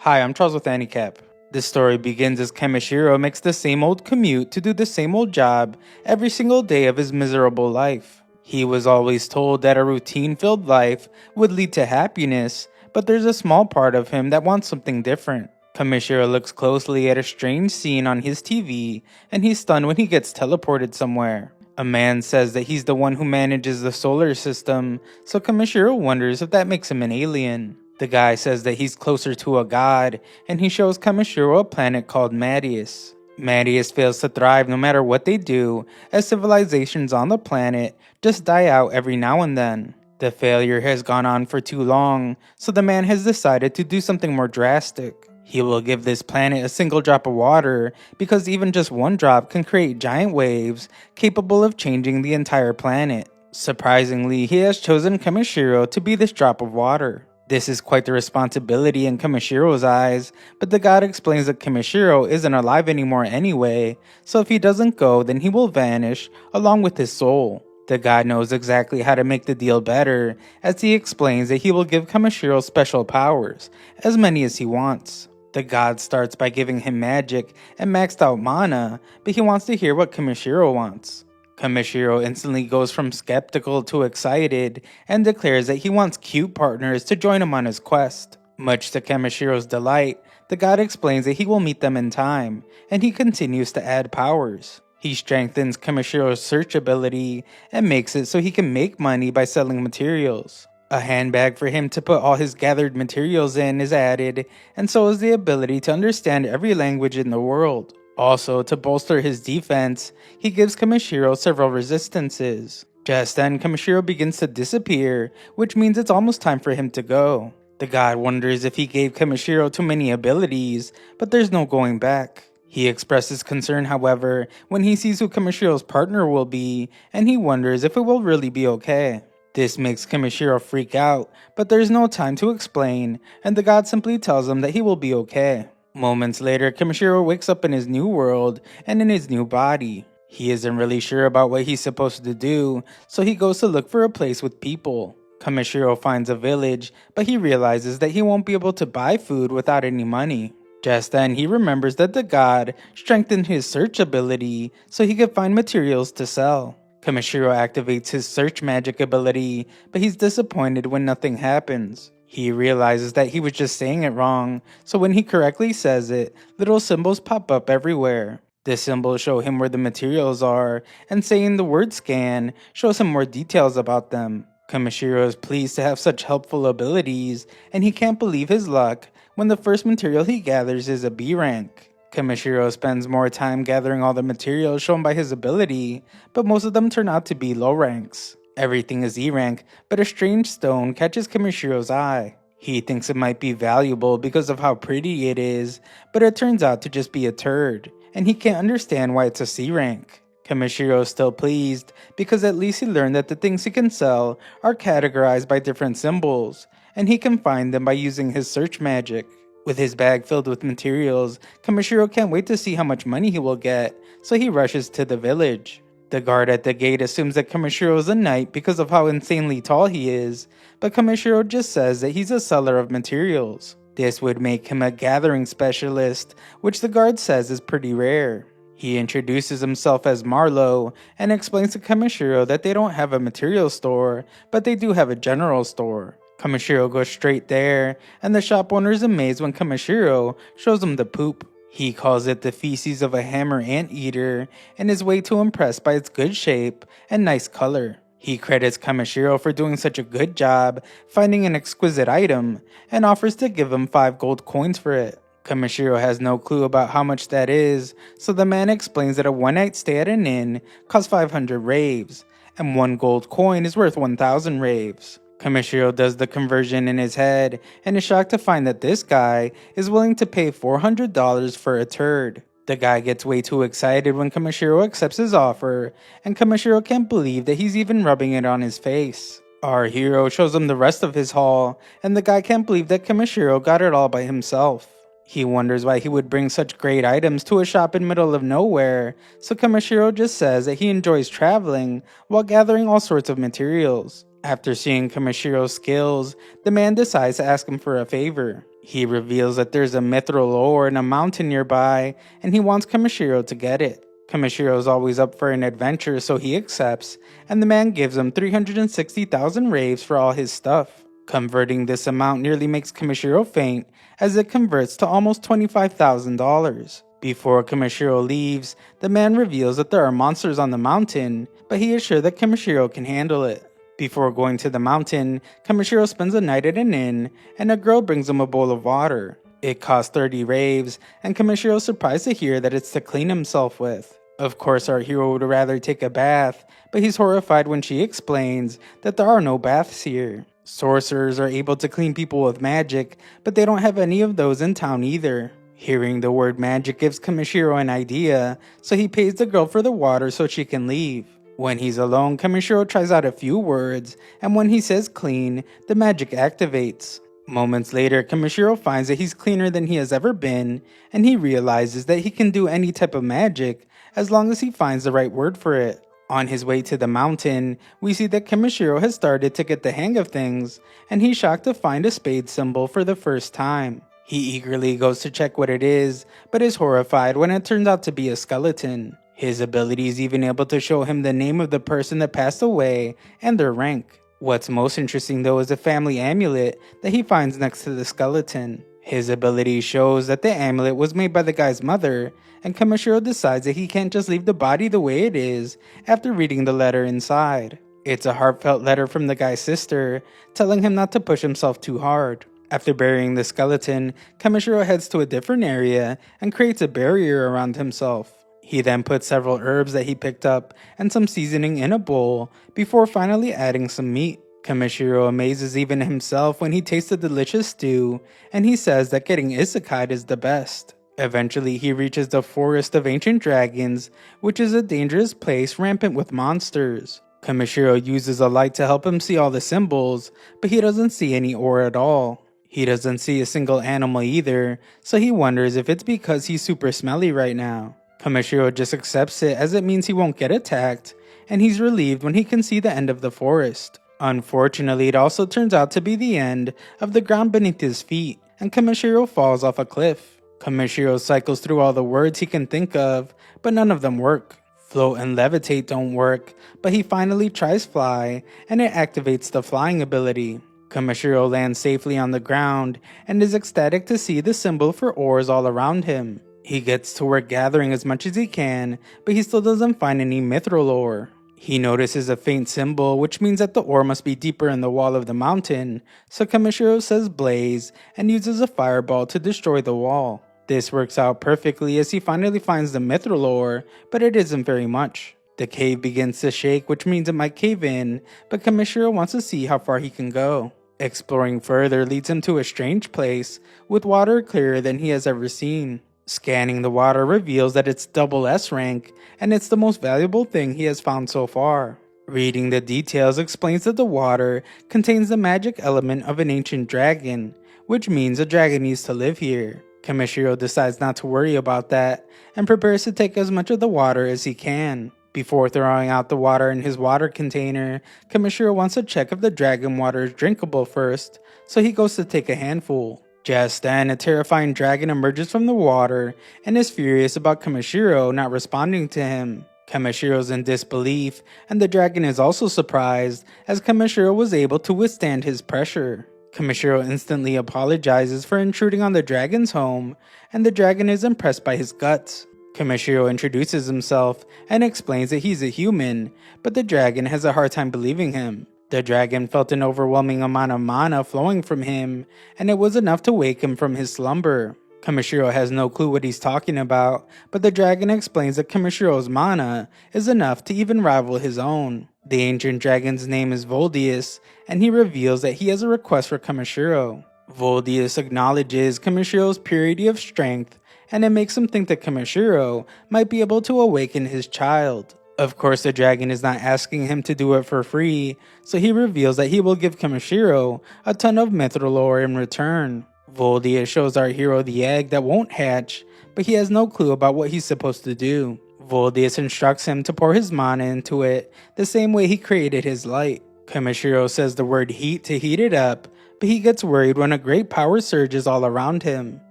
Hi, I'm Charles with Anicap. This story begins as Kamishiro makes the same old commute to do the same old job every single day of his miserable life. He was always told that a routine-filled life would lead to happiness, but there's a small part of him that wants something different. Kamishiro looks closely at a strange scene on his TV, and he's stunned when he gets teleported somewhere. A man says that he's the one who manages the solar system, so Kamishiro wonders if that makes him an alien. The guy says that he's closer to a god, and he shows Kamishiro a planet called Marius. Marius fails to thrive no matter what they do, as civilizations on the planet just die out every now and then. The failure has gone on for too long, so the man has decided to do something more drastic. He will give this planet a single drop of water, because even just one drop can create giant waves capable of changing the entire planet. Surprisingly, he has chosen Kamishiro to be this drop of water. This is quite the responsibility in Kamishiro's eyes, but the god explains that Kamishiro isn't alive anymore anyway, so if he doesn't go, then he will vanish along with his soul. The god knows exactly how to make the deal better, as he explains that he will give Kamishiro special powers, as many as he wants. The god starts by giving him magic and maxed out mana, but he wants to hear what Kamishiro wants. Kamishiro instantly goes from skeptical to excited and declares that he wants cute partners to join him on his quest. Much to Kamishiro's delight, the god explains that he will meet them in time, and he continues to add powers. He strengthens Kamishiro's search ability and makes it so he can make money by selling materials. A handbag for him to put all his gathered materials in is added, and so is the ability to understand every language in the world. Also, to bolster his defense, he gives Kamishiro several resistances. Just then, Kamishiro begins to disappear, which means it's almost time for him to go. The god wonders if he gave Kamishiro too many abilities, but there's no going back. He expresses concern, however, when he sees who Kamishiro's partner will be, and he wonders if it will really be okay. This makes Kamishiro freak out, but there's no time to explain, and the god simply tells him that he will be okay. Moments later, Kamishiro wakes up in his new world and in his new body. He isn't really sure about what he's supposed to do, so he goes to look for a place with people. Kamishiro finds a village, but he realizes that he won't be able to buy food without any money. Just then, he remembers that the god strengthened his search ability so he could find materials to sell. Kamishiro activates his search magic ability, but he's disappointed when nothing happens. He realizes that he was just saying it wrong, so when he correctly says it, little symbols pop up everywhere. The symbols show him where the materials are, and saying the word scan shows him more details about them. Kamishiro is pleased to have such helpful abilities, and he can't believe his luck when the first material he gathers is a B rank. Kamishiro spends more time gathering all the materials shown by his ability, but most of them turn out to be low ranks. Everything is E rank, but a strange stone catches Kamishiro's eye. He thinks it might be valuable because of how pretty it is, but it turns out to just be a turd, and he can't understand why it's a C rank. Kamishiro is still pleased, because at least he learned that the things he can sell are categorized by different symbols, and he can find them by using his search magic. With his bag filled with materials, Kamishiro can't wait to see how much money he will get, so he rushes to the village. The guard at the gate assumes that Kamishiro is a knight because of how insanely tall he is, but Kamishiro just says that he's a seller of materials. This would make him a gathering specialist, which the guard says is pretty rare. He introduces himself as Marlowe and explains to Kamishiro that they don't have a material store, but they do have a general store. Kamishiro goes straight there, and the shop owner is amazed when Kamishiro shows him the poop. He calls it the feces of a hammer anteater and is way too impressed by its good shape and nice color. He credits Kamishiro for doing such a good job finding an exquisite item and offers to give him 5 gold coins for it. Kamishiro has no clue about how much that is, so the man explains that a one-night stay at an inn costs 500 raves, and 1 gold coin is worth 1,000 raves. Kamishiro does the conversion in his head and is shocked to find that this guy is willing to pay $400 for a turd. The guy gets way too excited when Kamishiro accepts his offer, and Kamishiro can't believe that he's even rubbing it on his face. Our hero shows him the rest of his haul, and the guy can't believe that Kamishiro got it all by himself. He wonders why he would bring such great items to a shop in middle of nowhere, so Kamishiro just says that he enjoys traveling while gathering all sorts of materials. After seeing Kamishiro's skills, the man decides to ask him for a favor. He reveals that there's a mithril ore in a mountain nearby, and he wants Kamishiro to get it. Kamishiro is always up for an adventure, so he accepts, and the man gives him 360,000 raves for all his stuff. Converting this amount nearly makes Kamishiro faint, as it converts to almost $25,000. Before Kamishiro leaves, the man reveals that there are monsters on the mountain, but he is sure that Kamishiro can handle it. Before going to the mountain, Kamishiro spends a night at an inn, and a girl brings him a bowl of water. It costs 30 raves, and Kamishiro is surprised to hear that it's to clean himself with. Of course, our hero would rather take a bath, but he's horrified when she explains that there are no baths here. Sorcerers are able to clean people with magic, but they don't have any of those in town either. Hearing the word magic gives Kamishiro an idea, so he pays the girl for the water so she can leave. When he's alone, Kamishiro tries out a few words, and when he says clean, the magic activates. Moments later, Kamishiro finds that he's cleaner than he has ever been, and he realizes that he can do any type of magic as long as he finds the right word for it. On his way to the mountain, we see that Kamishiro has started to get the hang of things, and he's shocked to find a spade symbol for the first time. He eagerly goes to check what it is, but is horrified when it turns out to be a skeleton. His ability is even able to show him the name of the person that passed away and their rank. What's most interesting though is the family amulet that he finds next to the skeleton. His ability shows that the amulet was made by the guy's mother, and Kamishiro decides that he can't just leave the body the way it is after reading the letter inside. It's a heartfelt letter from the guy's sister, telling him not to push himself too hard. After burying the skeleton, Kamishiro heads to a different area and creates a barrier around himself. He then puts several herbs that he picked up and some seasoning in a bowl before finally adding some meat. Kamishiro amazes even himself when he tastes the delicious stew, and he says that getting isekai is the best. Eventually, he reaches the Forest of Ancient Dragons, which is a dangerous place rampant with monsters. Kamishiro uses a light to help him see all the symbols, but he doesn't see any ore at all. He doesn't see a single animal either, so he wonders if it's because he's super smelly right now. Kamishiro just accepts it as it means he won't get attacked, and he's relieved when he can see the end of the forest. Unfortunately, it also turns out to be the end of the ground beneath his feet, and Kamishiro falls off a cliff. Kamishiro cycles through all the words he can think of, but none of them work. Float and levitate don't work, but he finally tries fly, and it activates the flying ability. Kamishiro lands safely on the ground, and is ecstatic to see the symbol for ores all around him. He gets to work gathering as much as he can, but he still doesn't find any mithril ore. He notices a faint symbol, which means that the ore must be deeper in the wall of the mountain, so Kamishiro says blaze and uses a fireball to destroy the wall. This works out perfectly as he finally finds the mithril ore, but it isn't very much. The cave begins to shake, which means it might cave in, but Kamishiro wants to see how far he can go. Exploring further leads him to a strange place, with water clearer than he has ever seen. Scanning the water reveals that it's double S rank, and it's the most valuable thing he has found so far. Reading the details explains that the water contains the magic element of an ancient dragon, which means a dragon needs to live here. Kamishiro decides not to worry about that, and prepares to take as much of the water as he can. Before throwing out the water in his water container, Kamishiro wants to check if the dragon water is drinkable first, so he goes to take a handful. Just then, a terrifying dragon emerges from the water and is furious about Kamishiro not responding to him. Kamishiro's in disbelief, and the dragon is also surprised as Kamishiro was able to withstand his pressure. Kamishiro instantly apologizes for intruding on the dragon's home, and the dragon is impressed by his guts. Kamishiro introduces himself and explains that he's a human, but the dragon has a hard time believing him. The dragon felt an overwhelming amount of mana flowing from him, and it was enough to wake him from his slumber. Kamishiro has no clue what he's talking about, but the dragon explains that Kamishiro's mana is enough to even rival his own. The ancient dragon's name is Voldius, and he reveals that he has a request for Kamishiro. Voldius acknowledges Kamishiro's purity of strength, and it makes him think that Kamishiro might be able to awaken his child. Of course, the dragon is not asking him to do it for free, so he reveals that he will give Kamishiro a ton of mithril ore in return. Voldius shows our hero the egg that won't hatch, but he has no clue about what he's supposed to do. Voldius instructs him to pour his mana into it, the same way he created his light. Kamishiro says the word heat to heat it up, but he gets worried when a great power surges all around him.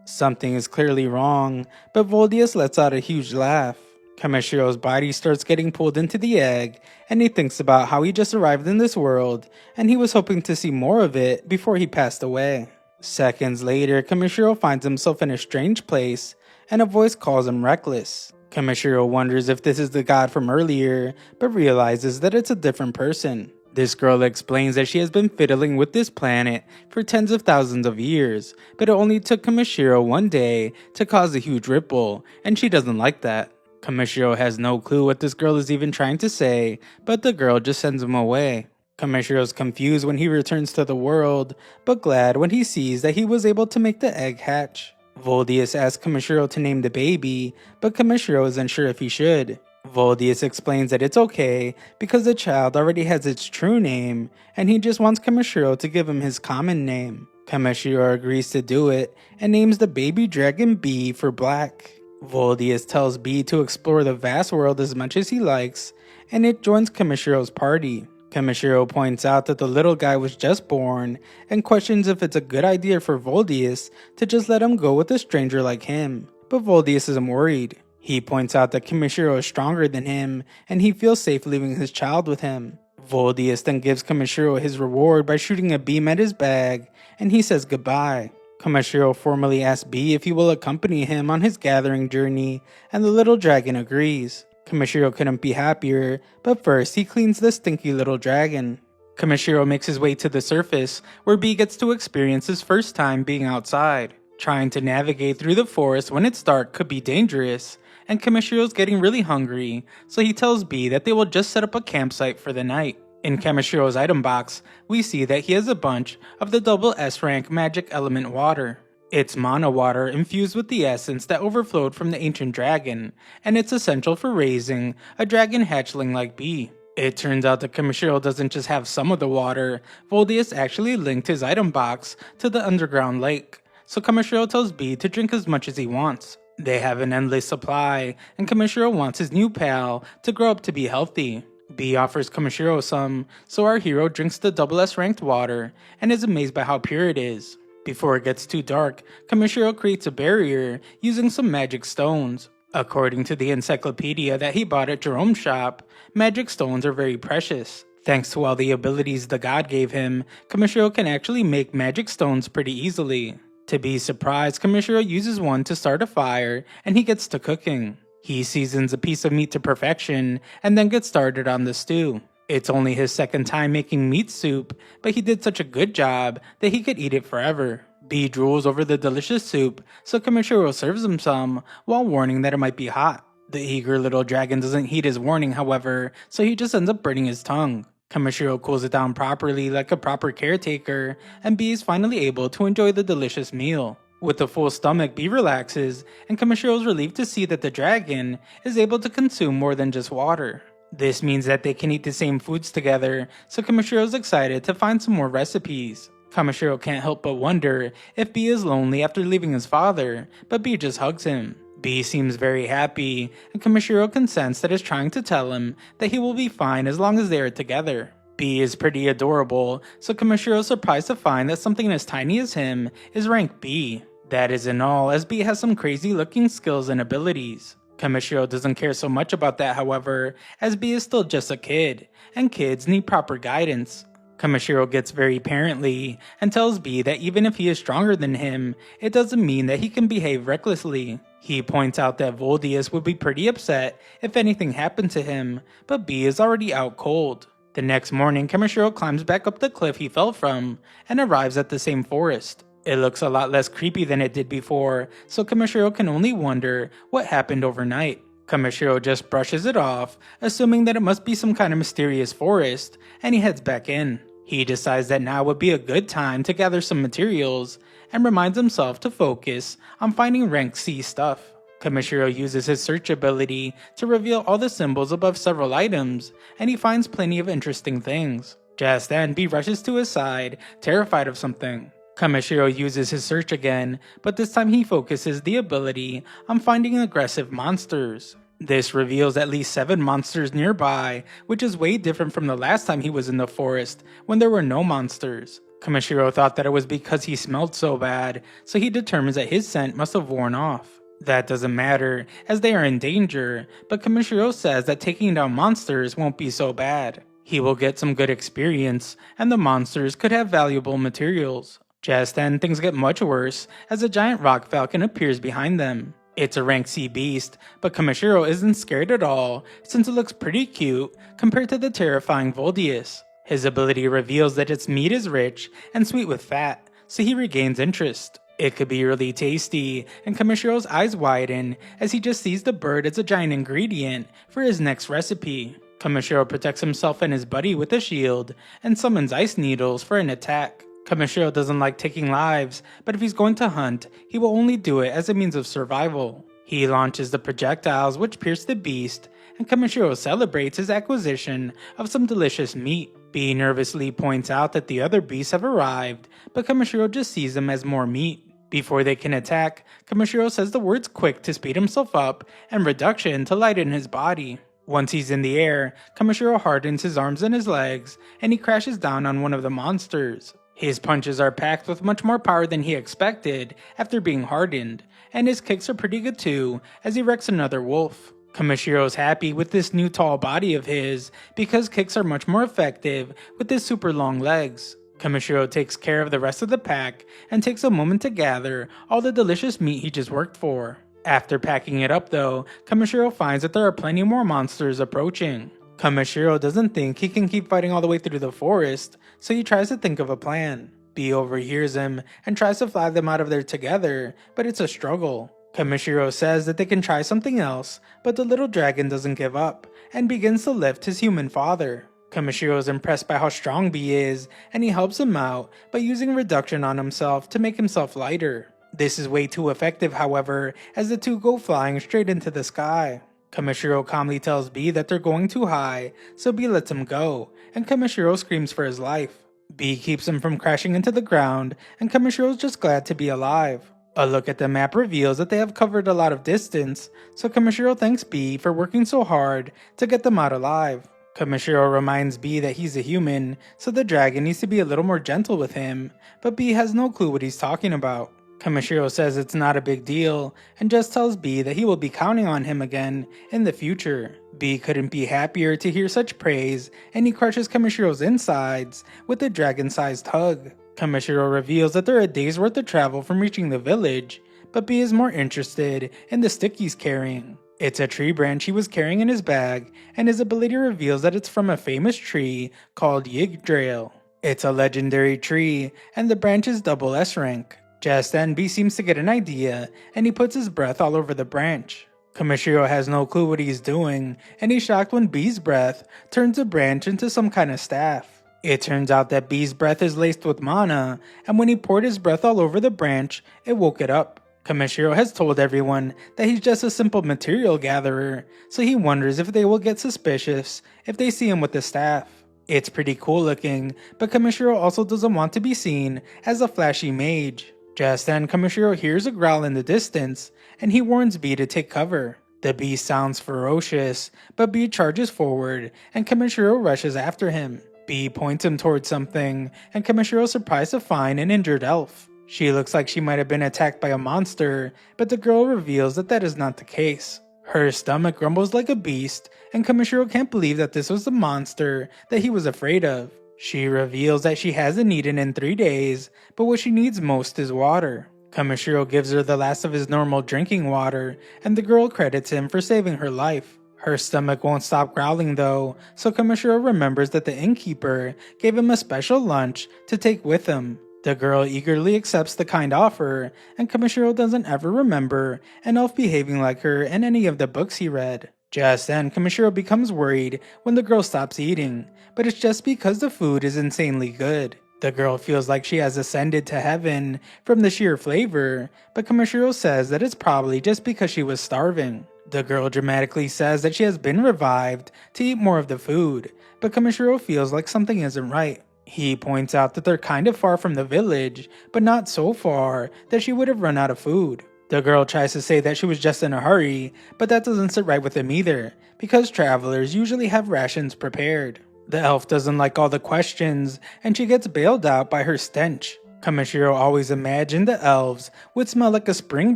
Something is clearly wrong, but Voldius lets out a huge laugh. Kameshiro's body starts getting pulled into the egg, and he thinks about how he just arrived in this world, and he was hoping to see more of it before he passed away. Seconds later, Kameshiro finds himself in a strange place, and a voice calls him reckless. Kameshiro wonders if this is the god from earlier, but realizes that it's a different person. This girl explains that she has been fiddling with this planet for tens of thousands of years, but it only took Kameshiro one day to cause a huge ripple, and she doesn't like that. Kameshiro has no clue what this girl is even trying to say, but the girl just sends him away. Kameshiro's confused when he returns to the world, but glad when he sees that he was able to make the egg hatch. Voldius asks Kameshiro to name the baby, but Kameshiro isn't sure if he should. Voldius explains that it's okay because the child already has its true name, and he just wants Kameshiro to give him his common name. Kameshiro agrees to do it, and names the baby dragon B for Black. Voldius tells B to explore the vast world as much as he likes, and it joins Kameshiro's party. Kameshiro points out that the little guy was just born, and questions if it's a good idea for Voldius to just let him go with a stranger like him, but Voldius isn't worried. He points out that Kameshiro is stronger than him, and he feels safe leaving his child with him. Voldius then gives Kameshiro his reward by shooting a beam at his bag, and he says goodbye. Kameshiro formally asks B if he will accompany him on his gathering journey, and the little dragon agrees. Kameshiro couldn't be happier, but first he cleans the stinky little dragon. Kameshiro makes his way to the surface, where B gets to experience his first time being outside. Trying to navigate through the forest when it's dark could be dangerous, and Kameshiro's getting really hungry, so he tells B that they will just set up a campsite for the night. In Kameshiro's item box, we see that he has a bunch of the double S rank magic element water. It's mana water infused with the essence that overflowed from the ancient dragon, and it's essential for raising a dragon hatchling like B. It turns out that Kameshiro doesn't just have some of the water. Voldius actually linked his item box to the underground lake, so Kameshiro tells B to drink as much as he wants. They have an endless supply, and Kameshiro wants his new pal to grow up to be healthy. B offers Kameshiro some, so our hero drinks the double S ranked water and is amazed by how pure it is. Before it gets too dark, Kameshiro creates a barrier using some magic stones. According to the encyclopedia that he bought at Jerome's shop, magic stones are very precious. Thanks to all the abilities the god gave him, Kameshiro can actually make magic stones pretty easily. To be surprised, Kameshiro uses one to start a fire, and he gets to cooking. He seasons a piece of meat to perfection, and then gets started on the stew. It's only his second time making meat soup, but he did such a good job that he could eat it forever. B drools over the delicious soup, so Kameshiro serves him some, while warning that it might be hot. The eager little dragon doesn't heed his warning, however, so he just ends up burning his tongue. Kameshiro cools it down properly like a proper caretaker, and B is finally able to enjoy the delicious meal. With a full stomach, B relaxes, and Kameshiro is relieved to see that the dragon is able to consume more than just water. This means that they can eat the same foods together, so Kameshiro is excited to find some more recipes. Kameshiro can't help but wonder if B is lonely after leaving his father, but B just hugs him. B seems very happy, and Kameshiro can sense that is trying to tell him that he will be fine as long as they are together. B is pretty adorable, so Kameshiro is surprised to find that something as tiny as him is rank B. That isn't all, as B has some crazy looking skills and abilities. Kameshiro doesn't care so much about that, however, as B is still just a kid, and kids need proper guidance. Kameshiro gets very parently and tells B that even if he is stronger than him, it doesn't mean that he can behave recklessly. He points out that Voldius would be pretty upset if anything happened to him, but B is already out cold. The next morning, Kameshiro climbs back up the cliff he fell from and arrives at the same forest. It looks a lot less creepy than it did before, so Kameshiro can only wonder what happened overnight. Kameshiro just brushes it off, assuming that it must be some kind of mysterious forest, and he heads back in. He decides that now would be a good time to gather some materials, and reminds himself to focus on finding rank C stuff. Kameshiro uses his search ability to reveal all the symbols above several items, and he finds plenty of interesting things. Just then, B rushes to his side, terrified of something. Kameshiro uses his search again, but this time he focuses the ability on finding aggressive monsters. This reveals at least 7 monsters nearby, which is way different from the last time he was in the forest, when there were no monsters. Kamishiro thought that it was because he smelled so bad, so he determines that his scent must have worn off. That doesn't matter, as they are in danger, but Kamishiro says that taking down monsters won't be so bad. He will get some good experience, and the monsters could have valuable materials. Just then, things get much worse as a giant rock falcon appears behind them. It's a rank C beast, but Kamishiro isn't scared at all since it looks pretty cute compared to the terrifying Voldius. His ability reveals that its meat is rich and sweet with fat, so he regains interest. It could be really tasty, and Kamishiro's eyes widen as he just sees the bird as a giant ingredient for his next recipe. Kamishiro protects himself and his buddy with a shield and summons ice needles for an attack. Kamishiro doesn't like taking lives, but if he's going to hunt, he will only do it as a means of survival. He launches the projectiles which pierce the beast, and Kamishiro celebrates his acquisition of some delicious meat. Bee nervously points out that the other beasts have arrived, but Kamishiro just sees them as more meat. Before they can attack, Kamishiro says the words quick to speed himself up and reduction to lighten his body. Once he's in the air, Kamishiro hardens his arms and his legs, and he crashes down on one of the monsters. His punches are packed with much more power than he expected after being hardened, and his kicks are pretty good too, as he wrecks another wolf. Kamishiro's happy with this new tall body of his, because kicks are much more effective with his super long legs. Kamishiro takes care of the rest of the pack, and takes a moment to gather all the delicious meat he just worked for. After packing it up though, Kamishiro finds that there are plenty more monsters approaching. Kamishiro doesn't think he can keep fighting all the way through the forest, so he tries to think of a plan. Bee overhears him and tries to fly them out of there together, but it's a struggle. Kamishiro says that they can try something else, but the little dragon doesn't give up, and begins to lift his human father. Kamishiro is impressed by how strong Bee is, and he helps him out by using reduction on himself to make himself lighter. This is way too effective, however, as the two go flying straight into the sky. Kamishiro calmly tells Bee that they're going too high, so Bee lets him go, and Kamishiro screams for his life. Bee keeps him from crashing into the ground, and Kamishiro's just glad to be alive. A look at the map reveals that they have covered a lot of distance, so Kamishiro thanks Bee for working so hard to get them out alive. Kamishiro reminds Bee that he's a human, so the dragon needs to be a little more gentle with him, but Bee has no clue what he's talking about. Kamishiro says it's not a big deal, and just tells Bee that he will be counting on him again in the future. Bee couldn't be happier to hear such praise, and he crushes Kamishiro's insides with a dragon-sized hug. Kamishiro reveals that they're a day's worth of travel from reaching the village, but Bee is more interested in the stick he's carrying. It's a tree branch he was carrying in his bag, and his ability reveals that it's from a famous tree called Yggdrasil. It's a legendary tree, and the branch is double S rank. Just then, Bee seems to get an idea, and he puts his breath all over the branch. Kamishiro has no clue what he's doing, and he's shocked when Bee's breath turns the branch into some kind of staff. It turns out that Bee's breath is laced with mana, and when he poured his breath all over the branch, it woke it up. Kamishiro has told everyone that he's just a simple material gatherer, so he wonders if they will get suspicious if they see him with the staff. It's pretty cool looking, but Kamishiro also doesn't want to be seen as a flashy mage. Just then, Kamishiro hears a growl in the distance, and he warns Bee to take cover. The beast sounds ferocious, but Bee charges forward, and Kamishiro rushes after him. Bee points him towards something, and Kamishiro is surprised to find an injured elf. She looks like she might have been attacked by a monster, but the girl reveals that that is not the case. Her stomach grumbles like a beast, and Kamishiro can't believe that this was the monster that he was afraid of. She reveals that she hasn't eaten in 3 days, but what she needs most is water. Kamishiro gives her the last of his normal drinking water, and the girl credits him for saving her life. Her stomach won't stop growling though, so Kamishiro remembers that the innkeeper gave him a special lunch to take with him. The girl eagerly accepts the kind offer, and Kamishiro doesn't ever remember an elf behaving like her in any of the books he read. Just then, Kamishiro becomes worried when the girl stops eating, but it's just because the food is insanely good. The girl feels like she has ascended to heaven from the sheer flavor, but Kamishiro says that it's probably just because she was starving. The girl dramatically says that she has been revived to eat more of the food, but Kamishiro feels like something isn't right. He points out that they're kind of far from the village, but not so far that she would have run out of food. The girl tries to say that she was just in a hurry, but that doesn't sit right with him either, because travelers usually have rations prepared. The elf doesn't like all the questions, and she gets bailed out by her stench. Kamishiro always imagined the elves would smell like a spring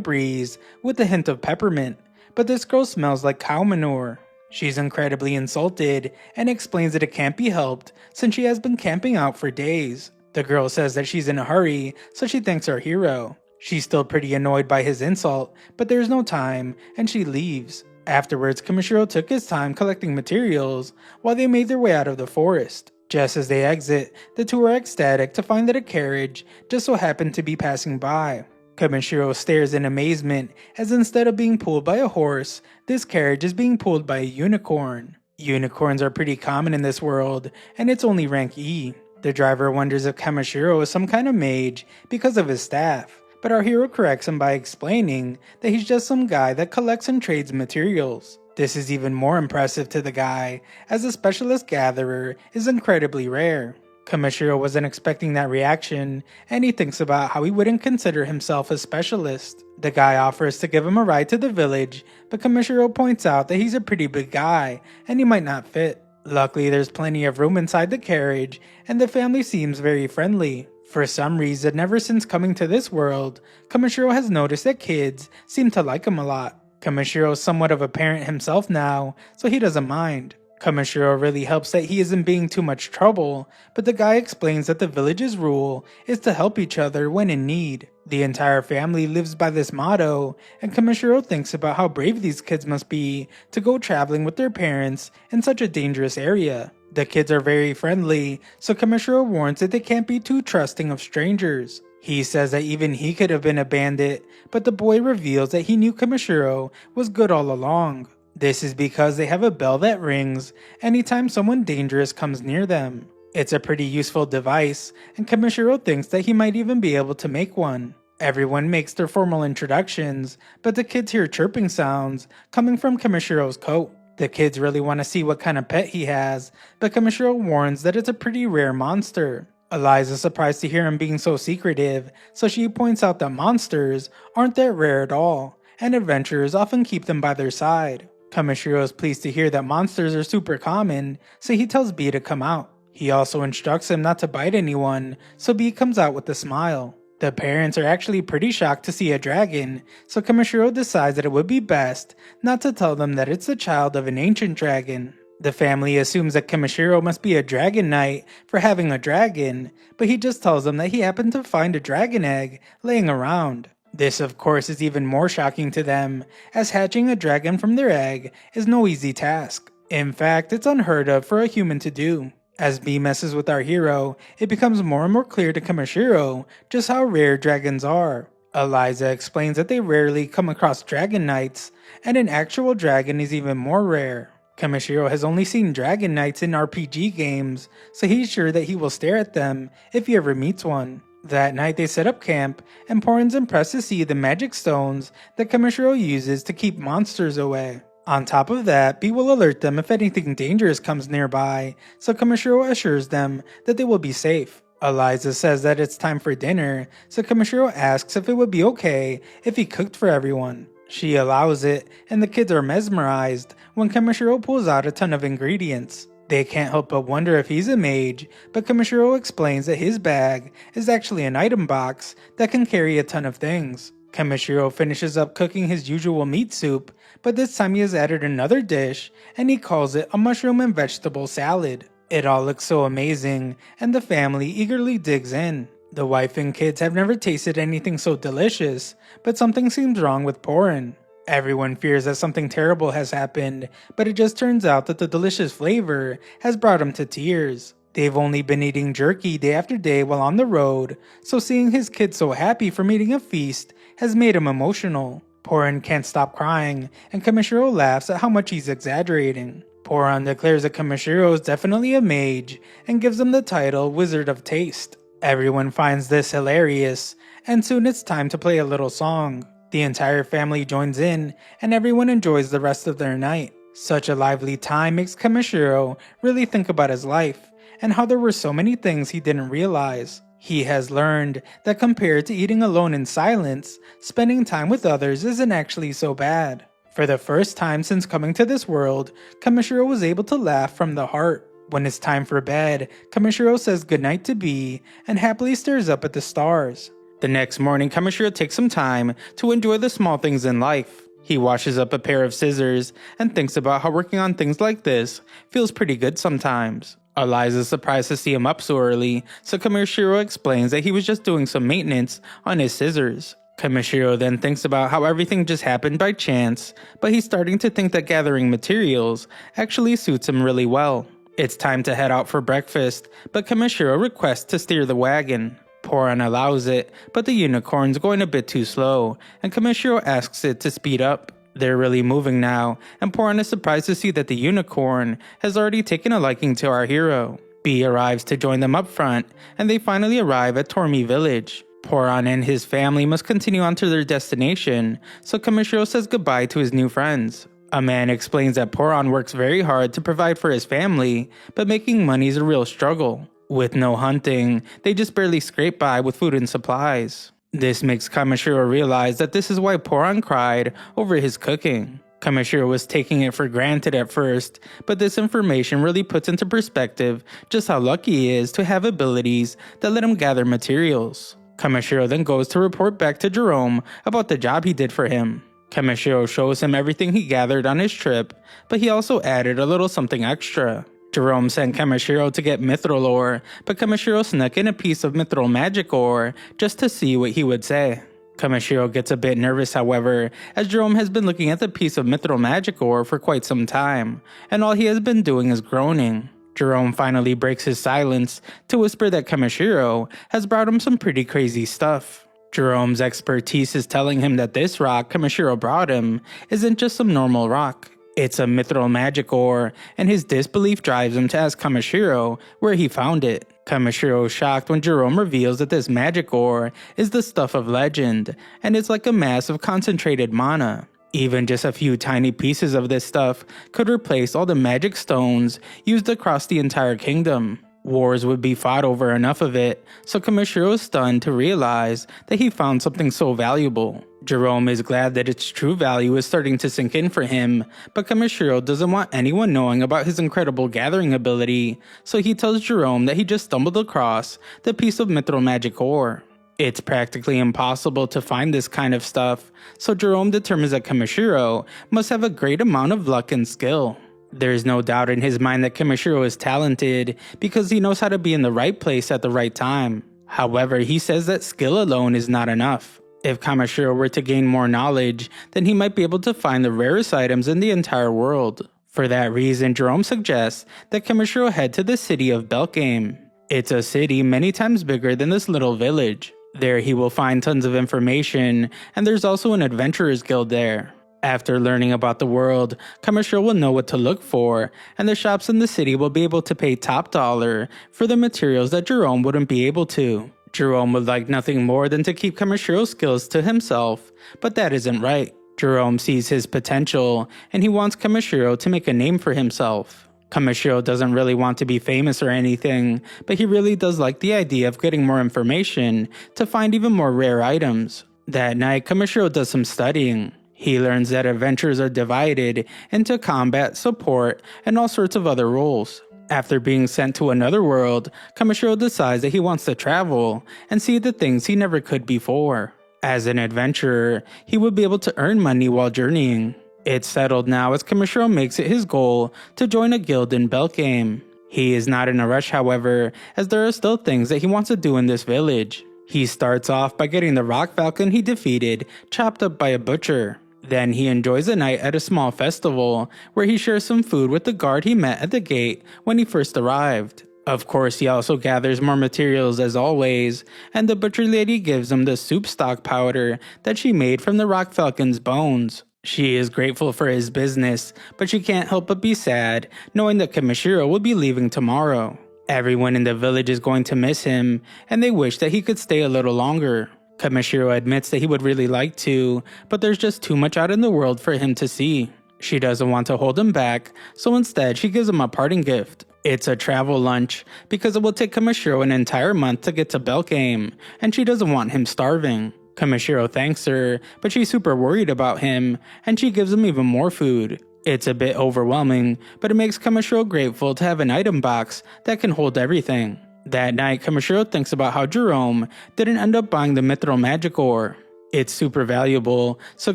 breeze with a hint of peppermint, but this girl smells like cow manure. She's incredibly insulted and explains that it can't be helped since she has been camping out for days. The girl says that she's in a hurry, so she thanks our hero. She's still pretty annoyed by his insult, but there's no time, and she leaves. Afterwards, Kamishiro took his time collecting materials while they made their way out of the forest. Just as they exit, the two are ecstatic to find that a carriage just so happened to be passing by. Kamishiro stares in amazement as instead of being pulled by a horse, this carriage is being pulled by a unicorn. Unicorns are pretty common in this world, and it's only rank E. The driver wonders if Kamishiro is some kind of mage because of his staff, but our hero corrects him by explaining that he's just some guy that collects and trades materials. This is even more impressive to the guy, as a specialist gatherer is incredibly rare. Kamishiro wasn't expecting that reaction, and he thinks about how he wouldn't consider himself a specialist. The guy offers to give him a ride to the village, but Kamishiro points out that he's a pretty big guy, and he might not fit. Luckily, there's plenty of room inside the carriage, and the family seems very friendly. For some reason, ever since coming to this world, Kamishiro has noticed that kids seem to like him a lot. Kamishiro is somewhat of a parent himself now, so he doesn't mind. Kamishiro really helps that he isn't being too much trouble, but the guy explains that the village's rule is to help each other when in need. The entire family lives by this motto, and Kamishiro thinks about how brave these kids must be to go traveling with their parents in such a dangerous area. The kids are very friendly, so Kamishiro warns that they can't be too trusting of strangers. He says that even he could have been a bandit, but the boy reveals that he knew Kamishiro was good all along. This is because they have a bell that rings anytime someone dangerous comes near them. It's a pretty useful device, and Kamishiro thinks that he might even be able to make one. Everyone makes their formal introductions, but the kids hear chirping sounds coming from Kamishiro's coat. The kids really want to see what kind of pet he has, but Kamishiro warns that it's a pretty rare monster. Eliza's surprised to hear him being so secretive, so she points out that monsters aren't that rare at all, and adventurers often keep them by their side. Kamishiro is pleased to hear that monsters are super common, so he tells B to come out. He also instructs him not to bite anyone, so B comes out with a smile. The parents are actually pretty shocked to see a dragon, so Kamishiro decides that it would be best not to tell them that it's the child of an ancient dragon. The family assumes that Kamishiro must be a dragon knight for having a dragon, but he just tells them that he happened to find a dragon egg laying around. This, of course, is even more shocking to them, as hatching a dragon from their egg is no easy task. In fact, it's unheard of for a human to do. As B messes with our hero, it becomes more and more clear to Kamishiro just how rare dragons are. Eliza explains that they rarely come across dragon knights, and an actual dragon is even more rare. Kamishiro has only seen dragon knights in RPG games, so he's sure that he will stare at them if he ever meets one. That night they set up camp, and Porin's impressed to see the magic stones that Kamishiro uses to keep monsters away. On top of that, B will alert them if anything dangerous comes nearby, so Kamishiro assures them that they will be safe. Eliza says that it's time for dinner, so Kamishiro asks if it would be okay if he cooked for everyone. She allows it, and the kids are mesmerized when Kamishiro pulls out a ton of ingredients. They can't help but wonder if he's a mage, but Kamishiro explains that his bag is actually an item box that can carry a ton of things. Kamishiro finishes up cooking his usual meat soup, but this time he has added another dish, and he calls it a mushroom and vegetable salad. It all looks so amazing, and the family eagerly digs in. The wife and kids have never tasted anything so delicious, but something seems wrong with Porin. Everyone fears that something terrible has happened, but it just turns out that the delicious flavor has brought him to tears. They've only been eating jerky day after day while on the road, so seeing his kids so happy from eating a feast has made him emotional. Porin can't stop crying, and Kamishiro laughs at how much he's exaggerating. Porin declares that Kamishiro is definitely a mage, and gives him the title Wizard of Taste. Everyone finds this hilarious, and soon it's time to play a little song. The entire family joins in, and everyone enjoys the rest of their night. Such a lively time makes Kamishiro really think about his life, and how there were so many things he didn't realize. He has learned that compared to eating alone in silence, spending time with others isn't actually so bad. For the first time since coming to this world, Kamishiro was able to laugh from the heart. When it's time for bed, Kamishiro says goodnight to Bee and happily stares up at the stars. The next morning, Kamishiro takes some time to enjoy the small things in life. He washes up a pair of scissors and thinks about how working on things like this feels pretty good sometimes. Eliza is surprised to see him up so early, so Kamishiro explains that he was just doing some maintenance on his scissors. Kamishiro then thinks about how everything just happened by chance, but he's starting to think that gathering materials actually suits him really well. It's time to head out for breakfast, but Kamishiro requests to steer the wagon. Poran allows it, but the unicorn's going a bit too slow, and Kamishiro asks it to speed up. They're really moving now, and Poran is surprised to see that the unicorn has already taken a liking to our hero. Bee arrives to join them up front, and they finally arrive at Tormi Village. Poran and his family must continue on to their destination, so Kamishiro says goodbye to his new friends. A man explains that Poran works very hard to provide for his family, but making money is a real struggle. With no hunting, they just barely scrape by with food and supplies. This makes Kamishiro realize that this is why Poran cried over his cooking. Kamishiro was taking it for granted at first, but this information really puts into perspective just how lucky he is to have abilities that let him gather materials. Kamishiro then goes to report back to Jerome about the job he did for him. Kamishiro shows him everything he gathered on his trip, but he also added a little something extra. Jerome sent Kamishiro to get mithril ore, but Kamishiro snuck in a piece of mithril magic ore just to see what he would say. Kamishiro gets a bit nervous, however, as Jerome has been looking at the piece of mithril magic ore for quite some time, and all he has been doing is groaning. Jerome finally breaks his silence to whisper that Kamishiro has brought him some pretty crazy stuff. Jerome's expertise is telling him that this rock Kamishiro brought him isn't just some normal rock. It's a mithril magic ore, and his disbelief drives him to ask Kamishiro where he found it. Kamishiro is shocked when Jerome reveals that this magic ore is the stuff of legend, and it's like a mass of concentrated mana. Even just a few tiny pieces of this stuff could replace all the magic stones used across the entire kingdom. Wars would be fought over enough of it, so Kamishiro is stunned to realize that he found something so valuable. Jerome is glad that its true value is starting to sink in for him, but Kamishiro doesn't want anyone knowing about his incredible gathering ability, so he tells Jerome that he just stumbled across the piece of mithril magic ore. It's practically impossible to find this kind of stuff, so Jerome determines that Kamishiro must have a great amount of luck and skill. There is no doubt in his mind that Kamishiro is talented because he knows how to be in the right place at the right time. However, he says that skill alone is not enough. If Kamishiro were to gain more knowledge, then he might be able to find the rarest items in the entire world. For that reason, Jerome suggests that Kamishiro head to the city of Belkame. It's a city many times bigger than this little village. There he will find tons of information, and there's also an adventurers guild there. After learning about the world, Kamishiro will know what to look for, and the shops in the city will be able to pay top dollar for the materials that Jerome wouldn't be able to. Jerome would like nothing more than to keep Kamishiro's skills to himself, but that isn't right. Jerome sees his potential, and he wants Kamishiro to make a name for himself. Kamishiro doesn't really want to be famous or anything, but he really does like the idea of getting more information to find even more rare items. That night, Kamishiro does some studying. He learns that adventures are divided into combat, support, and all sorts of other roles. After being sent to another world, Kamishiro decides that he wants to travel and see the things he never could before. As an adventurer, he would be able to earn money while journeying. It's settled now as Kamishiro makes it his goal to join a guild in Belkame. He is not in a rush, however, as there are still things that he wants to do in this village. He starts off by getting the rock falcon he defeated chopped up by a butcher. Then he enjoys a night at a small festival where he shares some food with the guard he met at the gate when he first arrived. Of course, he also gathers more materials as always, and the butcher lady gives him the soup stock powder that she made from the rock falcon's bones. She is grateful for his business, but she can't help but be sad knowing that Kamishiro will be leaving tomorrow. Everyone in the village is going to miss him, and they wish that he could stay a little longer. Kamishiro admits that he would really like to, but there's just too much out in the world for him to see. She doesn't want to hold him back, so instead she gives him a parting gift. It's a travel lunch, because it will take Kamishiro an entire month to get to Belkame, and she doesn't want him starving. Kamishiro thanks her, but she's super worried about him, and she gives him even more food. It's a bit overwhelming, but it makes Kamishiro grateful to have an item box that can hold everything. That night, Kamishiro thinks about how Jerome didn't end up buying the mithril magic ore. It's super valuable, so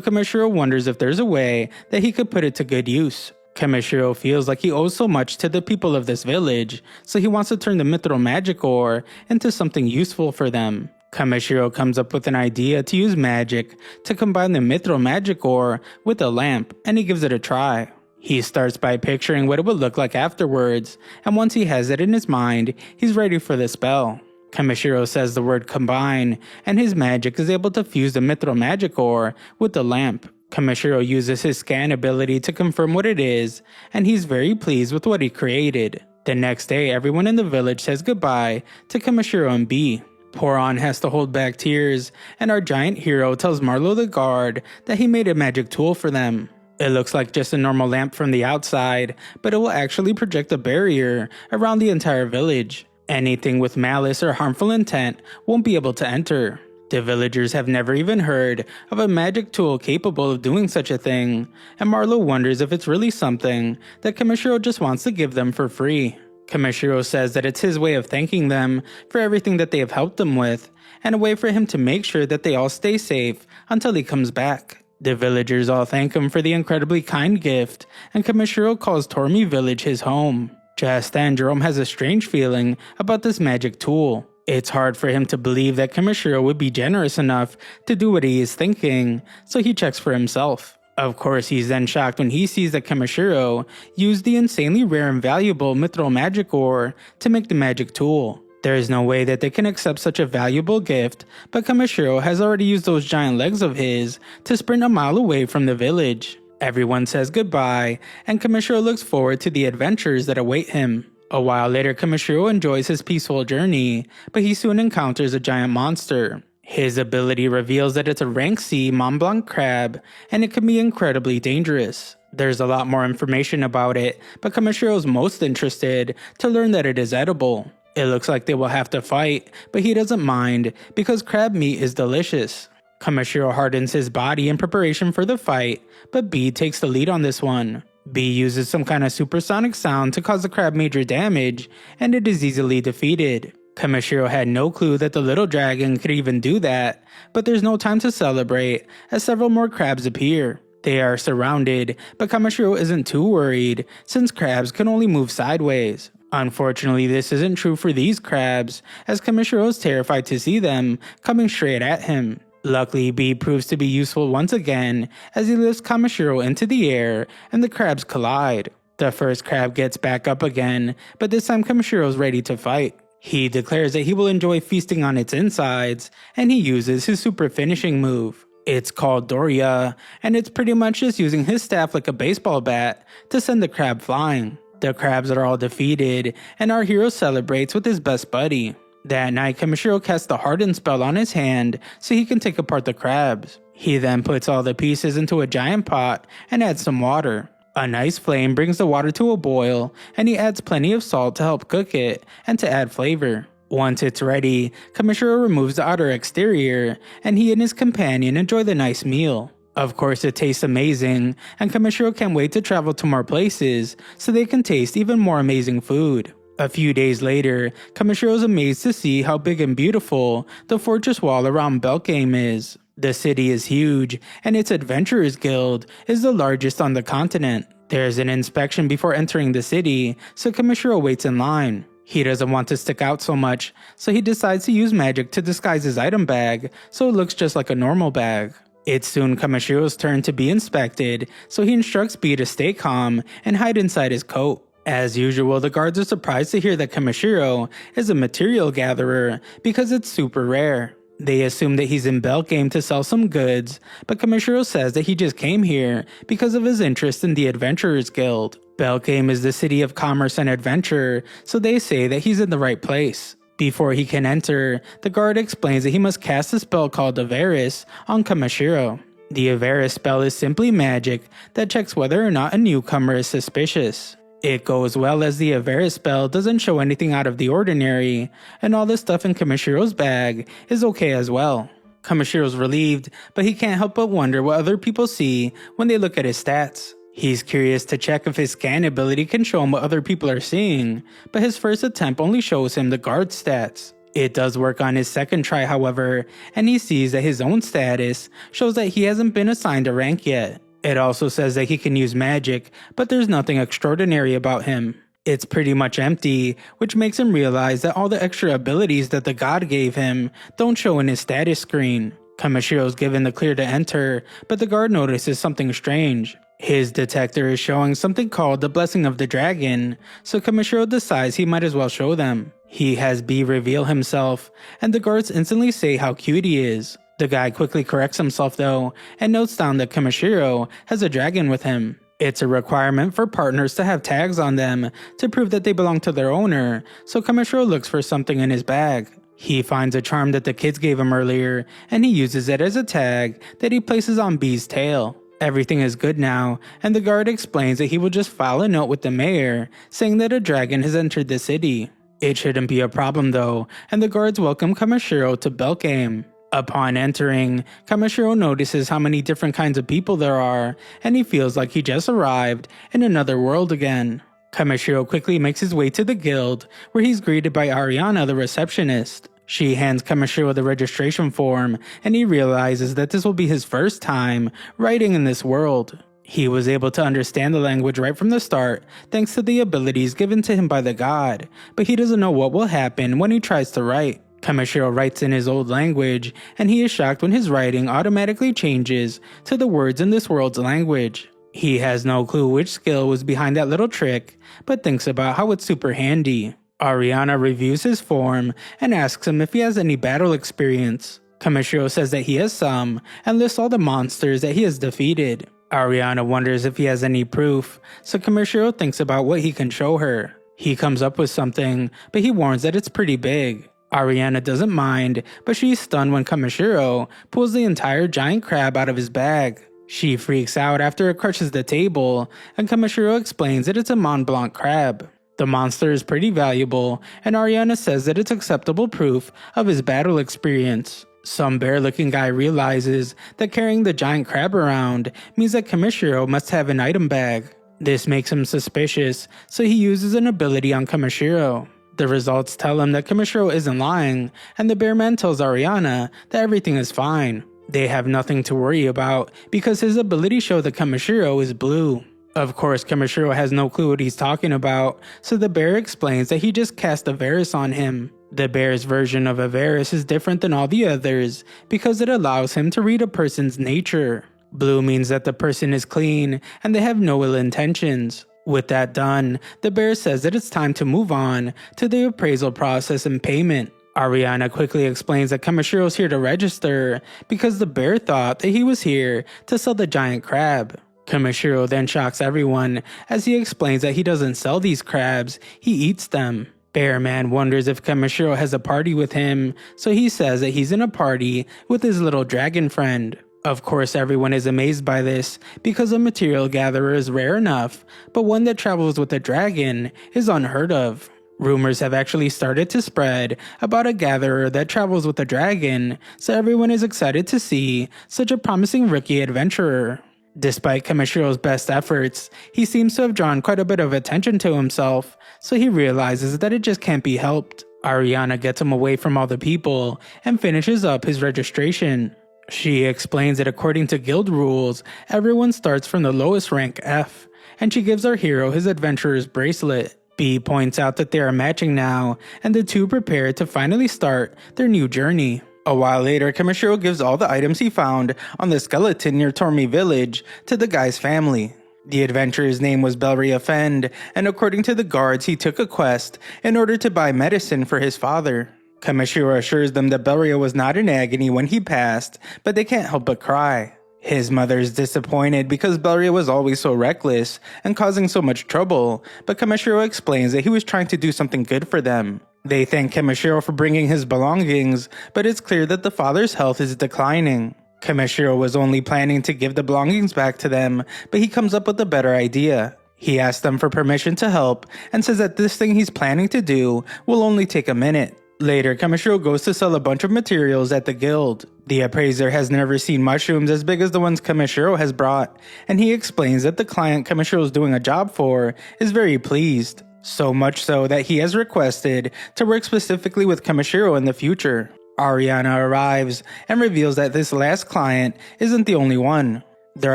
Kamishiro wonders if there's a way that he could put it to good use. Kamishiro feels like he owes so much to the people of this village, so he wants to turn the mithril magic ore into something useful for them. Kamishiro comes up with an idea to use magic to combine the mithril magic ore with a lamp, and he gives it a try. He starts by picturing what it would look like afterwards, and once he has it in his mind, he's ready for the spell. Kamishiro says the word combine, and his magic is able to fuse the mithril magic ore with the lamp. Kamishiro uses his scan ability to confirm what it is, and he's very pleased with what he created. The next day, everyone in the village says goodbye to Kamishiro and B. Poron has to hold back tears, and our giant hero tells Marlo the guard that he made a magic tool for them. It looks like just a normal lamp from the outside, but it will actually project a barrier around the entire village. Anything with malice or harmful intent won't be able to enter. The villagers have never even heard of a magic tool capable of doing such a thing, and Marlo wonders if it's really something that Kamishiro just wants to give them for free. Kamishiro says that it's his way of thanking them for everything that they have helped him with, and a way for him to make sure that they all stay safe until he comes back. The villagers all thank him for the incredibly kind gift, and Kamishiro calls Tormi Village his home. Just then, Jerome has a strange feeling about this magic tool. It's hard for him to believe that Kamishiro would be generous enough to do what he is thinking, so he checks for himself. Of course, he's then shocked when he sees that Kamishiro used the insanely rare and valuable mithril magic ore to make the magic tool. There is no way that they can accept such a valuable gift, but Kamishiro has already used those giant legs of his to sprint a mile away from the village. Everyone says goodbye, and Kamishiro looks forward to the adventures that await him. A while later, Kamishiro enjoys his peaceful journey, but he soon encounters a giant monster. His ability reveals that it's a rank C Mont Blanc crab, and it can be incredibly dangerous. There's a lot more information about it, but Kamishiro is most interested to learn that it is edible. It looks like they will have to fight, but he doesn't mind because crab meat is delicious. Kamishiro hardens his body in preparation for the fight, but B takes the lead on this one. B uses some kind of supersonic sound to cause the crab major damage, and it is easily defeated. Kamishiro had no clue that the little dragon could even do that, but there's no time to celebrate as several more crabs appear. They are surrounded, but Kamishiro isn't too worried since crabs can only move sideways. Unfortunately, this isn't true for these crabs, as Kamishiro is terrified to see them coming straight at him. Luckily, B proves to be useful once again as he lifts Kamishiro into the air and the crabs collide. The first crab gets back up again, but this time Kamishiro is ready to fight. He declares that he will enjoy feasting on its insides, and he uses his super finishing move. It's called Doria, and it's pretty much just using his staff like a baseball bat to send the crab flying. The crabs are all defeated, and our hero celebrates with his best buddy. That night, Kamishiro casts the harden spell on his hand so he can take apart the crabs. He then puts all the pieces into a giant pot and adds some water. A nice flame brings the water to a boil, and he adds plenty of salt to help cook it and to add flavor. Once it's ready, Kamishiro removes the outer exterior, and he and his companion enjoy the nice meal. Of course, it tastes amazing, and Kamishiro can't wait to travel to more places so they can taste even more amazing food. A few days later, Kamishiro is amazed to see how big and beautiful the fortress wall around Belkame is. The city is huge, and its Adventurers Guild is the largest on the continent. There's an inspection before entering the city, so Kamishiro waits in line. He doesn't want to stick out so much, so he decides to use magic to disguise his item bag so it looks just like a normal bag. It's soon Kamishiro's turn to be inspected, so he instructs B to stay calm and hide inside his coat. As usual, the guards are surprised to hear that Kamishiro is a material gatherer because it's super rare. They assume that he's in Belkame to sell some goods, but Kamishiro says that he just came here because of his interest in the Adventurers Guild. Belkame is the city of commerce and adventure, so they say that he's in the right place. Before he can enter, the guard explains that he must cast a spell called Avaris on Kamishiro. The Avaris spell is simply magic that checks whether or not a newcomer is suspicious. It goes well as the Avaris spell doesn't show anything out of the ordinary, and all the stuff in Kamishiro's bag is okay as well. Kamishiro's relieved, but he can't help but wonder what other people see when they look at his stats. He's curious to check if his scan ability can show him what other people are seeing, but his first attempt only shows him the guard stats. It does work on his second try, however, and he sees that his own status shows that he hasn't been assigned a rank yet. It also says that he can use magic, but there's nothing extraordinary about him. It's pretty much empty, which makes him realize that all the extra abilities that the god gave him don't show in his status screen. Kamashiro's given the clear to enter, but the guard notices something strange. His detector is showing something called the Blessing of the Dragon, so Kamashiro decides he might as well show them. He has B reveal himself, and the guards instantly say how cute he is. The guy quickly corrects himself though, and notes down that Kamashiro has a dragon with him. It's a requirement for partners to have tags on them to prove that they belong to their owner, so Kamashiro looks for something in his bag. He finds a charm that the kids gave him earlier, and he uses it as a tag that he places on B's tail. Everything is good now, and the guard explains that he will just file a note with the mayor, saying that a dragon has entered the city. It shouldn't be a problem though, and the guards welcome Kamashiro to Belkame. Upon entering, Kamashiro notices how many different kinds of people there are, and he feels like he just arrived in another world again. Kamashiro quickly makes his way to the guild, where he's greeted by Ariana, the receptionist. She hands Kamashiro the registration form, and he realizes that this will be his first time writing in this world. He was able to understand the language right from the start, thanks to the abilities given to him by the god, but he doesn't know what will happen when he tries to write. Kamashiro writes in his old language, and he is shocked when his writing automatically changes to the words in this world's language. He has no clue which skill was behind that little trick, but thinks about how it's super handy. Ariana reviews his form and asks him if he has any battle experience. Kamashiro says that he has some, and lists all the monsters that he has defeated. Ariana wonders if he has any proof, so Kamashiro thinks about what he can show her. He comes up with something, but he warns that it's pretty big. Ariana doesn't mind, but she's stunned when Kamashiro pulls the entire giant crab out of his bag. She freaks out after it crushes the table, and Kamashiro explains that it's a Mont Blanc crab. The monster is pretty valuable, and Ariana says that it's acceptable proof of his battle experience. Some bear-looking guy realizes that carrying the giant crab around means that Kamashiro must have an item bag. This makes him suspicious, so he uses an ability on Kamashiro. The results tell him that Kamashiro isn't lying, and the bear man tells Ariana that everything is fine. They have nothing to worry about because his abilities show that Kamashiro is blue. Of course, Kamashiro has no clue what he's talking about, so the bear explains that he just cast a Varus on him. The bear's version of a Varus is different than all the others because it allows him to read a person's nature. Blue means that the person is clean and they have no ill intentions. With that done, the bear says that it's time to move on to the appraisal process and payment. Ariana quickly explains that Kamashiro's here to register because the bear thought that he was here to sell the giant crab. Kamashiro then shocks everyone as he explains that he doesn't sell these crabs, he eats them. Bear Man wonders if Kamashiro has a party with him, so he says that he's in a party with his little dragon friend. Of course, everyone is amazed by this because a material gatherer is rare enough, but one that travels with a dragon is unheard of. Rumors have actually started to spread about a gatherer that travels with a dragon, so everyone is excited to see such a promising rookie adventurer. Despite Kamashiro's best efforts, he seems to have drawn quite a bit of attention to himself, so he realizes that it just can't be helped. Ariana gets him away from all the people and finishes up his registration. She explains that according to guild rules, everyone starts from the lowest rank F, and she gives our hero his adventurer's bracelet. B points out that they are matching now, and the two prepare to finally start their new journey. A while later, Kamashiro gives all the items he found on the skeleton near Tormi village to the guy's family. The adventurer's name was Belria Fend, and according to the guards, he took a quest in order to buy medicine for his father. Kamashiro assures them that Belria was not in agony when he passed, but they can't help but cry. His mother is disappointed because Belria was always so reckless and causing so much trouble, but Kamashiro explains that he was trying to do something good for them. They thank Kamashiro for bringing his belongings, but it's clear that the father's health is declining. Kamashiro was only planning to give the belongings back to them, but he comes up with a better idea. He asks them for permission to help and says that this thing he's planning to do will only take a minute. Later, Kamishiro goes to sell a bunch of materials at the guild. The appraiser has never seen mushrooms as big as the ones Kamishiro has brought, and he explains that the client Kamishiro is doing a job for is very pleased. So much so that he has requested to work specifically with Kamishiro in the future. Ariana arrives and reveals that this last client isn't the only one. There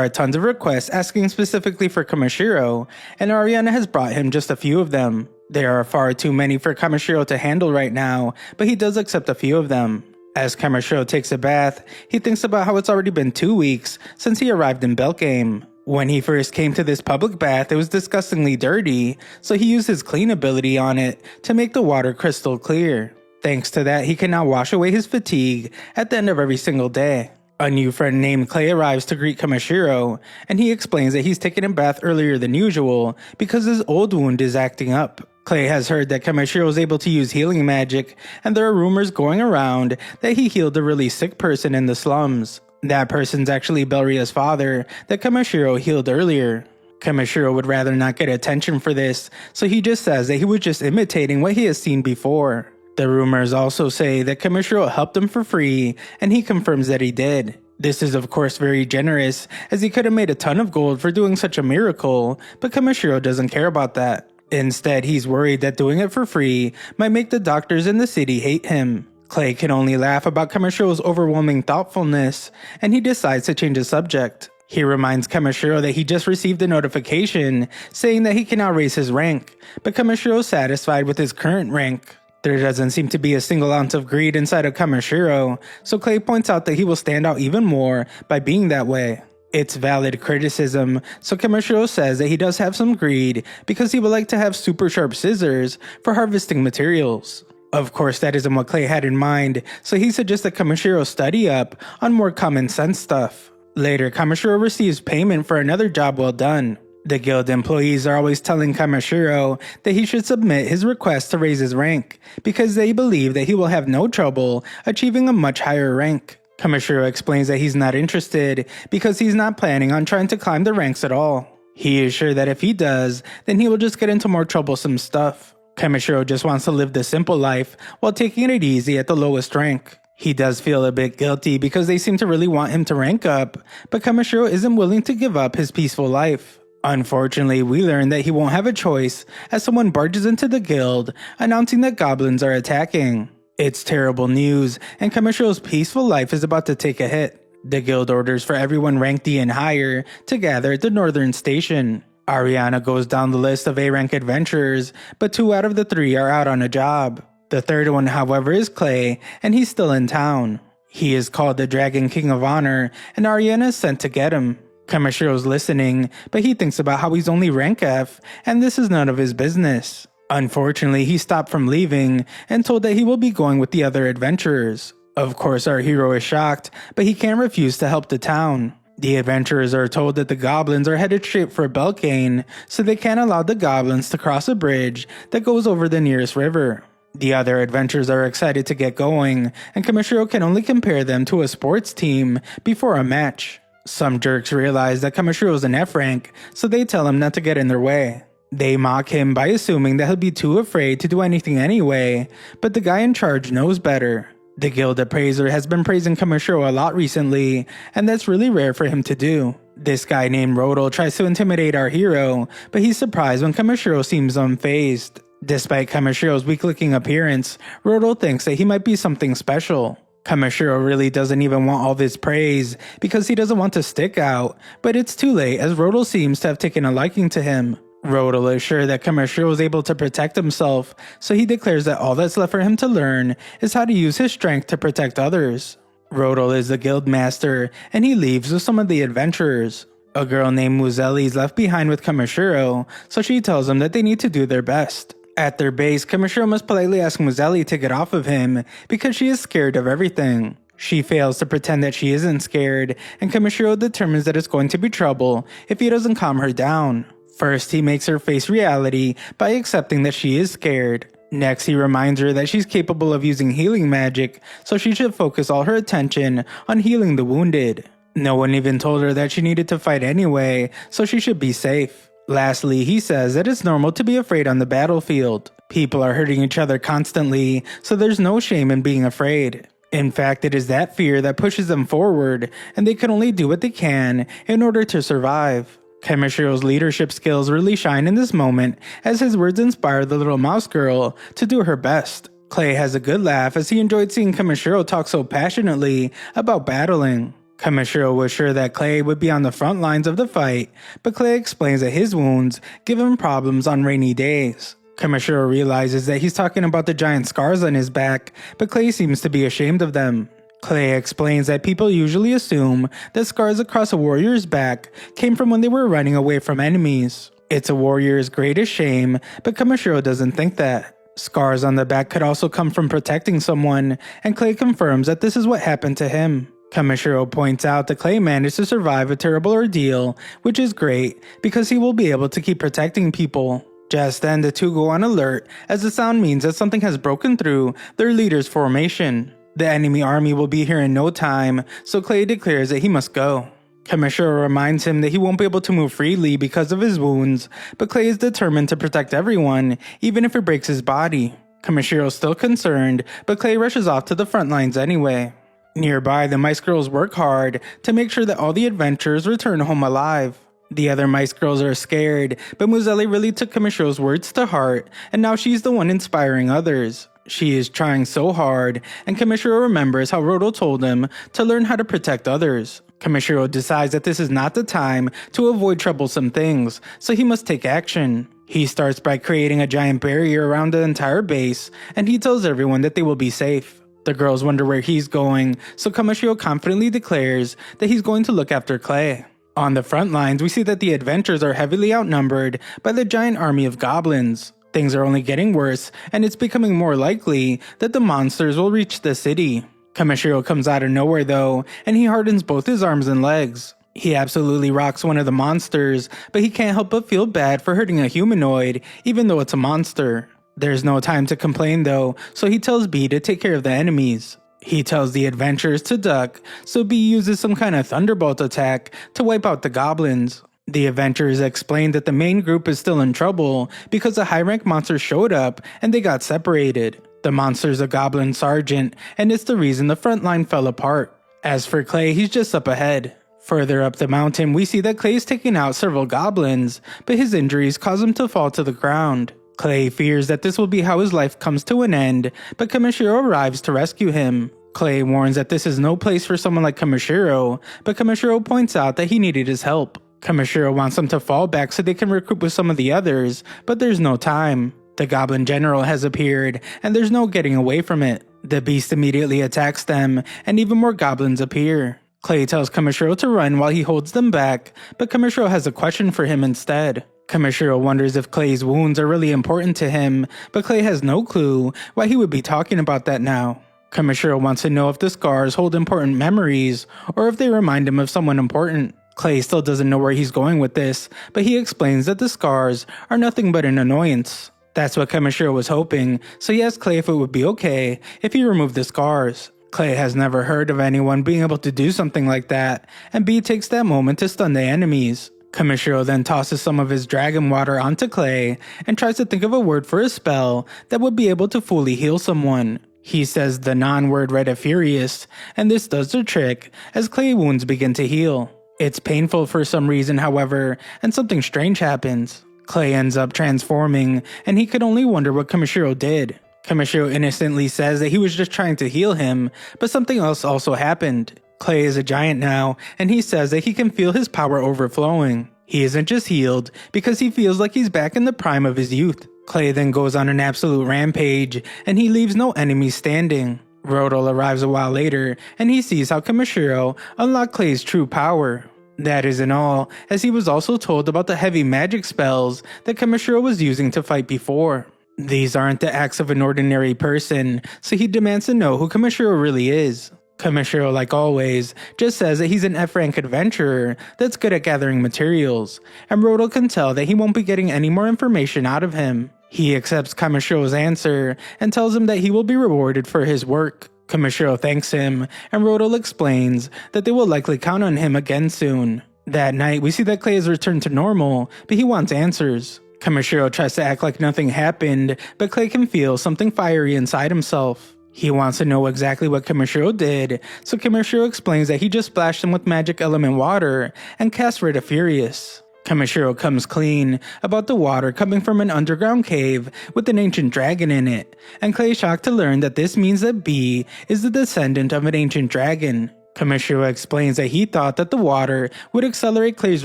are tons of requests asking specifically for Kamishiro, and Ariana has brought him just a few of them. There are far too many for Kamishiro to handle right now, but he does accept a few of them. As Kamishiro takes a bath, he thinks about how it's already been 2 weeks since he arrived in Belkame. When he first came to this public bath, it was disgustingly dirty, so he used his clean ability on it to make the water crystal clear. Thanks to that, he can now wash away his fatigue at the end of every single day. A new friend named Clay arrives to greet Kamishiro, and he explains that he's taken a bath earlier than usual because his old wound is acting up. Clay has heard that Kamishiro is able to use healing magic, and there are rumors going around that he healed a really sick person in the slums. That person's actually Belria's father that Kamishiro healed earlier. Kamishiro would rather not get attention for this, so he just says that he was just imitating what he has seen before. The rumors also say that Kamishiro helped him for free, and he confirms that he did. This is of course very generous, as he could have made a ton of gold for doing such a miracle, but Kamishiro doesn't care about that. Instead, he's worried that doing it for free might make the doctors in the city hate him. Clay can only laugh about Kamishiro's overwhelming thoughtfulness, and he decides to change the subject. He reminds Kamishiro that he just received a notification saying that he can now raise his rank, but Kamishiro is satisfied with his current rank. There doesn't seem to be a single ounce of greed inside of Kamishiro, so Clay points out that he will stand out even more by being that way. It's valid criticism, so Kamishiro says that he does have some greed because he would like to have super sharp scissors for harvesting materials. Of course, that isn't what Clay had in mind, so he suggests that Kamishiro study up on more common sense stuff. Later, Kamishiro receives payment for another job well done. The guild employees are always telling Kamishiro that he should submit his request to raise his rank, because they believe that he will have no trouble achieving a much higher rank. Kamishiro explains that he's not interested because he's not planning on trying to climb the ranks at all. He is sure that if he does, then he will just get into more troublesome stuff. Kamishiro just wants to live the simple life while taking it easy at the lowest rank. He does feel a bit guilty because they seem to really want him to rank up, but Kamishiro isn't willing to give up his peaceful life. Unfortunately, we learn that he won't have a choice as someone barges into the guild announcing that goblins are attacking. It's terrible news, and Kamishiro's peaceful life is about to take a hit. The guild orders for everyone ranked D and higher to gather at the northern station. Ariana goes down the list of A-rank adventurers, but 2 out of the 3 are out on a job. The third one, however, is Clay, and he's still in town. He is called the Dragon King of Honor, and Ariana is sent to get him. Kamashiro's listening, but he thinks about how he's only rank F, and this is none of his business. Unfortunately, he stopped from leaving and told that he will be going with the other adventurers. Of course, our hero is shocked, but he can't refuse to help the town. The adventurers are told that the goblins are headed straight for Belkane, so they can't allow the goblins to cross a bridge that goes over the nearest river. The other adventurers are excited to get going, and Kamishiro can only compare them to a sports team before a match. Some jerks realize that Kamishiro is an F rank, so they tell him not to get in their way. They mock him by assuming that he'll be too afraid to do anything anyway, but the guy in charge knows better. The guild appraiser has been praising Kamishiro a lot recently, and that's really rare for him to do. This guy named Rodel tries to intimidate our hero, but he's surprised when Kamishiro seems unfazed. Despite Kamashiro's weak-looking appearance, Rodel thinks that he might be something special. Kamishiro really doesn't even want all this praise because he doesn't want to stick out, but it's too late as Rodel seems to have taken a liking to him. Rodel is sure that Kamishiro is able to protect himself, so he declares that all that's left for him to learn is how to use his strength to protect others. Rodel is the guild master, and he leaves with some of the adventurers. A girl named Muzelli is left behind with Kamishiro, so she tells him that they need to do their best. At their base, Kamishiro must politely ask Muzelli to get off of him because she is scared of everything. She fails to pretend that she isn't scared, and Kamishiro determines that it's going to be trouble if he doesn't calm her down. First, he makes her face reality by accepting that she is scared. Next, he reminds her that she's capable of using healing magic, so she should focus all her attention on healing the wounded. No one even told her that she needed to fight anyway, so she should be safe. Lastly, he says that it's normal to be afraid on the battlefield. People are hurting each other constantly, so there's no shame in being afraid. In fact, it is that fear that pushes them forward, and they can only do what they can in order to survive. Kemishiro's leadership skills really shine in this moment, as his words inspire the little mouse girl to do her best. Clay has a good laugh as he enjoyed seeing Kamishiro talk so passionately about battling. Kamishiro was sure that Clay would be on the front lines of the fight, but Clay explains that his wounds give him problems on rainy days. Kamishiro realizes that he's talking about the giant scars on his back, but Clay seems to be ashamed of them. Clay explains that people usually assume that scars across a warrior's back came from when they were running away from enemies. It's a warrior's greatest shame, but Kamishiro doesn't think that. Scars on the back could also come from protecting someone, and Clay confirms that this is what happened to him. Kamishiro points out that Clay managed to survive a terrible ordeal, which is great because he will be able to keep protecting people. Just then, the two go on alert as the sound means that something has broken through their leader's formation. The enemy army will be here in no time, so Clay declares that he must go. Kamishiro reminds him that he won't be able to move freely because of his wounds, but Clay is determined to protect everyone, even if it breaks his body. Kamishiro is still concerned, but Clay rushes off to the front lines anyway. Nearby, the mice girls work hard to make sure that all the adventurers return home alive. The other mice girls are scared, but Muzeli really took Kamishiro's words to heart, and now she's the one inspiring others. She is trying so hard, and Kamishiro remembers how Roto told him to learn how to protect others. Kamishiro decides that this is not the time to avoid troublesome things, so he must take action. He starts by creating a giant barrier around the entire base, and he tells everyone that they will be safe. The girls wonder where he's going, so Kamishiro confidently declares that he's going to look after Clay. On the front lines, we see that the adventurers are heavily outnumbered by the giant army of goblins. Things are only getting worse, and it's becoming more likely that the monsters will reach the city. Kamishiro comes out of nowhere though, and he hardens both his arms and legs. He absolutely rocks one of the monsters, but he can't help but feel bad for hurting a humanoid, even though it's a monster. There's no time to complain though, so he tells B to take care of the enemies. He tells the adventurers to duck, so B uses some kind of thunderbolt attack to wipe out the goblins. The adventurers explain that the main group is still in trouble because a high-rank monster showed up and they got separated. The monster's a goblin sergeant, and it's the reason the front line fell apart. As for Clay, he's just up ahead. Further up the mountain, we see that Clay is taking out several goblins, but his injuries cause him to fall to the ground. Clay fears that this will be how his life comes to an end, but Kamishiro arrives to rescue him. Clay warns that this is no place for someone like Kamishiro, but Kamishiro points out that he needed his help. Kamishiro wants them to fall back so they can recruit with some of the others, but there's no time. The goblin general has appeared, and there's no getting away from it. The beast immediately attacks them, and even more goblins appear. Clay tells Kamishiro to run while he holds them back, but Kamishiro has a question for him instead. Kamishiro wonders if Clay's wounds are really important to him, but Clay has no clue why he would be talking about that now. Kamishiro wants to know if the scars hold important memories, or if they remind him of someone important. Clay still doesn't know where he's going with this, but he explains that the scars are nothing but an annoyance. That's what Kamishiro was hoping, so he asks Clay if it would be okay if he removed the scars. Clay has never heard of anyone being able to do something like that, and B takes that moment to stun the enemies. Kamishiro then tosses some of his dragon water onto Clay and tries to think of a word for a spell that would be able to fully heal someone. He says the non-word Reta Furious, and this does the trick as Clay wounds begin to heal. It's painful for some reason, however, and something strange happens. Clay ends up transforming, and he could only wonder what Kamishiro did. Kamishiro innocently says that he was just trying to heal him, but something else also happened. Clay is a giant now, and he says that he can feel his power overflowing. He isn't just healed, because he feels like he's back in the prime of his youth. Clay then goes on an absolute rampage, and he leaves no enemies standing. Rodol arrives a while later, and he sees how Kamishiro unlocked Clay's true power. That isn't all, as he was also told about the heavy magic spells that Kamishiro was using to fight before. These aren't the acts of an ordinary person, so he demands to know who Kamishiro really is. Kamishiro, like always, just says that he's an F-rank adventurer that's good at gathering materials, and Rodol can tell that he won't be getting any more information out of him. He accepts Kamishiro's answer and tells him that he will be rewarded for his work. Kamishiro thanks him, and Rodol explains that they will likely count on him again soon. That night, we see that Clay has returned to normal, but he wants answers. Kamishiro tries to act like nothing happened, but Clay can feel something fiery inside himself. He wants to know exactly what Kamishiro did, so Kamishiro explains that he just splashed him with magic element water and cast Rid of Furious. Kamishiro comes clean about the water coming from an underground cave with an ancient dragon in it, and Clay is shocked to learn that this means that B is the descendant of an ancient dragon. Kamishiro explains that he thought that the water would accelerate Clay's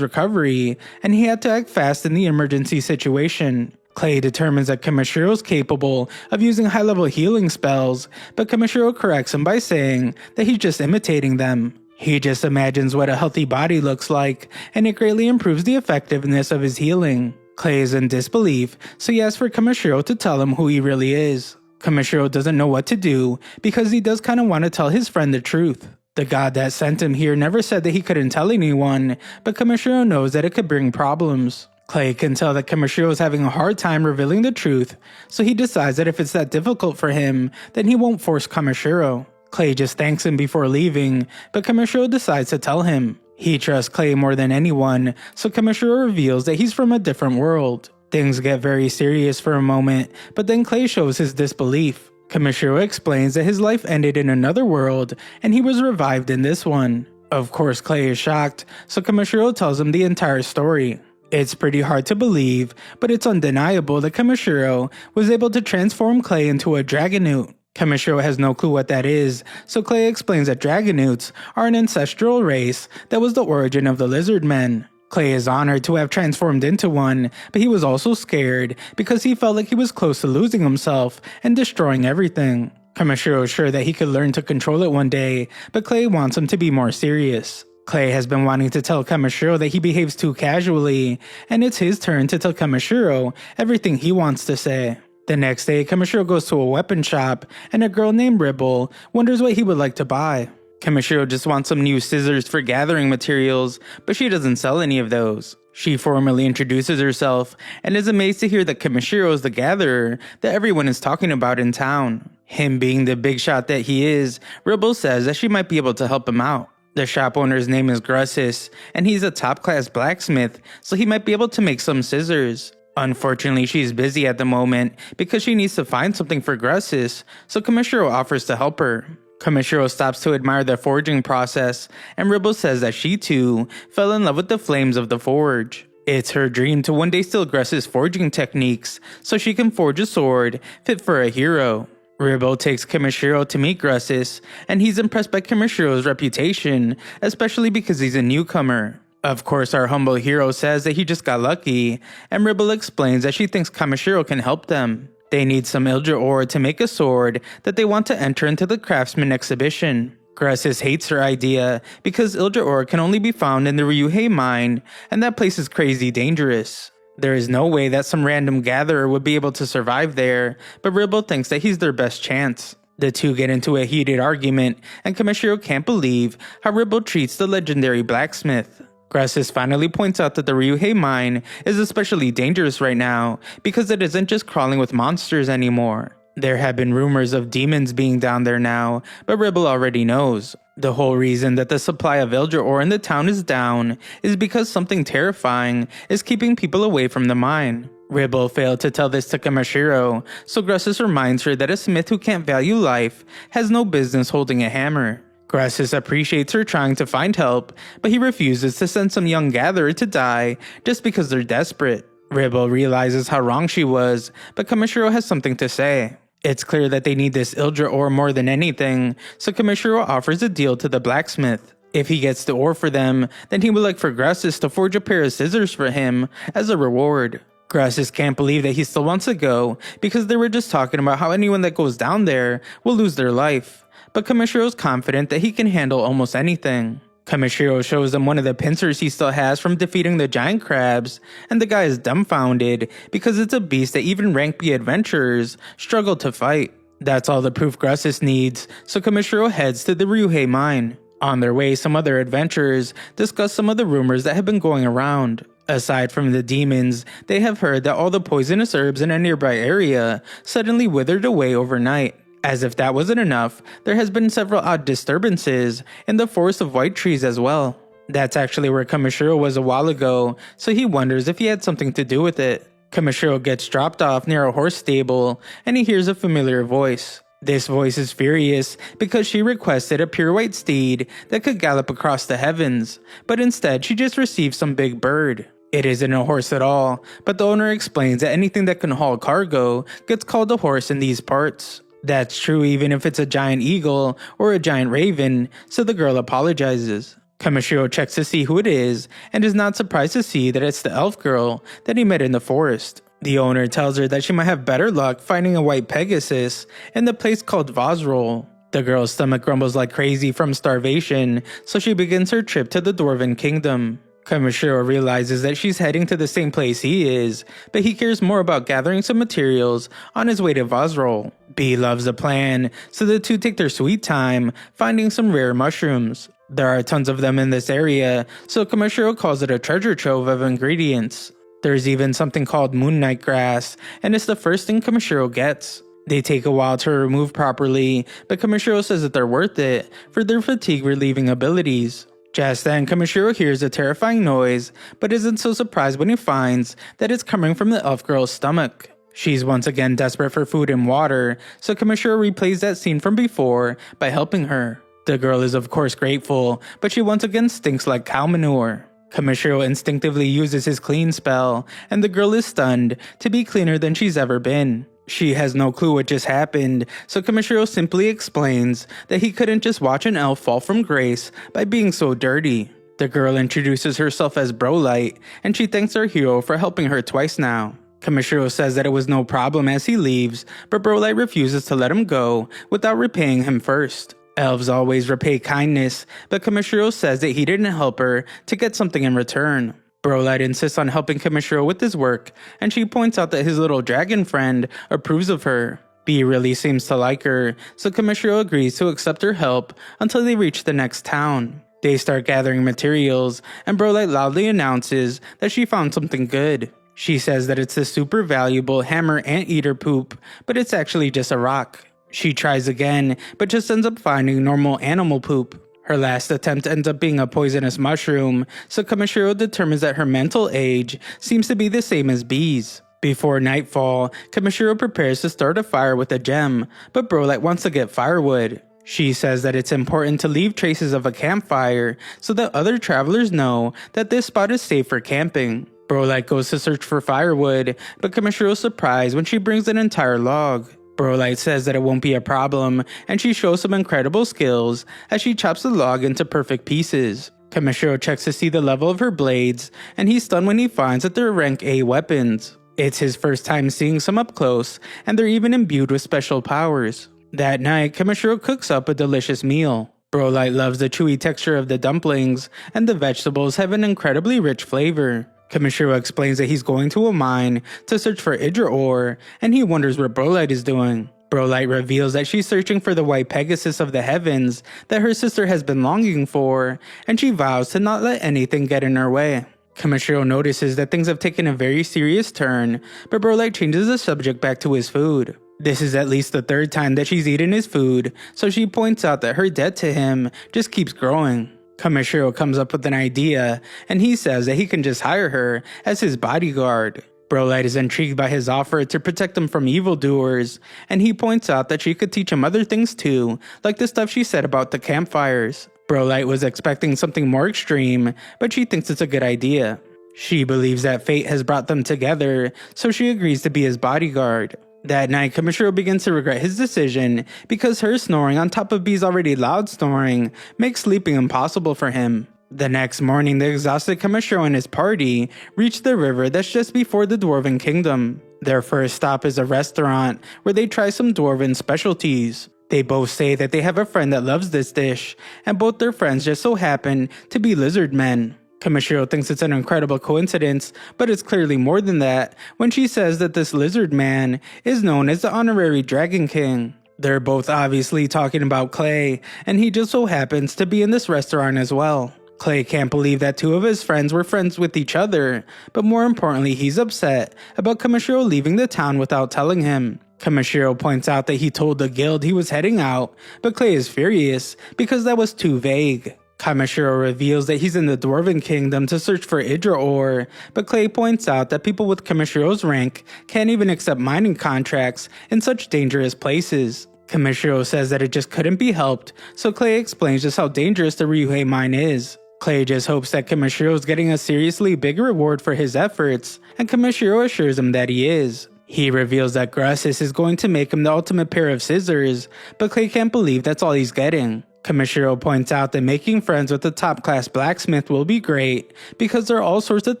recovery, and he had to act fast in the emergency situation. Clay determines that Kamishiro is capable of using high-level healing spells, but Kamishiro corrects him by saying that he's just imitating them. He just imagines what a healthy body looks like, and it greatly improves the effectiveness of his healing. Clay is in disbelief, so he asks for Kamishiro to tell him who he really is. Kamishiro doesn't know what to do, because he does kind of want to tell his friend the truth. The god that sent him here never said that he couldn't tell anyone, but Kamishiro knows that it could bring problems. Clay can tell that Kamishiro is having a hard time revealing the truth, so he decides that if it's that difficult for him, then he won't force Kamishiro. Clay just thanks him before leaving, but Kamishiro decides to tell him. He trusts Clay more than anyone, so Kamishiro reveals that he's from a different world. Things get very serious for a moment, but then Clay shows his disbelief. Kamishiro explains that his life ended in another world, and he was revived in this one. Of course, Clay is shocked, so Kamishiro tells him the entire story. It's pretty hard to believe, but it's undeniable that Kamishiro was able to transform Clay into a Dragonute. Kamishiro has no clue what that is, so Clay explains that Dragonutes are an ancestral race that was the origin of the lizard men. Clay is honored to have transformed into one, but he was also scared because he felt like he was close to losing himself and destroying everything. Kamishiro is sure that he could learn to control it one day, but Clay wants him to be more serious. Clay has been wanting to tell Kamishiro that he behaves too casually, and it's his turn to tell Kamishiro everything he wants to say. The next day, Kamishiro goes to a weapon shop, and a girl named Ribble wonders what he would like to buy. Kamishiro just wants some new scissors for gathering materials, but she doesn't sell any of those. She formally introduces herself, and is amazed to hear that Kamishiro is the gatherer that everyone is talking about in town. Him being the big shot that he is, Ribble says that she might be able to help him out. The shop owner's name is Grussis, and he's a top-class blacksmith, so he might be able to make some scissors. Unfortunately, she's busy at the moment because she needs to find something for Grussis, so Kamishiro offers to help her. Kamishiro stops to admire the forging process, and Ribble says that she too fell in love with the flames of the forge. It's her dream to one day steal Grussis' forging techniques so she can forge a sword fit for a hero. Ribble takes Kamishiro to meet Grussis, and he's impressed by Kamishiro's reputation, especially because he's a newcomer. Of course, our humble hero says that he just got lucky, and Ribble explains that she thinks Kamishiro can help them. They need some Ildra ore to make a sword that they want to enter into the craftsman exhibition. Grussis hates her idea because Ildra ore can only be found in the Ryuhei mine, and that place is crazy dangerous. There is no way that some random gatherer would be able to survive there, but Ribble thinks that he's their best chance. The two get into a heated argument, and Kamishiro can't believe how Ribble treats the legendary blacksmith. Grussis finally points out that the Ryuhei mine is especially dangerous right now because it isn't just crawling with monsters anymore. There have been rumors of demons being down there now, but Ribble already knows. The whole reason that the supply of Ildra ore in the town is down is because something terrifying is keeping people away from the mine. Ribble failed to tell this to Kamishiro, so Grussis reminds her that a smith who can't value life has no business holding a hammer. Grussis appreciates her trying to find help, but he refuses to send some young gatherer to die just because they're desperate. Ribble realizes how wrong she was, but Kamishiro has something to say. It's clear that they need this Ildra ore more than anything, so Kamishiro offers a deal to the blacksmith. If he gets the ore for them, then he would like for Grussis to forge a pair of scissors for him as a reward. Grussis can't believe that he still wants to go because they were just talking about how anyone that goes down there will lose their life. But Kamishiro is confident that he can handle almost anything. Kamishiro shows him one of the pincers he still has from defeating the giant crabs, and the guy is dumbfounded because it's a beast that even rank B adventurers struggle to fight. That's all the proof Grussis needs, so Kamishiro heads to the Ryuhei mine. On their way, some other adventurers discuss some of the rumors that have been going around. Aside from the demons, they have heard that all the poisonous herbs in a nearby area suddenly withered away overnight. As if that wasn't enough, there has been several odd disturbances in the forest of white trees as well. That's actually where Kamishiro was a while ago, so he wonders if he had something to do with it. Kamishiro gets dropped off near a horse stable, and he hears a familiar voice. This voice is furious because she requested a pure white steed that could gallop across the heavens, but instead she just received some big bird. It isn't a horse at all, but the owner explains that anything that can haul cargo gets called a horse in these parts. That's true even if it's a giant eagle or a giant raven, so the girl apologizes. Kamishiro checks to see who it is and is not surprised to see that it's the elf girl that he met in the forest. The owner tells her that she might have better luck finding a white Pegasus in the place called Vosrol. The girl's stomach grumbles like crazy from starvation, so she begins her trip to the Dwarven Kingdom. Kamishiro realizes that she's heading to the same place he is, but he cares more about gathering some materials on his way to Vosrol. B loves the plan, so the two take their sweet time finding some rare mushrooms. There are tons of them in this area, so Kamishiro calls it a treasure trove of ingredients. There's even something called Moon Knight grass, and it's the first thing Kamishiro gets. They take a while to remove properly, but Kamishiro says that they're worth it for their fatigue relieving abilities. Just then, Kamishiro hears a terrifying noise, but isn't so surprised when he finds that it's coming from the elf girl's stomach. She's once again desperate for food and water, so Kamishiro replays that scene from before by helping her. The girl is of course grateful, but she once again stinks like cow manure. Kamishiro instinctively uses his clean spell, and the girl is stunned to be cleaner than she's ever been. She has no clue what just happened, so Kamishiro simply explains that he couldn't just watch an elf fall from grace by being so dirty. The girl introduces herself as Brolight, and she thanks our hero for helping her twice now. Kamishiro says that it was no problem as he leaves, but Brolight refuses to let him go without repaying him first. Elves always repay kindness, but Kamishiro says that he didn't help her to get something in return. Brolight insists on helping Kamishiro with his work, and she points out that his little dragon friend approves of her. B really seems to like her, so Kamishiro agrees to accept her help until they reach the next town. They start gathering materials, and Brolight loudly announces that she found something good. She says that it's the super valuable hammer anteater poop, but it's actually just a rock. She tries again, but just ends up finding normal animal poop. Her last attempt ends up being a poisonous mushroom, so Kamishiro determines that her mental age seems to be the same as B's. Before nightfall, Kamishiro prepares to start a fire with a gem, but Brolight wants to get firewood. She says that it's important to leave traces of a campfire so that other travelers know that this spot is safe for camping. Brolight goes to search for firewood, but Kamishiro's surprised when she brings an entire log. Brolight says that it won't be a problem, and she shows some incredible skills as she chops the log into perfect pieces. Kamishiro checks to see the level of her blades, and he's stunned when he finds that they're rank A weapons. It's his first time seeing some up close, and they're even imbued with special powers. That night, Kamishiro cooks up a delicious meal. Brolight loves the chewy texture of the dumplings, and the vegetables have an incredibly rich flavor. Kamishiro explains that he's going to a mine to search for Idra ore, and he wonders what Brolight is doing. Brolight reveals that she's searching for the white Pegasus of the heavens that her sister has been longing for, and she vows to not let anything get in her way. Kamishiro notices that things have taken a very serious turn, but Brolight changes the subject back to his food. This is at least the third time that she's eaten his food, so she points out that her debt to him just keeps growing. Kamishiro comes up with an idea, and he says that he can just hire her as his bodyguard. Brolight is intrigued by his offer to protect him from evildoers, and he points out that she could teach him other things too, like the stuff she said about the campfires. Brolight was expecting something more extreme, but she thinks it's a good idea. She believes that fate has brought them together, so she agrees to be his bodyguard. That night, Kamishiro begins to regret his decision because her snoring on top of B's already loud snoring makes sleeping impossible for him. The next morning, the exhausted Kamishiro and his party reach the river that's just before the Dwarven Kingdom. Their first stop is a restaurant where they try some Dwarven specialties. They both say that they have a friend that loves this dish, and both their friends just so happen to be lizard men. Kamishiro thinks it's an incredible coincidence, but it's clearly more than that when she says that this lizard man is known as the honorary Dragon King. They're both obviously talking about Clay, and he just so happens to be in this restaurant as well. Clay can't believe that two of his friends were friends with each other, but more importantly, he's upset about Kamishiro leaving the town without telling him. Kamishiro points out that he told the guild he was heading out, but Clay is furious because that was too vague. Kamishiro reveals that he's in the Dwarven Kingdom to search for Idra ore, but Clay points out that people with Kamishiro's rank can't even accept mining contracts in such dangerous places. Kamishiro says that it just couldn't be helped, so Clay explains just how dangerous the Ryuhei mine is. Clay just hopes that Kamishiro is getting a seriously big reward for his efforts, and Kamishiro assures him that he is. He reveals that Grassus is going to make him the ultimate pair of scissors, but Clay can't believe that's all he's getting. Kamishiro points out that making friends with a top-class blacksmith will be great, because there are all sorts of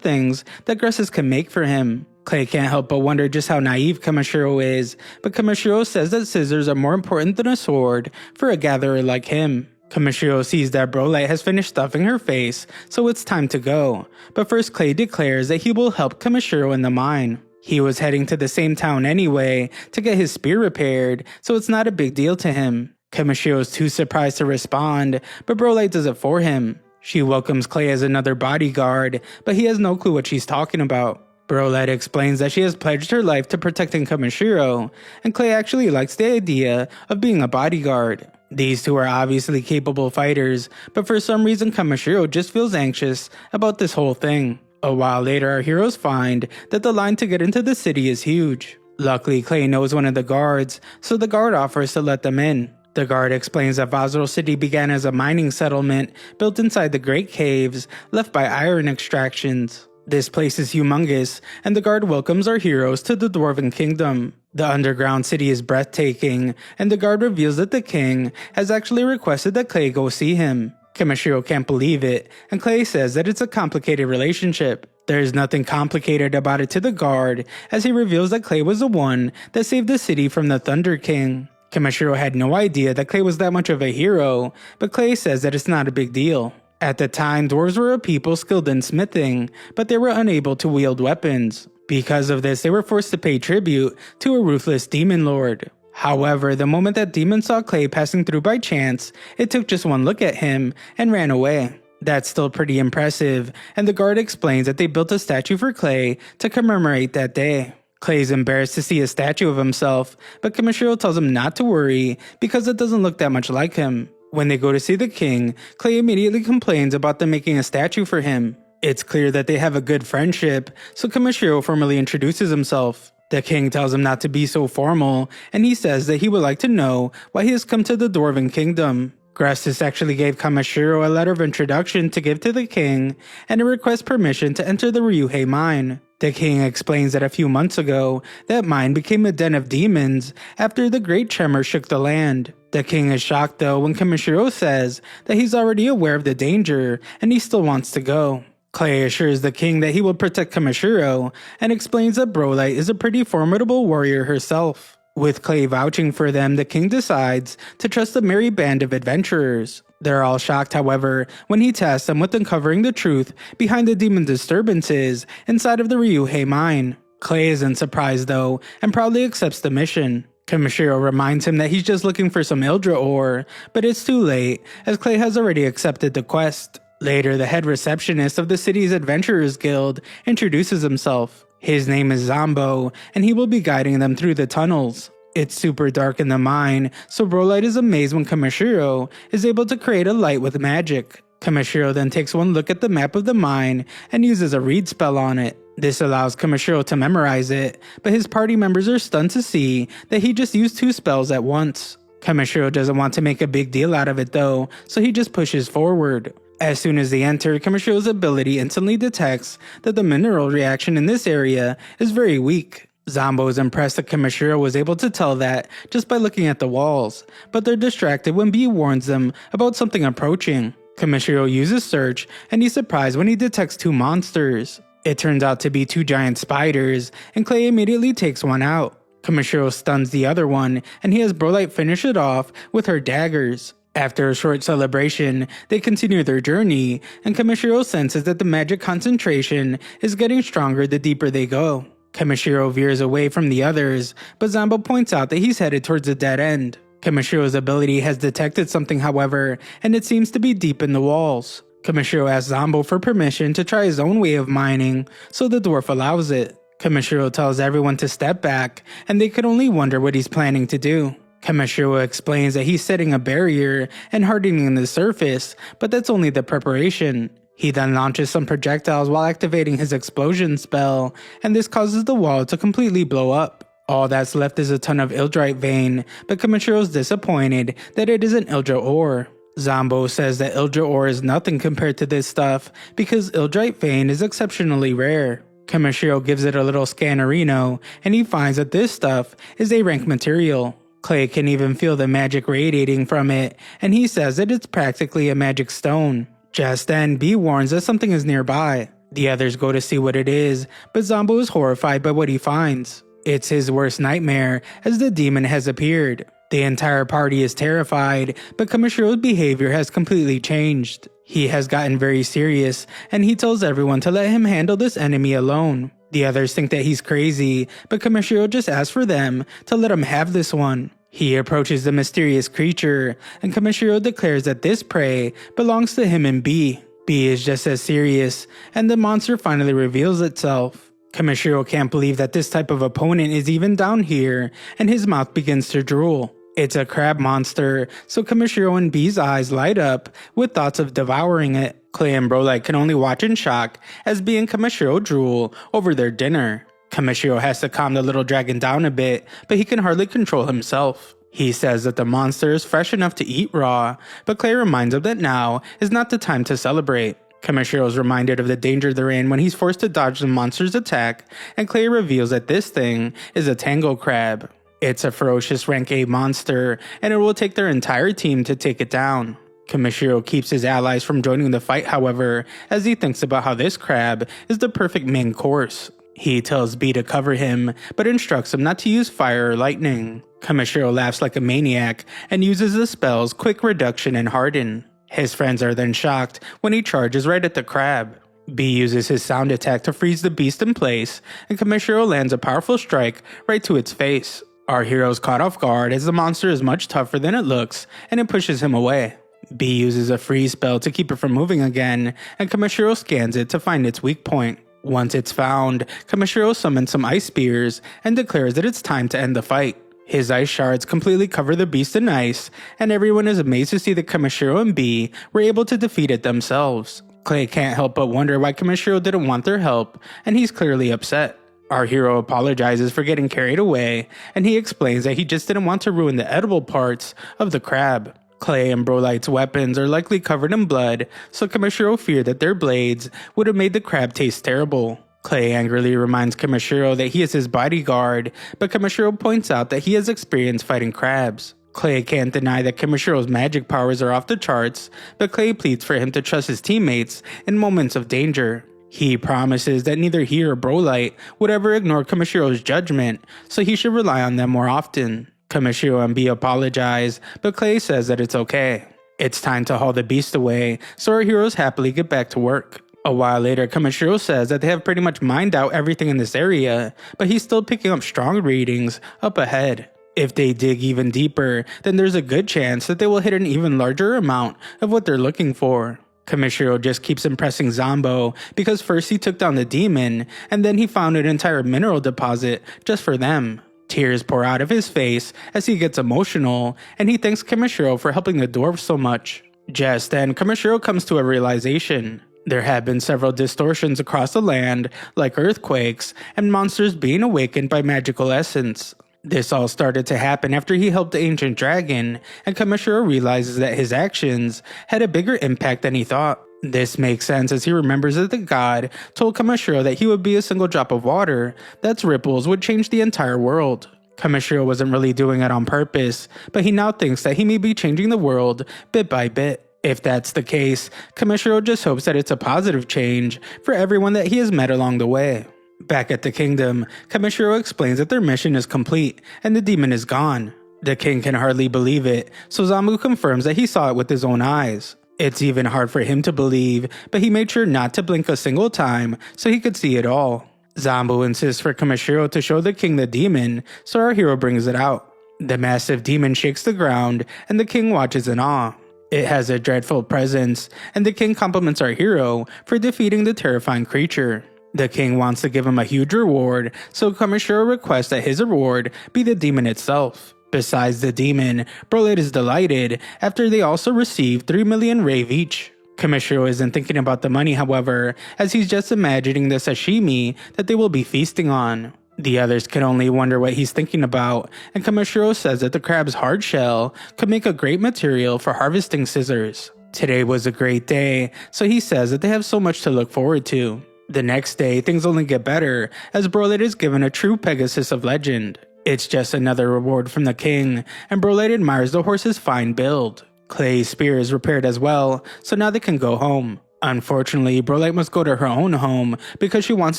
things that Grassus can make for him. Clay can't help but wonder just how naive Kamishiro is, but Kamishiro says that scissors are more important than a sword for a gatherer like him. Kamishiro sees that Brolight has finished stuffing her face, so it's time to go. But first Clay declares that he will help Kamishiro in the mine. He was heading to the same town anyway to get his spear repaired, so it's not a big deal to him. Kamishiro is too surprised to respond, but Brolight does it for him. She welcomes Clay as another bodyguard, but he has no clue what she's talking about. Brolight explains that she has pledged her life to protecting Kamishiro, and Clay actually likes the idea of being a bodyguard. These two are obviously capable fighters, but for some reason Kamishiro just feels anxious about this whole thing. A while later, our heroes find that the line to get into the city is huge. Luckily, Clay knows one of the guards, so the guard offers to let them in. The guard explains that Vazrel City began as a mining settlement built inside the Great Caves left by iron extractions. This place is humongous, and the guard welcomes our heroes to the Dwarven Kingdom. The underground city is breathtaking, and the guard reveals that the king has actually requested that Clay go see him. Kamishiro can't believe it, and Clay says that it's a complicated relationship. There is nothing complicated about it to the guard, as he reveals that Clay was the one that saved the city from the Thunder King. Kamishiro had no idea that Clay was that much of a hero, but Clay says that it's not a big deal. At the time, dwarves were a people skilled in smithing, but they were unable to wield weapons. Because of this, they were forced to pay tribute to a ruthless demon lord. However, the moment that demon saw Clay passing through by chance, it took just one look at him and ran away. That's still pretty impressive, and the guard explains that they built a statue for Clay to commemorate that day. Clay is embarrassed to see a statue of himself, but Kamishiro tells him not to worry because it doesn't look that much like him. When they go to see the king, Clay immediately complains about them making a statue for him. It's clear that they have a good friendship, so Kamishiro formally introduces himself. The king tells him not to be so formal, and he says that he would like to know why he has come to the Dwarven Kingdom. Grassus actually gave Kamishiro a letter of introduction to give to the king, and requests permission to enter the Ryuhei mine. The king explains that a few months ago, that mine became a den of demons after the Great Tremor shook the land. The king is shocked though when Kamishiro says that he's already aware of the danger, and he still wants to go. Clay assures the king that he will protect Kamishiro, and explains that Brolight is a pretty formidable warrior herself. With Clay vouching for them, the king decides to trust the merry band of adventurers. They're all shocked, however, when he tasks them with uncovering the truth behind the demon disturbances inside of the Ryuhei mine. Clay isn't surprised though, and proudly accepts the mission. Kamishiro reminds him that he's just looking for some Ildra ore, but it's too late, as Clay has already accepted the quest. Later, the head receptionist of the city's Adventurers Guild introduces himself. His name is Zombo, and he will be guiding them through the tunnels. It's super dark in the mine, so Brolight is amazed when Kamishiro is able to create a light with magic. Kamishiro then takes one look at the map of the mine and uses a read spell on it. This allows Kamishiro to memorize it, but his party members are stunned to see that he just used 2 spells at once. Kamishiro doesn't want to make a big deal out of it though, so he just pushes forward. As soon as they enter, Kamishiro's ability instantly detects that the mineral reaction in this area is very weak. Zombo is impressed that Kamishiro was able to tell that just by looking at the walls, but they're distracted when B warns them about something approaching. Kamishiro uses search, and he's surprised when he detects 2 monsters. It turns out to be 2 giant spiders, and Clay immediately takes one out. Kamishiro stuns the other one, and he has Brolight finish it off with her daggers. After a short celebration, they continue their journey, and Kamishiro senses that the magic concentration is getting stronger the deeper they go. Kamishiro veers away from the others, but Zombo points out that he's headed towards a dead end. Kamishiro's ability has detected something, however, and it seems to be deep in the walls. Kamishiro asks Zombo for permission to try his own way of mining, so the dwarf allows it. Kamishiro tells everyone to step back, and they could only wonder what he's planning to do. Kamishiro explains that he's setting a barrier and hardening the surface, but that's only the preparation. He then launches some projectiles while activating his explosion spell, and this causes the wall to completely blow up. All that's left is a ton of Ildrite vein, but Kamishiro's disappointed that it isn't Ildra ore. Zambo says that Ildra ore is nothing compared to this stuff because Ildrite vein is exceptionally rare. Kamishiro gives it a little scannerino, and he finds that this stuff is A-rank material. Clay can even feel the magic radiating from it, and he says that it's practically a magic stone. Just then, B warns that something is nearby. The others go to see what it is, but Zambo is horrified by what he finds. It's his worst nightmare, as the demon has appeared. The entire party is terrified, but Kamishiro's behavior has completely changed. He has gotten very serious, and he tells everyone to let him handle this enemy alone. The others think that he's crazy, but Kamishiro just asks for them to let him have this one. He approaches the mysterious creature, and Kamishiro declares that this prey belongs to him and B. B is just as serious, and the monster finally reveals itself. Kamishiro can't believe that this type of opponent is even down here, and his mouth begins to drool. It's a crab monster, so Kamishiro and B's eyes light up with thoughts of devouring it. Clay and Brolite can only watch in shock as B and Kamishiro drool over their dinner. Kamishiro has to calm the little dragon down a bit, but he can hardly control himself. He says that the monster is fresh enough to eat raw, but Clay reminds him that now is not the time to celebrate. Kamishiro is reminded of the danger they're in when he's forced to dodge the monster's attack, and Clay reveals that this thing is a tango crab. It's a ferocious rank A monster, and it will take their entire team to take it down. Kamishiro keeps his allies from joining the fight, however, as he thinks about how this crab is the perfect main course. He tells B to cover him, but instructs him not to use fire or lightning. Kamishiro laughs like a maniac and uses the spells Quick Reduction and Harden. His friends are then shocked when he charges right at the crab. B uses his sound attack to freeze the beast in place, and Kamishiro lands a powerful strike right to its face. Our hero is caught off guard as the monster is much tougher than it looks, and it pushes him away. B uses a freeze spell to keep it from moving again, and Kamishiro scans it to find its weak point. Once it's found, Kamishiro summons some ice spears and declares that it's time to end the fight. His ice shards completely cover the beast in ice, and everyone is amazed to see that Kamishiro and B were able to defeat it themselves. Clay can't help but wonder why Kamishiro didn't want their help, and he's clearly upset. Our hero apologizes for getting carried away, and he explains that he just didn't want to ruin the edible parts of the crab. Clay and Brolite's weapons are likely covered in blood, so Kamishiro feared that their blades would have made the crab taste terrible. Clay angrily reminds Kamishiro that he is his bodyguard, but Kamishiro points out that he has experience fighting crabs. Clay can't deny that Kamishiro's magic powers are off the charts, but Clay pleads for him to trust his teammates in moments of danger. He promises that neither he or Brolite would ever ignore Kamishiro's judgment, so he should rely on them more often. Kamishiro and B apologize, but Clay says that it's okay. It's time to haul the beast away, so our heroes happily get back to work. A while later, Kamishiro says that they have pretty much mined out everything in this area, but he's still picking up strong readings up ahead. If they dig even deeper, then there's a good chance that they will hit an even larger amount of what they're looking for. Kamishiro just keeps impressing Zambo because first he took down the demon, and then he found an entire mineral deposit just for them. Tears pour out of his face as he gets emotional, and he thanks Kamishiro for helping the dwarves so much. Just then, Kamishiro comes to a realization. There have been several distortions across the land, like earthquakes, and monsters being awakened by magical essence. This all started to happen after he helped the ancient dragon, and Kamishiro realizes that his actions had a bigger impact than he thought. This makes sense as he remembers that the god told Kamishiro that he would be a single drop of water that's ripples would change the entire world. Kamishiro wasn't really doing it on purpose, but he now thinks that he may be changing the world bit by bit. If that's the case, Kamishiro just hopes that it's a positive change for everyone that he has met along the way. Back at the kingdom, Kamishiro explains that their mission is complete and the demon is gone. The king can hardly believe it, so Zambu confirms that he saw it with his own eyes. It's even hard for him to believe, but he made sure not to blink a single time so he could see it all. Zambu insists for Kamishiro to show the king the demon, so our hero brings it out. The massive demon shakes the ground, and the king watches in awe. It has a dreadful presence, and the king compliments our hero for defeating the terrifying creature. The king wants to give him a huge reward, so Kamishiro requests that his reward be the demon itself. Besides the demon, Brolette is delighted after they also receive 3 million rave each. Kamishiro isn't thinking about the money, however, as he's just imagining the sashimi that they will be feasting on. The others can only wonder what he's thinking about, and Kamishiro says that the crab's hard shell could make a great material for harvesting scissors. Today was a great day, so he says that they have so much to look forward to. The next day, things only get better, as Brolette is given a true Pegasus of legend. It's just another reward from the king, and Brolette admires the horse's fine build. Clay's spear is repaired as well, so now they can go home. Unfortunately, Brolette must go to her own home because she wants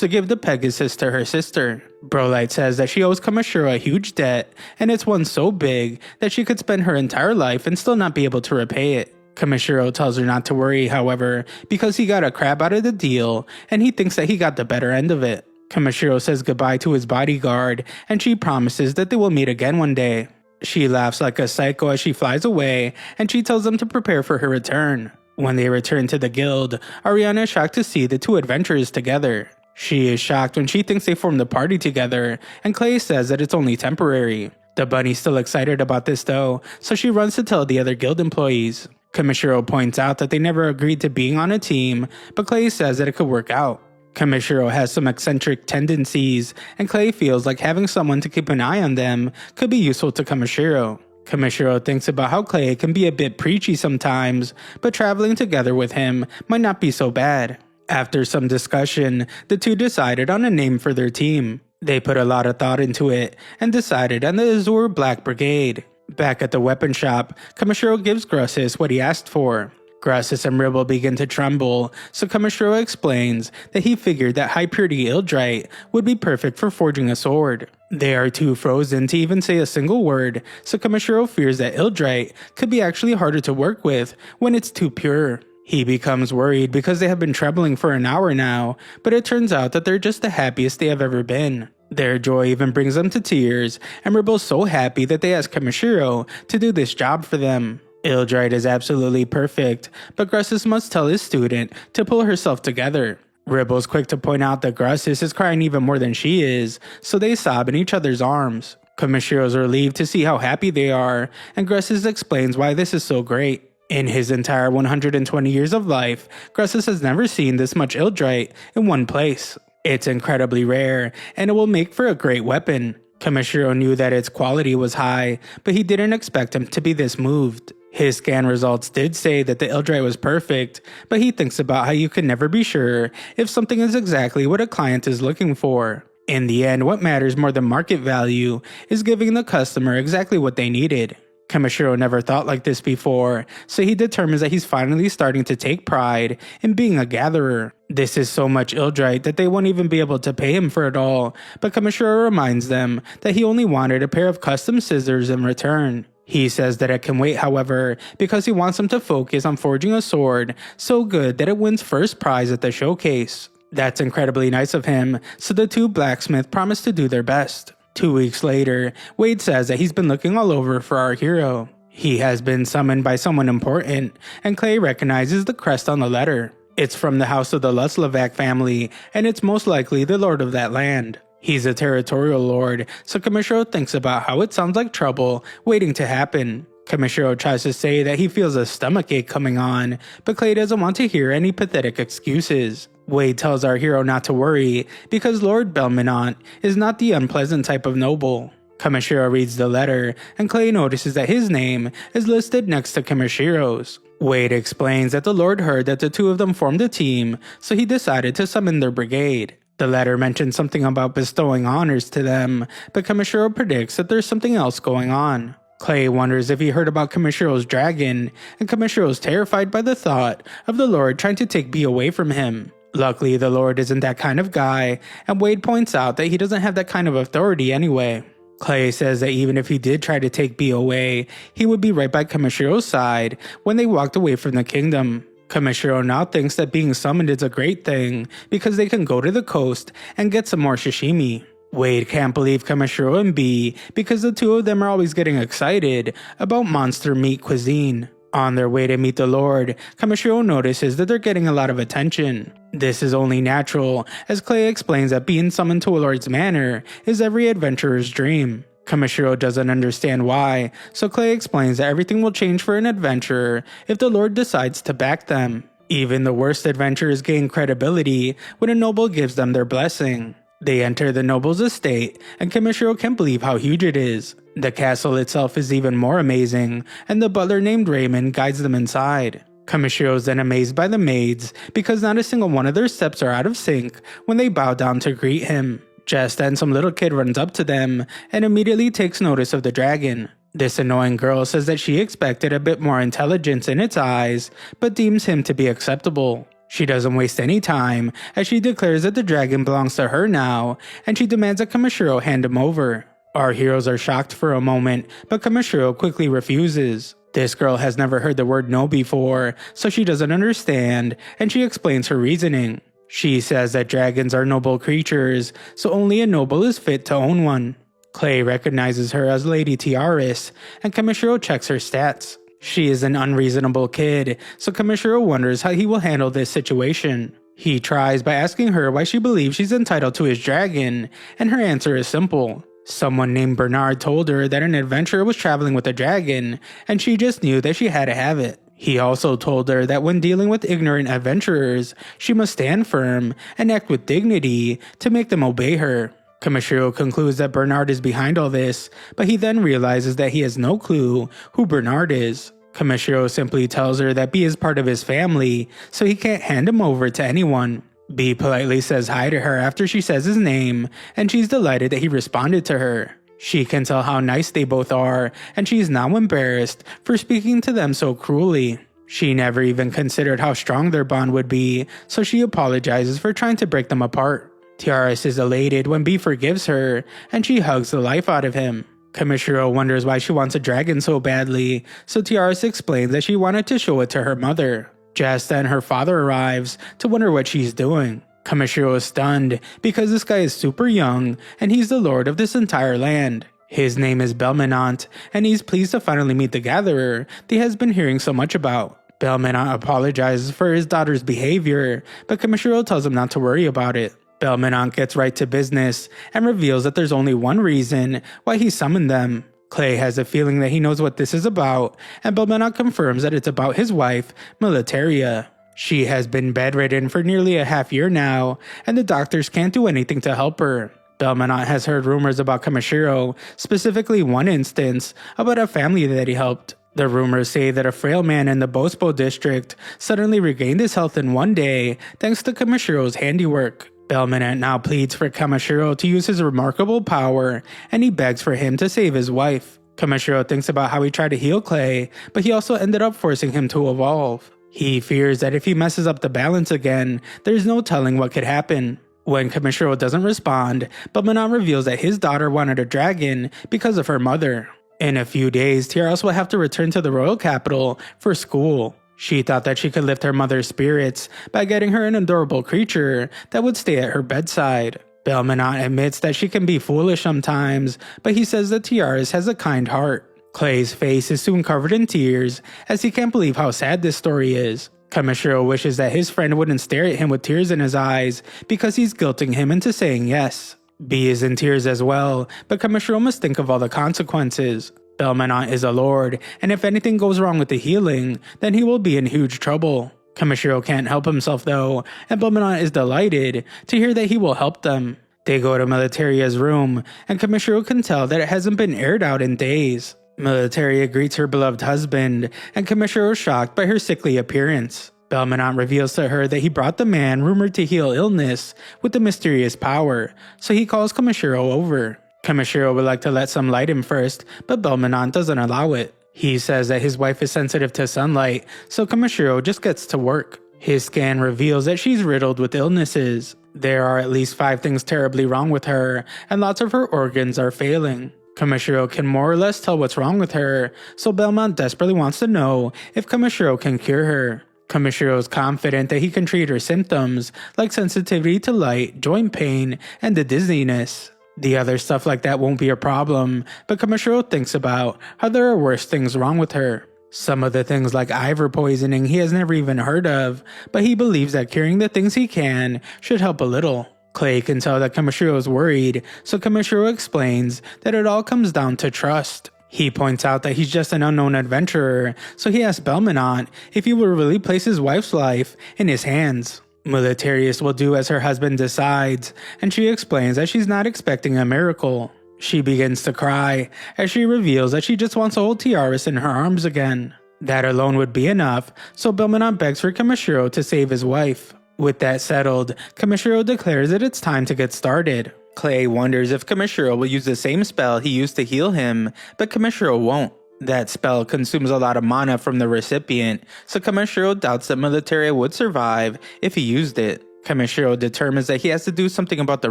to give the Pegasus to her sister. Brolette says that she owes Kamishiro a huge debt, and it's one so big that she could spend her entire life and still not be able to repay it. Kamishiro tells her not to worry, however, because he got a crab out of the deal, and he thinks that he got the better end of it. Kamishiro says goodbye to his bodyguard, and she promises that they will meet again one day. She laughs like a psycho as she flies away, and she tells them to prepare for her return. When they return to the guild, Ariana is shocked to see the two adventurers together. She is shocked when she thinks they formed the party together, and Clay says that it's only temporary. The bunny's still excited about this though, so she runs to tell the other guild employees. Kamishiro points out that they never agreed to being on a team, but Clay says that it could work out. Kamishiro has some eccentric tendencies, and Clay feels like having someone to keep an eye on them could be useful to Kamishiro. Kamishiro thinks about how Clay can be a bit preachy sometimes, but traveling together with him might not be so bad. After some discussion, the two decided on a name for their team. They put a lot of thought into it, and decided on the Azure Black Brigade. Back at the weapon shop, Kamishiro gives Grussis what he asked for. Grussis and Ribble begin to tremble, so Kamishiro explains that he figured that high purity Ildrite would be perfect for forging a sword. They are too frozen to even say a single word, so Kamishiro fears that Ildrite could be actually harder to work with when it's too pure. He becomes worried because they have been troubling for an hour now, but it turns out that they're just the happiest they have ever been. Their joy even brings them to tears, and Ribble's so happy that they ask Kamishiro to do this job for them. Ildrite is absolutely perfect, but Grussis must tell his student to pull herself together. Ribble's quick to point out that Grussis is crying even more than she is, so they sob in each other's arms. Kamishiro's relieved to see how happy they are, and Grussis explains why this is so great. In his entire 120 years of life, Grussis has never seen this much Ildrite in one place. It's incredibly rare, and it will make for a great weapon. Kamishiro knew that its quality was high, but he didn't expect him to be this moved. His scan results did say that the Ildrite was perfect, but he thinks about how you can never be sure if something is exactly what a client is looking for. In the end, what matters more than market value is giving the customer exactly what they needed. Kamishiro never thought like this before, so he determines that he's finally starting to take pride in being a gatherer. This is so much Ildrite that they won't even be able to pay him for it all, but Kamishiro reminds them that he only wanted a pair of custom scissors in return. He says that it can wait, however, because he wants them to focus on forging a sword so good that it wins first prize at the showcase. That's incredibly nice of him, so the two blacksmiths promise to do their best. 2 weeks later, Wade says that he's been looking all over for our hero. He has been summoned by someone important, and Clay recognizes the crest on the letter. It's from the house of the Luslovac family, and it's most likely the lord of that land. He's a territorial lord, so Kamishiro thinks about how it sounds like trouble waiting to happen. Kamishiro tries to say that he feels a stomachache coming on, but Clay doesn't want to hear any pathetic excuses. Wade tells our hero not to worry, because Lord Belminant is not the unpleasant type of noble. Kamishiro reads the letter, and Clay notices that his name is listed next to Kamishiro's. Wade explains that the Lord heard that the two of them formed a team, so he decided to summon their brigade. The letter mentions something about bestowing honors to them, but Kamishiro predicts that there's something else going on. Clay wonders if he heard about Kamishiro's dragon, and Kamishiro's terrified by the thought of the Lord trying to take B away from him. Luckily, the Lord isn't that kind of guy, and Wade points out that he doesn't have that kind of authority anyway. Clay says that even if he did try to take B away, he would be right by Kamishiro's side when they walked away from the kingdom. Kamishiro now thinks that being summoned is a great thing because they can go to the coast and get some more sashimi. Wade can't believe Kamishiro and B because the two of them are always getting excited about monster meat cuisine. On their way to meet the Lord, Kamishiro notices that they're getting a lot of attention. This is only natural, as Clay explains that being summoned to a Lord's manor is every adventurer's dream. Kamishiro doesn't understand why, so Clay explains that everything will change for an adventurer if the Lord decides to back them. Even the worst adventurers gain credibility when a noble gives them their blessing. They enter the noble's estate, and Kamishiro can't believe how huge it is. The castle itself is even more amazing, and the butler named Raymond guides them inside. Kamishiro is then amazed by the maids because not a single one of their steps are out of sync when they bow down to greet him. Just then some little kid runs up to them and immediately takes notice of the dragon. This annoying girl says that she expected a bit more intelligence in its eyes, but deems him to be acceptable. She doesn't waste any time, as she declares that the dragon belongs to her now, and she demands that Kamishiro hand him over. Our heroes are shocked for a moment, but Kamishiro quickly refuses. This girl has never heard the word no before, so she doesn't understand, and she explains her reasoning. She says that dragons are noble creatures, so only a noble is fit to own one. Clay recognizes her as Lady Tiaris, and Kamishiro checks her stats. She is an unreasonable kid, so Kamishiro wonders how he will handle this situation. He tries by asking her why she believes she's entitled to his dragon, and her answer is simple. Someone named Bernard told her that an adventurer was traveling with a dragon, and she just knew that she had to have it. He also told her that when dealing with ignorant adventurers, she must stand firm and act with dignity to make them obey her. Kamishiro concludes that Bernard is behind all this, but he then realizes that he has no clue who Bernard is. Kamishiro simply tells her that B is part of his family, so he can't hand him over to anyone. B politely says hi to her after she says his name, and she's delighted that he responded to her. She can tell how nice they both are, and she's now embarrassed for speaking to them so cruelly. She never even considered how strong their bond would be, so she apologizes for trying to break them apart. Tiaris is elated when B forgives her, and she hugs the life out of him. Kamishiro wonders why she wants a dragon so badly, so Tiaris explains that she wanted to show it to her mother. Just then her father arrives to wonder what she's doing. Kamishiro is stunned because this guy is super young, and he's the lord of this entire land. His name is Belminant, and he's pleased to finally meet the gatherer that he has been hearing so much about. Belminant apologizes for his daughter's behavior, but Kamishiro tells him not to worry about it. Belminant gets right to business and reveals that there's only one reason why he summoned them. Clay has a feeling that he knows what this is about, and Belminant confirms that it's about his wife, Militaria. She has been bedridden for nearly a half year now, and the doctors can't do anything to help her. Belminant has heard rumors about Kamishiro, specifically one instance about a family that he helped. The rumors say that a frail man in the Bospo district suddenly regained his health in one day thanks to Kamishiro's handiwork. Belminant now pleads for Kamishiro to use his remarkable power, and he begs for him to save his wife. Kamishiro thinks about how he tried to heal Clay, but he also ended up forcing him to evolve. He fears that if he messes up the balance again, there's no telling what could happen. When Kamishiro doesn't respond, Belminant reveals that his daughter wanted a dragon because of her mother. In a few days, Tiaras will have to return to the royal capital for school. She thought that she could lift her mother's spirits by getting her an adorable creature that would stay at her bedside. Belminant admits that she can be foolish sometimes, but he says that Tiaras has a kind heart. Clay's face is soon covered in tears, as he can't believe how sad this story is. Kamishiro wishes that his friend wouldn't stare at him with tears in his eyes, because he's guilting him into saying yes. B is in tears as well, but Kamishiro must think of all the consequences. Belminant is a lord, and if anything goes wrong with the healing, then he will be in huge trouble. Kamishiro can't help himself though, and Belminant is delighted to hear that he will help them. They go to Militaria's room, and Kamishiro can tell that it hasn't been aired out in days. Militaria greets her beloved husband, and Kamishiro is shocked by her sickly appearance. Belminant reveals to her that he brought the man rumored to heal illness with the mysterious power, so he calls Kamishiro over. Kamishiro would like to let some light in first, but Belminant doesn't allow it. He says that his wife is sensitive to sunlight, so Kamishiro just gets to work. His scan reveals that she's riddled with illnesses. There are at least 5 things terribly wrong with her, and lots of her organs are failing. Kamishiro can more or less tell what's wrong with her, so Belminant desperately wants to know if Kamishiro can cure her. Kamishiro is confident that he can treat her symptoms, like sensitivity to light, joint pain, and the dizziness. The other stuff like that won't be a problem, but Kamishiro thinks about how there are worse things wrong with her. Some of the things like ivor poisoning he has never even heard of, but he believes that curing the things he can should help a little. Clay can tell that Kamishiro is worried, so Kamishiro explains that it all comes down to trust. He points out that he's just an unknown adventurer, so he asks Belmonant if he will really place his wife's life in his hands. Militarius will do as her husband decides, and she explains that she's not expecting a miracle. She begins to cry as she reveals that she just wants to hold Tiaris in her arms again. That alone would be enough, so Belmonant begs for Kamishiro to save his wife. With that settled, Kamishiro declares that it's time to get started. Clay wonders if Kamishiro will use the same spell he used to heal him, but Kamishiro won't. That spell consumes a lot of mana from the recipient, so Kamishiro doubts that Militaria would survive if he used it. Kamishiro determines that he has to do something about the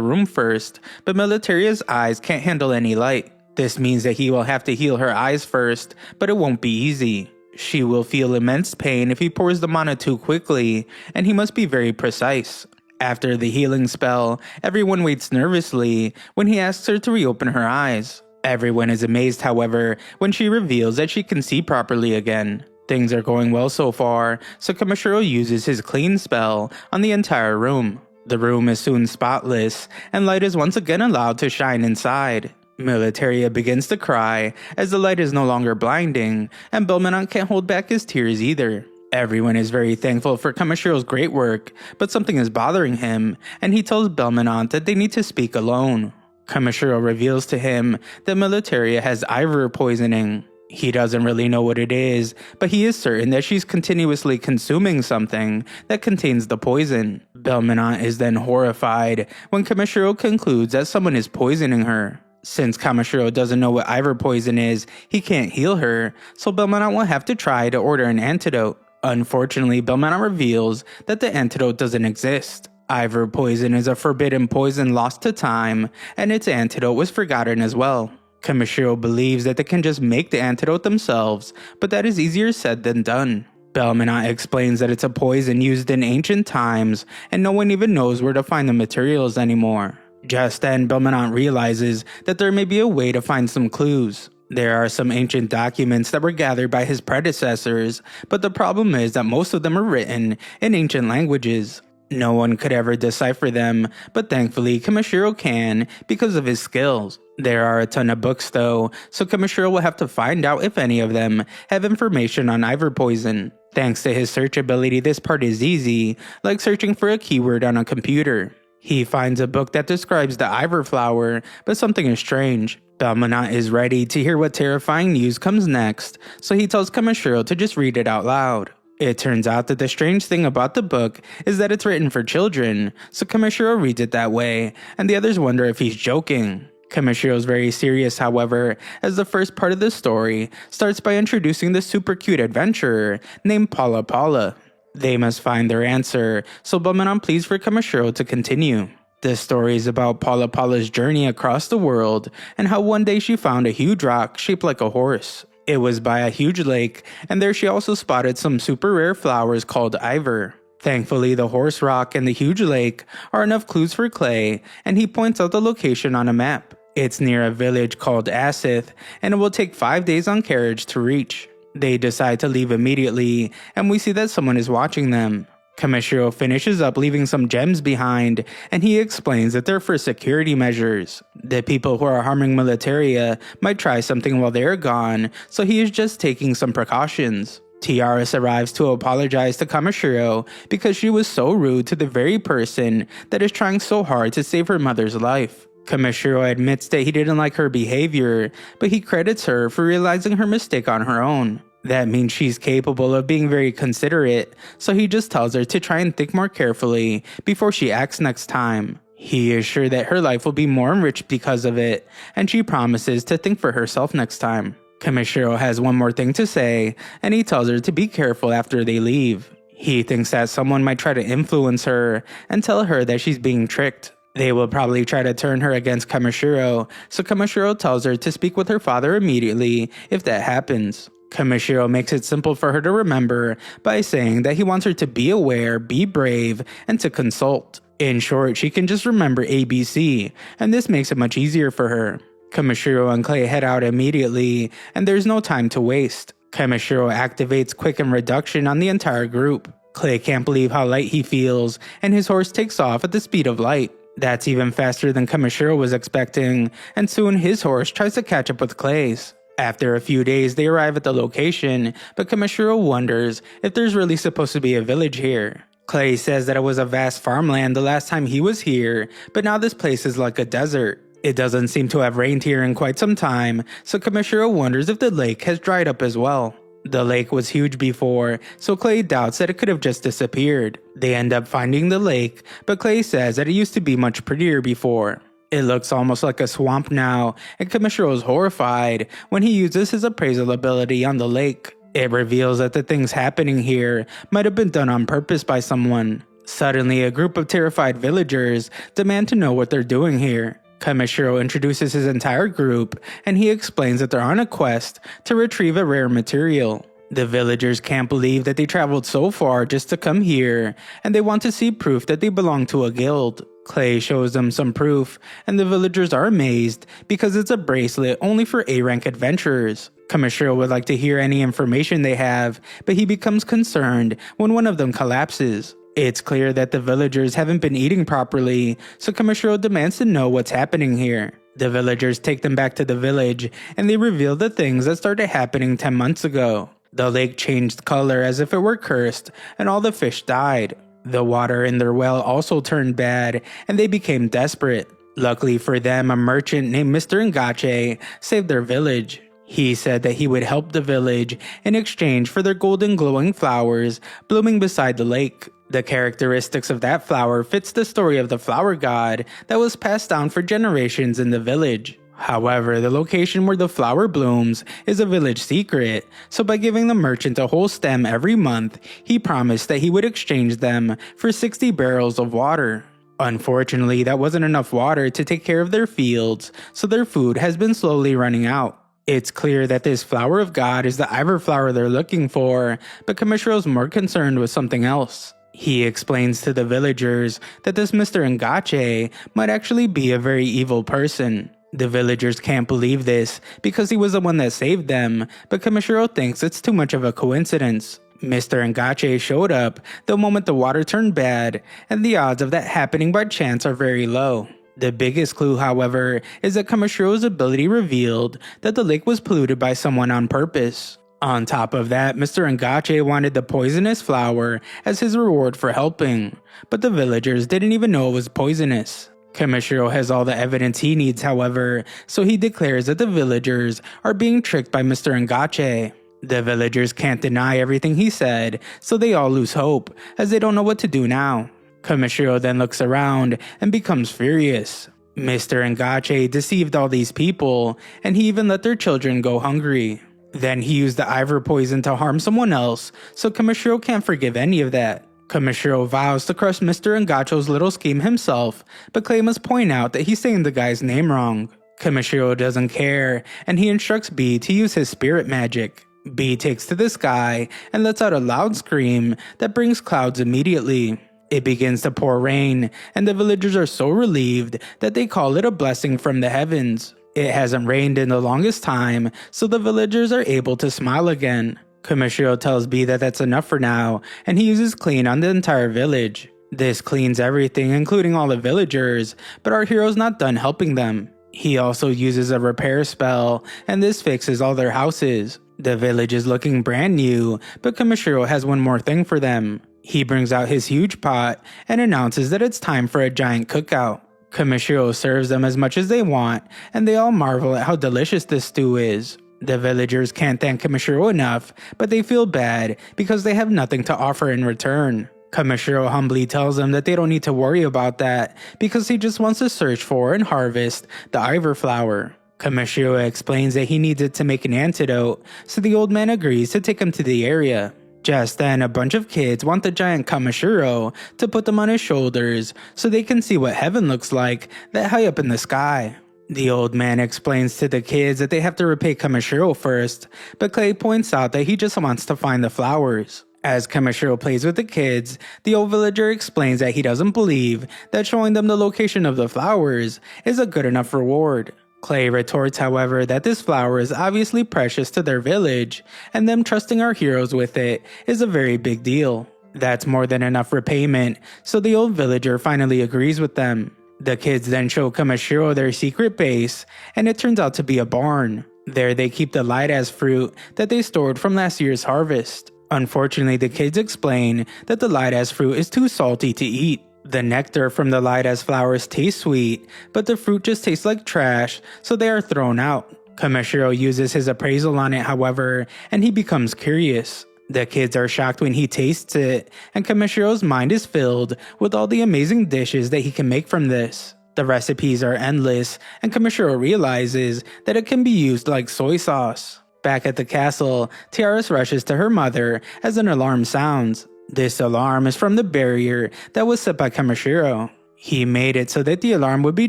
room first, but Militaria's eyes can't handle any light. This means that he will have to heal her eyes first, but it won't be easy. She will feel immense pain if he pours the mana too quickly, and he must be very precise. After the healing spell, everyone waits nervously when he asks her to reopen her eyes. Everyone is amazed, however, when she reveals that she can see properly again. Things are going well so far, so Kamishiro uses his clean spell on the entire room. The room is soon spotless, and light is once again allowed to shine inside. Militaria begins to cry as the light is no longer blinding, and Belmonant can't hold back his tears either. Everyone is very thankful for Kamishiro's great work, but something is bothering him, and he tells Belmonant that they need to speak alone. Kamishiro reveals to him that Militaria has Ivor poisoning. He doesn't really know what it is, but he is certain that she's continuously consuming something that contains the poison. Belmonant is then horrified when Kamishiro concludes that someone is poisoning her. Since Kamishiro doesn't know what Ivor poison is, he can't heal her, so Belmonant will have to try to order an antidote. Unfortunately, Belmonant reveals that the antidote doesn't exist. Ivor poison is a forbidden poison lost to time, and its antidote was forgotten as well. Kamishiro believes that they can just make the antidote themselves, but that is easier said than done. Belmonant explains that it's a poison used in ancient times, and no one even knows where to find the materials anymore. Just then, Belmonant realizes that there may be a way to find some clues. There are some ancient documents that were gathered by his predecessors, but the problem is that most of them are written in ancient languages. No one could ever decipher them, but thankfully Kamishiro can because of his skills. There are a ton of books though, so Kamishiro will have to find out if any of them have information on Ivor poison. Thanks to his search ability, this part is easy, like searching for a keyword on a computer. He finds a book that describes the Ivor flower, but something is strange. Belmonant is ready to hear what terrifying news comes next, so he tells Kamishiro to just read it out loud. It turns out that the strange thing about the book is that it's written for children, so Kamishiro reads it that way, and the others wonder if he's joking. Kamishiro is very serious, however, as the first part of the story starts by introducing the super cute adventurer named Paula Paula. They must find their answer, so Belmonant pleads for Kamishiro to continue. This story is about Paula Paula's journey across the world and how one day she found a huge rock shaped like a horse. It was by a huge lake, and there she also spotted some super rare flowers called Ivor. Thankfully, the horse rock and the huge lake are enough clues for Clay, and he points out the location on a map. It's near a village called Asith, and it will take 5 days on carriage to reach. They decide to leave immediately, and we see that someone is watching them. Kamishiro finishes up leaving some gems behind, and he explains that they're for security measures. The people who are harming Militaria might try something while they're gone, so he is just taking some precautions. Tiaris arrives to apologize to Kamishiro because she was so rude to the very person that is trying so hard to save her mother's life. Kamishiro admits that he didn't like her behavior, but he credits her for realizing her mistake on her own. That means she's capable of being very considerate, so he just tells her to try and think more carefully before she acts next time. He is sure that her life will be more enriched because of it, and she promises to think for herself next time. Kamishiro has one more thing to say, and he tells her to be careful after they leave. He thinks that someone might try to influence her and tell her that she's being tricked. They will probably try to turn her against Kamishiro, so Kamishiro tells her to speak with her father immediately if that happens. Kamishiro makes it simple for her to remember by saying that he wants her to be aware, be brave, and to consult. In short, she can just remember ABC, and this makes it much easier for her. Kamishiro and Clay head out immediately, and there's no time to waste. Kamishiro activates Quicken Reduction on the entire group. Clay can't believe how light he feels, and his horse takes off at the speed of light. That's even faster than Kamishiro was expecting, and soon his horse tries to catch up with Clay's. After a few days, they arrive at the location, but Kamishiro wonders if there's really supposed to be a village here. Clay says that it was a vast farmland the last time he was here, but now this place is like a desert. It doesn't seem to have rained here in quite some time, so Kamishiro wonders if the lake has dried up as well. The lake was huge before, so Clay doubts that it could have just disappeared. They end up finding the lake, but Clay says that it used to be much prettier before. It looks almost like a swamp now, and Kamishiro is horrified when he uses his appraisal ability on the lake. It reveals that the things happening here might have been done on purpose by someone. Suddenly, a group of terrified villagers demand to know what they're doing here. Kamishiro introduces his entire group, and he explains that they're on a quest to retrieve a rare material. The villagers can't believe that they traveled so far just to come here, and they want to see proof that they belong to a guild. Clay shows them some proof, and the villagers are amazed because it's a bracelet only for A-rank adventurers. Kamishiro would like to hear any information they have, but he becomes concerned when one of them collapses. It's clear that the villagers haven't been eating properly, so Kamishiro demands to know what's happening here. The villagers take them back to the village, and they reveal the things that started happening 10 months ago. The lake changed color as if it were cursed, and all the fish died. The water in their well also turned bad, and they became desperate. Luckily for them, a merchant named Mr. Ngache saved their village. He said that he would help the village in exchange for their golden glowing flowers blooming beside the lake. The characteristics of that flower fits the story of the flower god that was passed down for generations in the village. However, the location where the flower blooms is a village secret, so by giving the merchant a whole stem every month, he promised that he would exchange them for 60 barrels of water. Unfortunately, that wasn't enough water to take care of their fields, so their food has been slowly running out. It's clear that this flower of God is the Iver flower they're looking for, but Kamishiro's more concerned with something else. He explains to the villagers that this Mr. Ngache might actually be a very evil person. The villagers can't believe this because he was the one that saved them, but Kamishiro thinks it's too much of a coincidence. Mr. Ngache showed up the moment the water turned bad, and the odds of that happening by chance are very low. The biggest clue, however, is that Kamashiro's ability revealed that the lake was polluted by someone on purpose. On top of that, Mr. Ngache wanted the poisonous flower as his reward for helping, but the villagers didn't even know it was poisonous. Kamishiro has all the evidence he needs, however, so he declares that the villagers are being tricked by Mr. Ngache. The villagers can't deny everything he said, so they all lose hope, as they don't know what to do now. Kamishiro then looks around and becomes furious. Mr. Ngache deceived all these people, and he even let their children go hungry. Then he used the Iver poison to harm someone else, so Kamishiro can't forgive any of that. Kamishiro vows to crush Mr. Ngacho's little scheme himself, but Clay must point out that he's saying the guy's name wrong. Kamishiro doesn't care, and he instructs B to use his spirit magic. B takes to the sky and lets out a loud scream that brings clouds immediately. It begins to pour rain, and the villagers are so relieved that they call it a blessing from the heavens. It hasn't rained in the longest time, so the villagers are able to smile again. Kamishiro tells B that that's enough for now, and he uses clean on the entire village. This cleans everything, including all the villagers, but our hero's not done helping them. He also uses a repair spell, and this fixes all their houses. The village is looking brand new, but Kamishiro has one more thing for them. He brings out his huge pot and announces that it's time for a giant cookout. Kamishiro serves them as much as they want, and they all marvel at how delicious this stew is. The villagers can't thank Kamishiro enough, but they feel bad because they have nothing to offer in return. Kamishiro humbly tells them that they don't need to worry about that because he just wants to search for and harvest the Iver flower. Kamishiro explains that he needs it to make an antidote, so the old man agrees to take him to the area. Just then, a bunch of kids want the giant Kamishiro to put them on his shoulders so they can see what heaven looks like that high up in the sky. The old man explains to the kids that they have to repay Kamishiro first, but Clay points out that he just wants to find the flowers. As Kamishiro plays with the kids, the old villager explains that he doesn't believe that showing them the location of the flowers is a good enough reward. Clay retorts, however, that this flower is obviously precious to their village, and them trusting our heroes with it is a very big deal. That's more than enough repayment, so the old villager finally agrees with them. The kids then show Kamishiro their secret base, and it turns out to be a barn. There they keep the light-as fruit that they stored from last year's harvest. Unfortunately, the kids explain that the light-as fruit is too salty to eat. The nectar from the light-as flowers tastes sweet, but the fruit just tastes like trash, so they are thrown out. Kamishiro uses his appraisal on it, however, and he becomes curious. The kids are shocked when he tastes it, and Kamishiro's mind is filled with all the amazing dishes that he can make from this. The recipes are endless, and Kamishiro realizes that it can be used like soy sauce. Back at the castle, Tiaris rushes to her mother as an alarm sounds. This alarm is from the barrier that was set by Kamishiro. He made it so that the alarm would be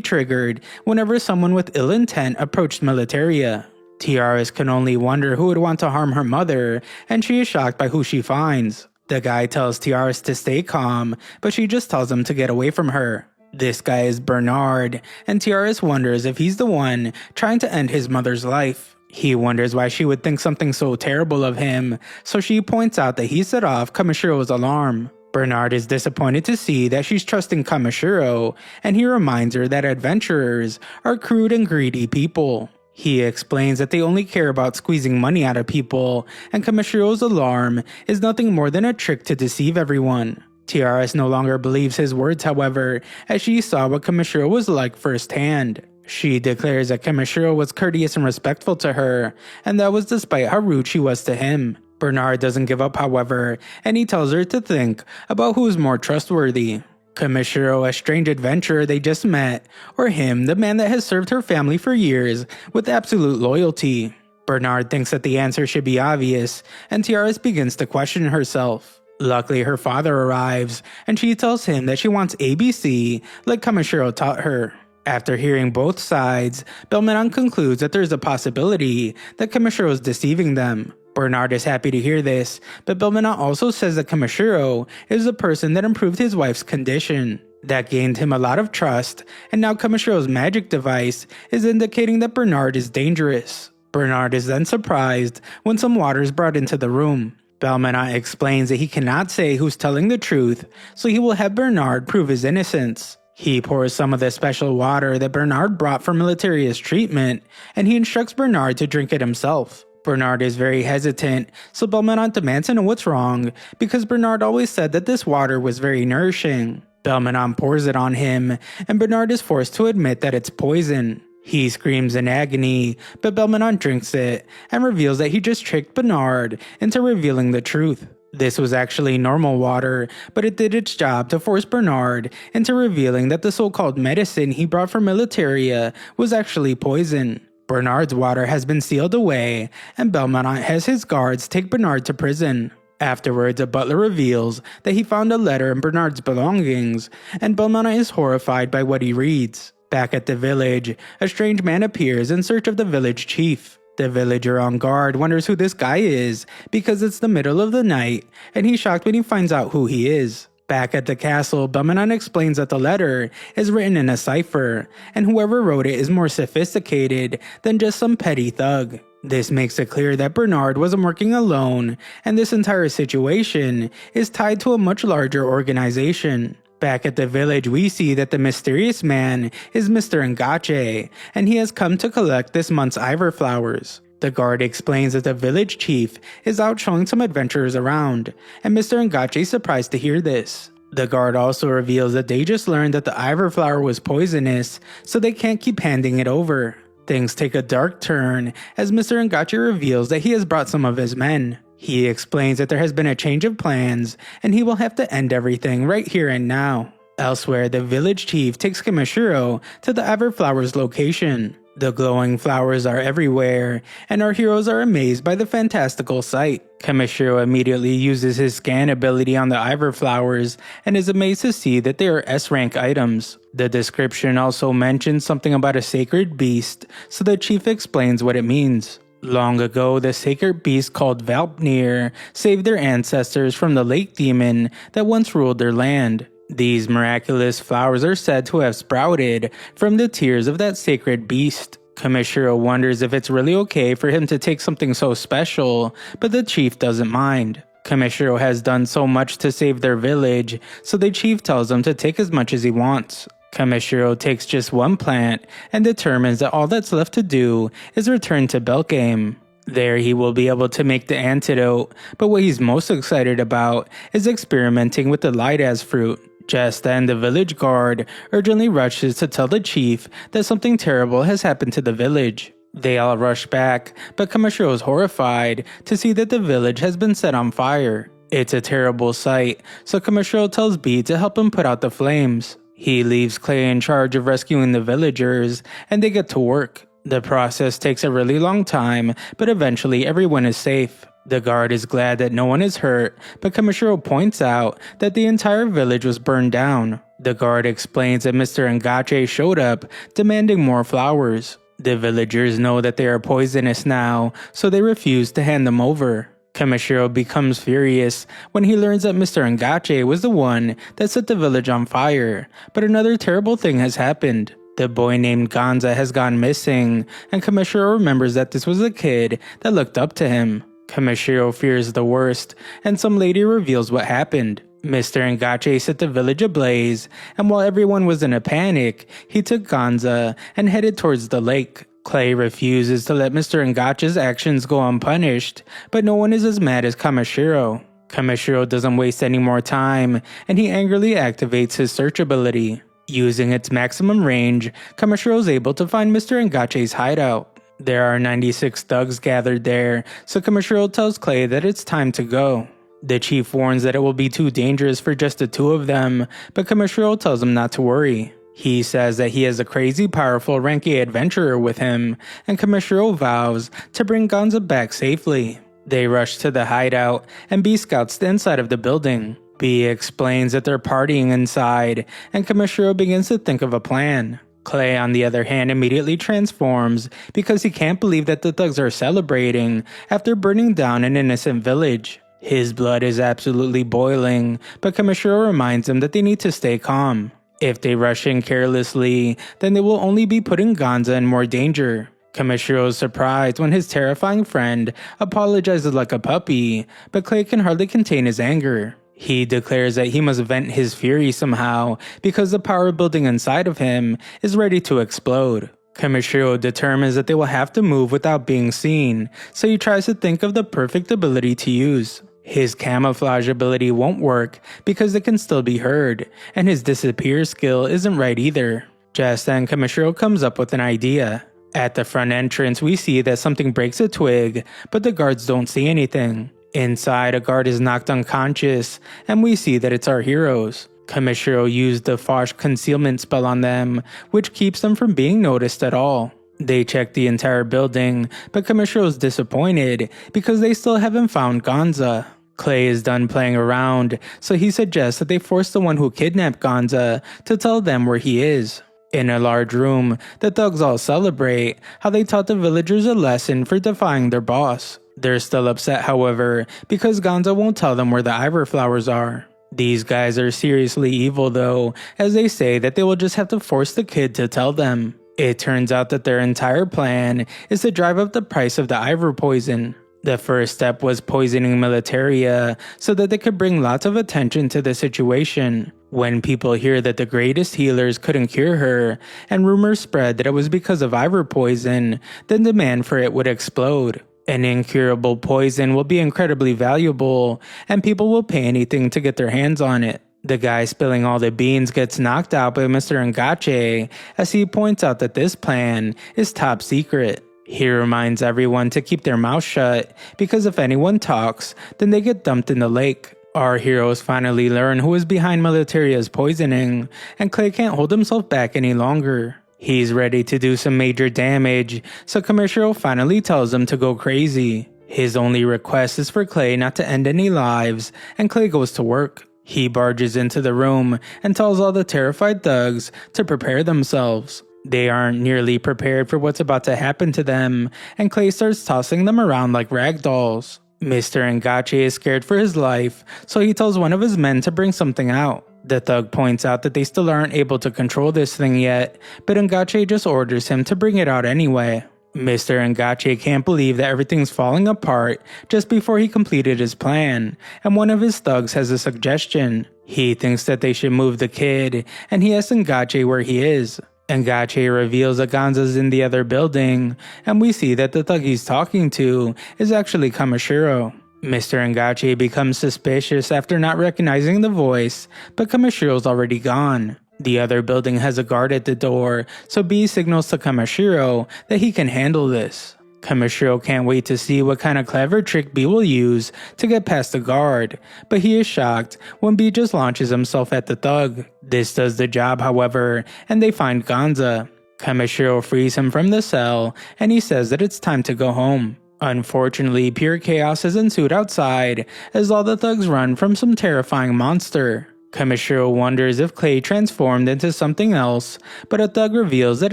triggered whenever someone with ill intent approached Militaria. Tiaris can only wonder who would want to harm her mother, and she is shocked by who she finds. The guy tells Tiaris to stay calm, but she just tells him to get away from her. This guy is Bernard, and Tiaris wonders if he's the one trying to end his mother's life. He wonders why she would think something so terrible of him, so she points out that he set off Kamishiro's alarm. Bernard is disappointed to see that she's trusting Kamishiro, and he reminds her that adventurers are crude and greedy people. He explains that they only care about squeezing money out of people, and Kamishiro's alarm is nothing more than a trick to deceive everyone. Tiaris no longer believes his words, however, as she saw what Kamishiro was like firsthand. She declares that Kamishiro was courteous and respectful to her, and that was despite how rude she was to him. Bernard doesn't give up, however, and he tells her to think about who is more trustworthy. Kamishiro, a strange adventurer they just met, or him, the man that has served her family for years with absolute loyalty. Bernard thinks that the answer should be obvious, and Tiaris begins to question herself. Luckily, her father arrives, and she tells him that she wants ABC like Kamishiro taught her. After hearing both sides, Belmonon concludes that there is a possibility that Kamishiro is deceiving them. Bernard is happy to hear this, but Belmonon also says that Kamishiro is the person that improved his wife's condition. That gained him a lot of trust, and now Kamishiro's magic device is indicating that Bernard is dangerous. Bernard is then surprised when some water is brought into the room. Belmonon explains that he cannot say who's telling the truth, so he will have Bernard prove his innocence. He pours some of the special water that Bernard brought for Militaria's treatment, and he instructs Bernard to drink it himself. Bernard is very hesitant, so Belmonon demands to know what's wrong, because Bernard always said that this water was very nourishing. Belmonon pours it on him, and Bernard is forced to admit that it's poison. He screams in agony, but Belmonon drinks it, and reveals that he just tricked Bernard into revealing the truth. This was actually normal water, but it did its job to force Bernard into revealing that the so-called medicine he brought from Militaria was actually poison. Bernard's water has been sealed away, and Belmonon has his guards take Bernard to prison. Afterwards, a butler reveals that he found a letter in Bernard's belongings, and Belmonon is horrified by what he reads. Back at the village, a strange man appears in search of the village chief. The villager on guard wonders who this guy is, because it's the middle of the night, and he's shocked when he finds out who he is. Back at the castle, Belmonon explains that the letter is written in a cipher, and whoever wrote it is more sophisticated than just some petty thug. This makes it clear that Bernard wasn't working alone, and this entire situation is tied to a much larger organization. Back at the village, we see that the mysterious man is Mr. Ngache, and he has come to collect this month's Ivor flowers. The guard explains that the village chief is out showing some adventurers around, and Mr. Ngache is surprised to hear this. The guard also reveals that they just learned that the Ivor flower was poisonous, so they can't keep handing it over. Things take a dark turn as Mr. Ngache reveals that he has brought some of his men. He explains that there has been a change of plans, and he will have to end everything right here and now. Elsewhere, the village chief takes Kamishiro to the Ivor flower's location. The glowing flowers are everywhere, and our heroes are amazed by the fantastical sight. Kamishiro immediately uses his scan ability on the Ivor flowers and is amazed to see that they are S-rank items. The description also mentions something about a sacred beast, so the chief explains what it means. Long ago, the sacred beast called Valpnir saved their ancestors from the lake demon that once ruled their land. These miraculous flowers are said to have sprouted from the tears of that sacred beast. Kamishiro wonders if it's really okay for him to take something so special, but the chief doesn't mind. Kamishiro has done so much to save their village, so the chief tells him to take as much as he wants. Kamishiro takes just one plant and determines that all that's left to do is return to Belkame. There he will be able to make the antidote, but what he's most excited about is experimenting with the light-as fruit. Just then, the village guard urgently rushes to tell the chief that something terrible has happened to the village. They all rush back, but Kamishiro is horrified to see that the village has been set on fire. It's a terrible sight, so Kamishiro tells B to help him put out the flames. He leaves Clay in charge of rescuing the villagers, and they get to work. The process takes a really long time, but eventually everyone is safe. The guard is glad that no one is hurt, but Kamishiro points out that the entire village was burned down. The guard explains that Mr. Ngache showed up, demanding more flowers. The villagers know that they are poisonous now, so they refuse to hand them over. Kamishiro becomes furious when he learns that Mr. Ngache was the one that set the village on fire, but another terrible thing has happened. The boy named Gonza has gone missing, and Kamishiro remembers that this was a kid that looked up to him. Kamishiro fears the worst, and some lady reveals what happened. Mr. Ngache set the village ablaze, and while everyone was in a panic, he took Gonza and headed towards the lake. Clay refuses to let Mr. Ngache's actions go unpunished, but no one is as mad as Kamishiro. Kamishiro doesn't waste any more time, and he angrily activates his search ability. Using its maximum range, Kamishiro is able to find Mr. Ngache's hideout. There are 96 thugs gathered there, so Kamishiro tells Clay that it's time to go. The chief warns that it will be too dangerous for just the two of them, but Kamishiro tells him not to worry. He says that he has a crazy powerful rank A adventurer with him, and Kamishiro vows to bring Gonza back safely. They rush to the hideout, and B scouts the inside of the building. B explains that they're partying inside, and Kamishiro begins to think of a plan. Clay, on the other hand, immediately transforms because he can't believe that the thugs are celebrating after burning down an innocent village. His blood is absolutely boiling, but Kamishiro reminds him that they need to stay calm. If they rush in carelessly, then they will only be putting Gonza in more danger. Kamishiro is surprised when his terrifying friend apologizes like a puppy, but Clay can hardly contain his anger. He declares that he must vent his fury somehow because the power building inside of him is ready to explode. Kamishiro determines that they will have to move without being seen, so he tries to think of the perfect ability to use. His camouflage ability won't work because it can still be heard, and his disappear skill isn't right either. Just then, Kamishiro comes up with an idea. At the front entrance, we see that something breaks a twig, but the guards don't see anything. Inside, a guard is knocked unconscious, and we see that it's our heroes. Kamishiro used the Fosh concealment spell on them, which keeps them from being noticed at all. They check the entire building, but Kamishiro is disappointed because they still haven't found Gonza. Clay is done playing around, so he suggests that they force the one who kidnapped Gonza to tell them where he is. In a large room, the thugs all celebrate how they taught the villagers a lesson for defying their boss. They're still upset, however, because Gonza won't tell them where the Ivor flowers are. These guys are seriously evil though, as they say that they will just have to force the kid to tell them. It turns out that their entire plan is to drive up the price of the Ivor poison. The first step was poisoning Militaria so that they could bring lots of attention to the situation. When people hear that the greatest healers couldn't cure her, and rumors spread that it was because of Ivor poison, then demand for it would explode. An incurable poison will be incredibly valuable, and people will pay anything to get their hands on it. The guy spilling all the beans gets knocked out by Mr. Ngache as he points out that this plan is top secret. He reminds everyone to keep their mouth shut because if anyone talks, then they get dumped in the lake. Our heroes finally learn who is behind Militaria's poisoning, and Clay can't hold himself back any longer. He's ready to do some major damage, so Kamishiro finally tells him to go crazy. His only request is for Clay not to end any lives, and Clay goes to work. He barges into the room and tells all the terrified thugs to prepare themselves. They aren't nearly prepared for what's about to happen to them, and Clay starts tossing them around like rag dolls. Mr. Ngache is scared for his life, so he tells one of his men to bring something out. The thug points out that they still aren't able to control this thing yet, but Ngache just orders him to bring it out anyway. Mr. Ngache can't believe that everything's falling apart just before he completed his plan, and one of his thugs has a suggestion. He thinks that they should move the kid, and he asks Ngache where he is. Ngache reveals that Gonza's in the other building, and we see that the thug he's talking to is actually Kamishiro. Mr. Ngache becomes suspicious after not recognizing the voice, but Kamashiro's already gone. The other building has a guard at the door, so B signals to Kamishiro that he can handle this. Kamishiro can't wait to see what kind of clever trick B will use to get past the guard, but he is shocked when B just launches himself at the thug. This does the job, however, and they find Gonza. Kamishiro frees him from the cell, and he says that it's time to go home. Unfortunately, pure chaos has ensued outside as all the thugs run from some terrifying monster. Kamishiro wonders if Clay transformed into something else, but a thug reveals that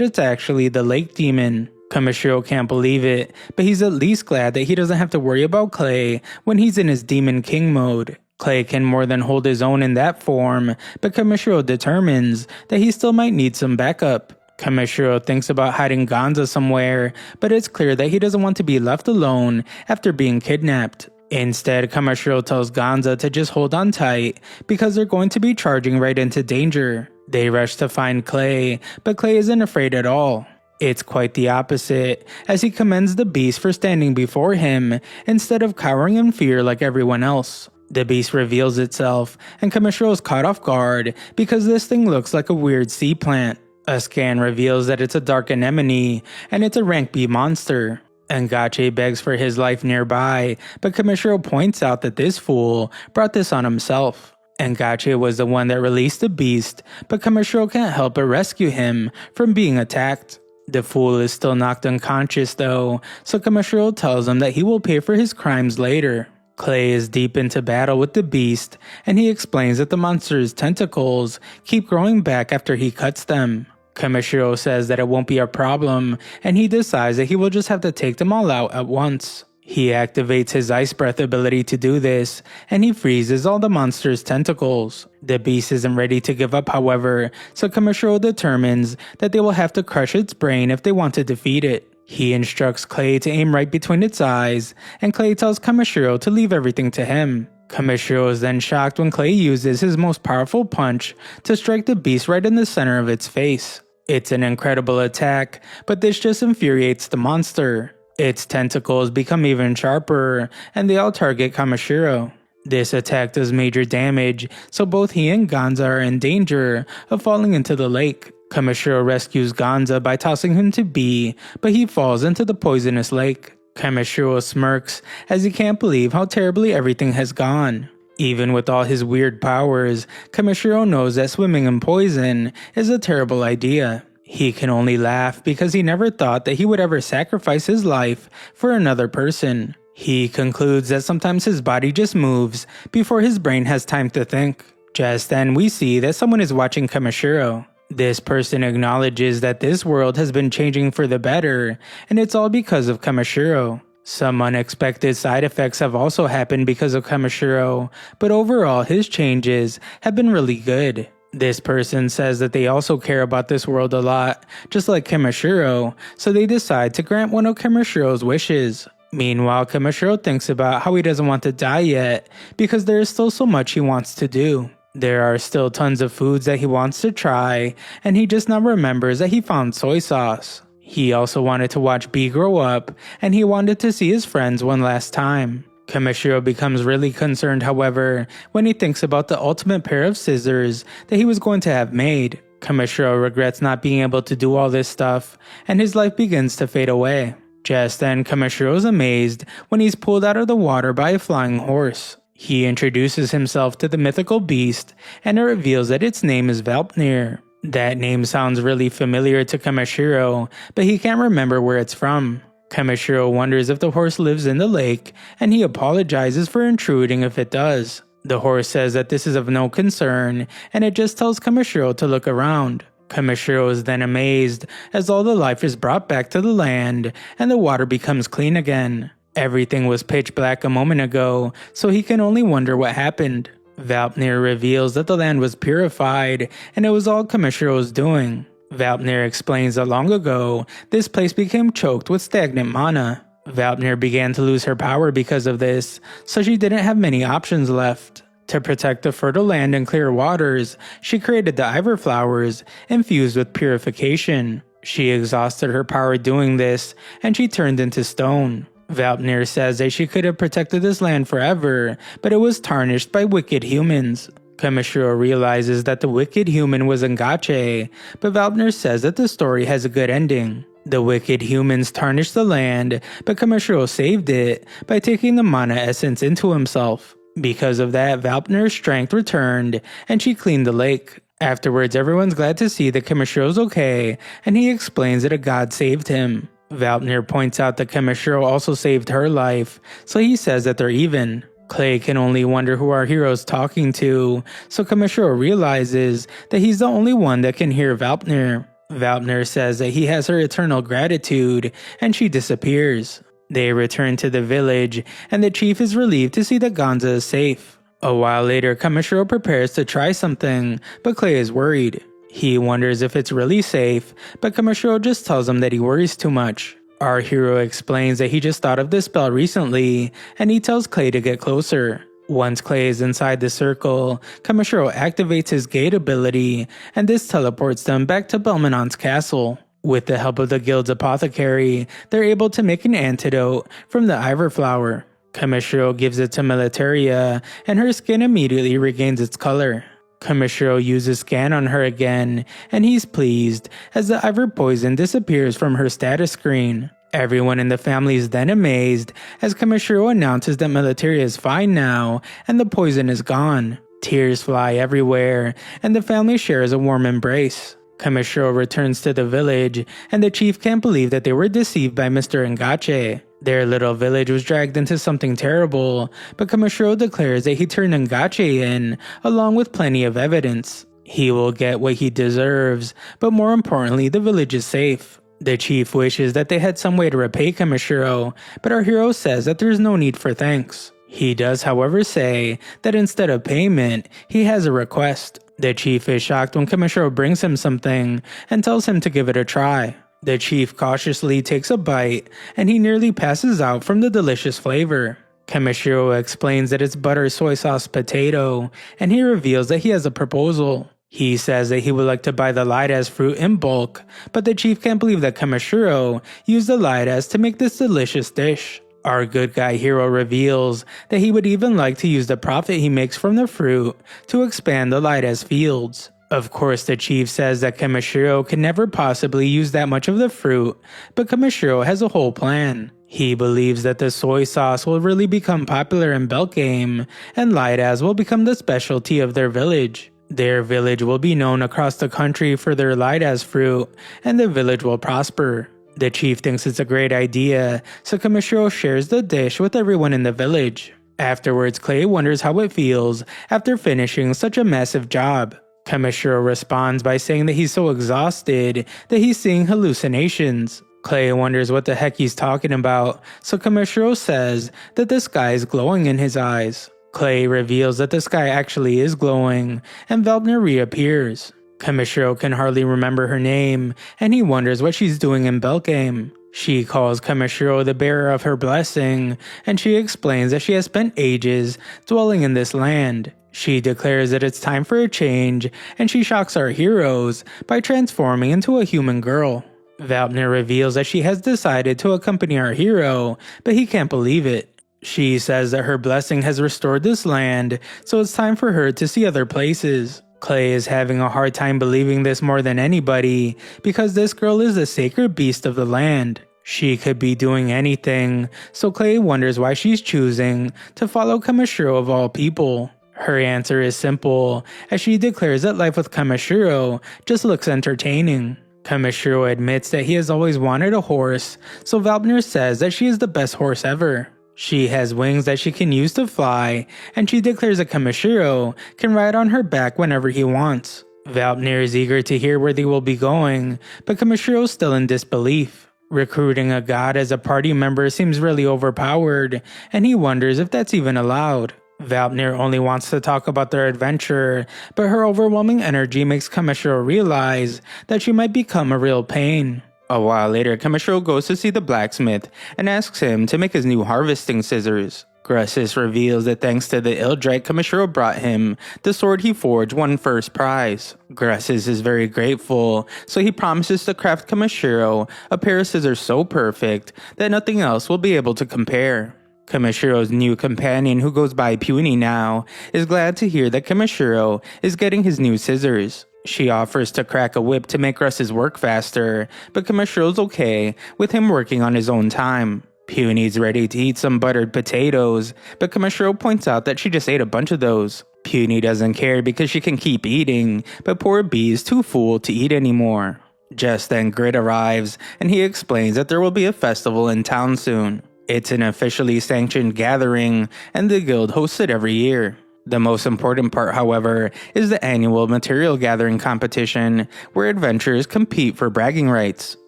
it's actually the lake demon. Kamishiro can't believe it, but he's at least glad that he doesn't have to worry about Clay when he's in his Demon King mode. Clay can more than hold his own in that form, but Kamishiro determines that he still might need some backup. Kamishiro thinks about hiding Gonza somewhere, but it's clear that he doesn't want to be left alone after being kidnapped. Instead, Kamishiro tells Gonza to just hold on tight because they're going to be charging right into danger. They rush to find Clay, but Clay isn't afraid at all. It's quite the opposite, as he commends the beast for standing before him instead of cowering in fear like everyone else. The beast reveals itself, and Kamishiro is caught off guard because this thing looks like a weird sea plant. A scan reveals that it's a dark anemone, and it's a rank B monster. Ngache begs for his life nearby, but Kamishiro points out that this fool brought this on himself. Ngache was the one that released the beast, but Kamishiro can't help but rescue him from being attacked. The fool is still knocked unconscious though, so Kamishiro tells him that he will pay for his crimes later. Clay is deep into battle with the beast, and he explains that the monster's tentacles keep growing back after he cuts them. Kamishiro says that it won't be a problem, and he decides that he will just have to take them all out at once. He activates his ice breath ability to do this, and he freezes all the monster's tentacles. The beast isn't ready to give up, however, so Kamishiro determines that they will have to crush its brain if they want to defeat it. He instructs Clay to aim right between its eyes, and Clay tells Kamishiro to leave everything to him. Kamishiro is then shocked when Clay uses his most powerful punch to strike the beast right in the center of its face. It's an incredible attack, but this just infuriates the monster. Its tentacles become even sharper, and they all target Kamishiro. This attack does major damage, so both he and Gonza are in danger of falling into the lake. Kamishiro rescues Gonza by tossing him to B, but he falls into the poisonous lake. Kamishiro smirks as he can't believe how terribly everything has gone. Even with all his weird powers, Kamishiro knows that swimming in poison is a terrible idea. He can only laugh because he never thought that he would ever sacrifice his life for another person. He concludes that sometimes his body just moves before his brain has time to think. Just then we see that someone is watching Kamishiro. This person acknowledges that this world has been changing for the better, and it's all because of Kamishiro. Some unexpected side effects have also happened because of Kamishiro, but overall his changes have been really good. This person says that they also care about this world a lot, just like Kamishiro, so they decide to grant one of Kamishiro's wishes. Meanwhile, Kamishiro thinks about how he doesn't want to die yet, because there is still so much he wants to do. There are still tons of foods that he wants to try, and he just now remembers that he found soy sauce. He also wanted to watch B grow up, and he wanted to see his friends one last time. Kamishiro becomes really concerned, however, when he thinks about the ultimate pair of scissors that he was going to have made. Kamishiro regrets not being able to do all this stuff, and his life begins to fade away. Just then, Kamishiro is amazed when he's pulled out of the water by a flying horse. He introduces himself to the mythical beast, and it reveals that its name is Valpnir. That name sounds really familiar to Kamishiro, but he can't remember where it's from. Kamishiro wonders if the horse lives in the lake, and he apologizes for intruding if it does. The horse says that this is of no concern, and it just tells Kamishiro to look around. Kamishiro is then amazed as all the life is brought back to the land, and the water becomes clean again. Everything was pitch black a moment ago, so he can only wonder what happened. Valpnir reveals that the land was purified, and it was all Kamishiro's doing. Valpnir explains that long ago, this place became choked with stagnant mana. Valpnir began to lose her power because of this, so she didn't have many options left. To protect the fertile land and clear waters, she created the Iver flowers, infused with purification. She exhausted her power doing this, and she turned into stone. Valpnir says that she could have protected this land forever, but it was tarnished by wicked humans. Kamishiro realizes that the wicked human was Ngache, but Valpnir says that the story has a good ending. The wicked humans tarnished the land, but Kamishiro saved it by taking the mana essence into himself. Because of that, Valpnir's strength returned, and she cleaned the lake. Afterwards, everyone's glad to see that Kamashiro's okay, and he explains that a god saved him. Valpnir points out that Kamishiro also saved her life, so he says that they're even. Clay can only wonder who our hero's talking to, so Kamishiro realizes that he's the only one that can hear Valpnir. Valpnir says that he has her eternal gratitude, and she disappears. They return to the village, and the chief is relieved to see that Gonza is safe. A while later, Kamishiro prepares to try something, but Clay is worried. He wonders if it's really safe, but Kamishiro just tells him that he worries too much. Our hero explains that he just thought of this spell recently, and he tells Clay to get closer. Once Clay is inside the circle, Kamishiro activates his gate ability, and this teleports them back to Belmonant's castle. With the help of the guild's apothecary, they're able to make an antidote from the Iver flower. Kamishiro gives it to Militaria, and her skin immediately regains its color. Kamishiro uses scan on her again, and he's pleased as the Iver poison disappears from her status screen. Everyone in the family is then amazed as Kamishiro announces that Militaria is fine now and the poison is gone. Tears fly everywhere, and the family shares a warm embrace. Kamishiro returns to the village, and the chief can't believe that they were deceived by Mr. Ngache. Their little village was dragged into something terrible, but Kamishiro declares that he turned Ngache in, along with plenty of evidence. He will get what he deserves, but more importantly, the village is safe. The chief wishes that they had some way to repay Kamishiro, but our hero says that there's no need for thanks. He does, however, say that instead of payment, he has a request. The chief is shocked when Kamishiro brings him something and tells him to give it a try. The chief cautiously takes a bite, and he nearly passes out from the delicious flavor. Kamishiro explains that it's butter soy sauce potato, and he reveals that he has a proposal. He says that he would like to buy the light-as fruit in bulk, but the chief can't believe that Kamishiro used the light-as to make this delicious dish. Our good guy hero reveals that he would even like to use the profit he makes from the fruit to expand the light-as fields. Of course, the chief says that Kamishiro can never possibly use that much of the fruit, but Kamishiro has a whole plan. He believes that the soy sauce will really become popular in Belkame, and light-as will become the specialty of their village. Their village will be known across the country for their light-as fruit, and the village will prosper. The chief thinks it's a great idea, so Kamishiro shares the dish with everyone in the village. Afterwards, Clay wonders how it feels after finishing such a massive job. Kamishiro responds by saying that he's so exhausted that he's seeing hallucinations. Clay wonders what the heck he's talking about, so Kamishiro says that the sky is glowing in his eyes. Clay reveals that the sky actually is glowing, and Valpnir reappears. Kamishiro can hardly remember her name, and he wonders what she's doing in Belkame. She calls Kamishiro the bearer of her blessing, and she explains that she has spent ages dwelling in this land. She declares that it's time for a change, and she shocks our heroes by transforming into a human girl. Valpnir reveals that she has decided to accompany our hero, but he can't believe it. She says that her blessing has restored this land, so it's time for her to see other places. Clay is having a hard time believing this more than anybody, because this girl is the sacred beast of the land. She could be doing anything, so Clay wonders why she's choosing to follow Kamishiro of all people. Her answer is simple, as she declares that life with Kamishiro just looks entertaining. Kamishiro admits that he has always wanted a horse, so Valpnir says that she is the best horse ever. She has wings that she can use to fly, and she declares that Kamishiro can ride on her back whenever he wants. Valpnir is eager to hear where they will be going, but Kamishiro is still in disbelief. Recruiting a god as a party member seems really overpowered, and he wonders if that's even allowed. Valpnir only wants to talk about their adventure, but her overwhelming energy makes Kamishiro realize that she might become a real pain. A while later, Kamishiro goes to see the blacksmith and asks him to make his new harvesting scissors. Grussis reveals that thanks to the Ildrite Kamishiro brought him, the sword he forged won first prize. Grussis is very grateful, so he promises to craft Kamishiro a pair of scissors so perfect that nothing else will be able to compare. Kamishiro's new companion, who goes by Puny now, is glad to hear that Kamishiro is getting his new scissors. She offers to crack a whip to make Grussis work faster, but Kamishiro's okay with him working on his own time. Puny's ready to eat some buttered potatoes, but Kamishiro points out that she just ate a bunch of those. Puny doesn't care because she can keep eating, but poor Bee is too full to eat anymore. Just then Grit arrives, and he explains that there will be a festival in town soon. It's an officially sanctioned gathering, and the guild hosts it every year. The most important part, however, is the annual material gathering competition, where adventurers compete for bragging rights.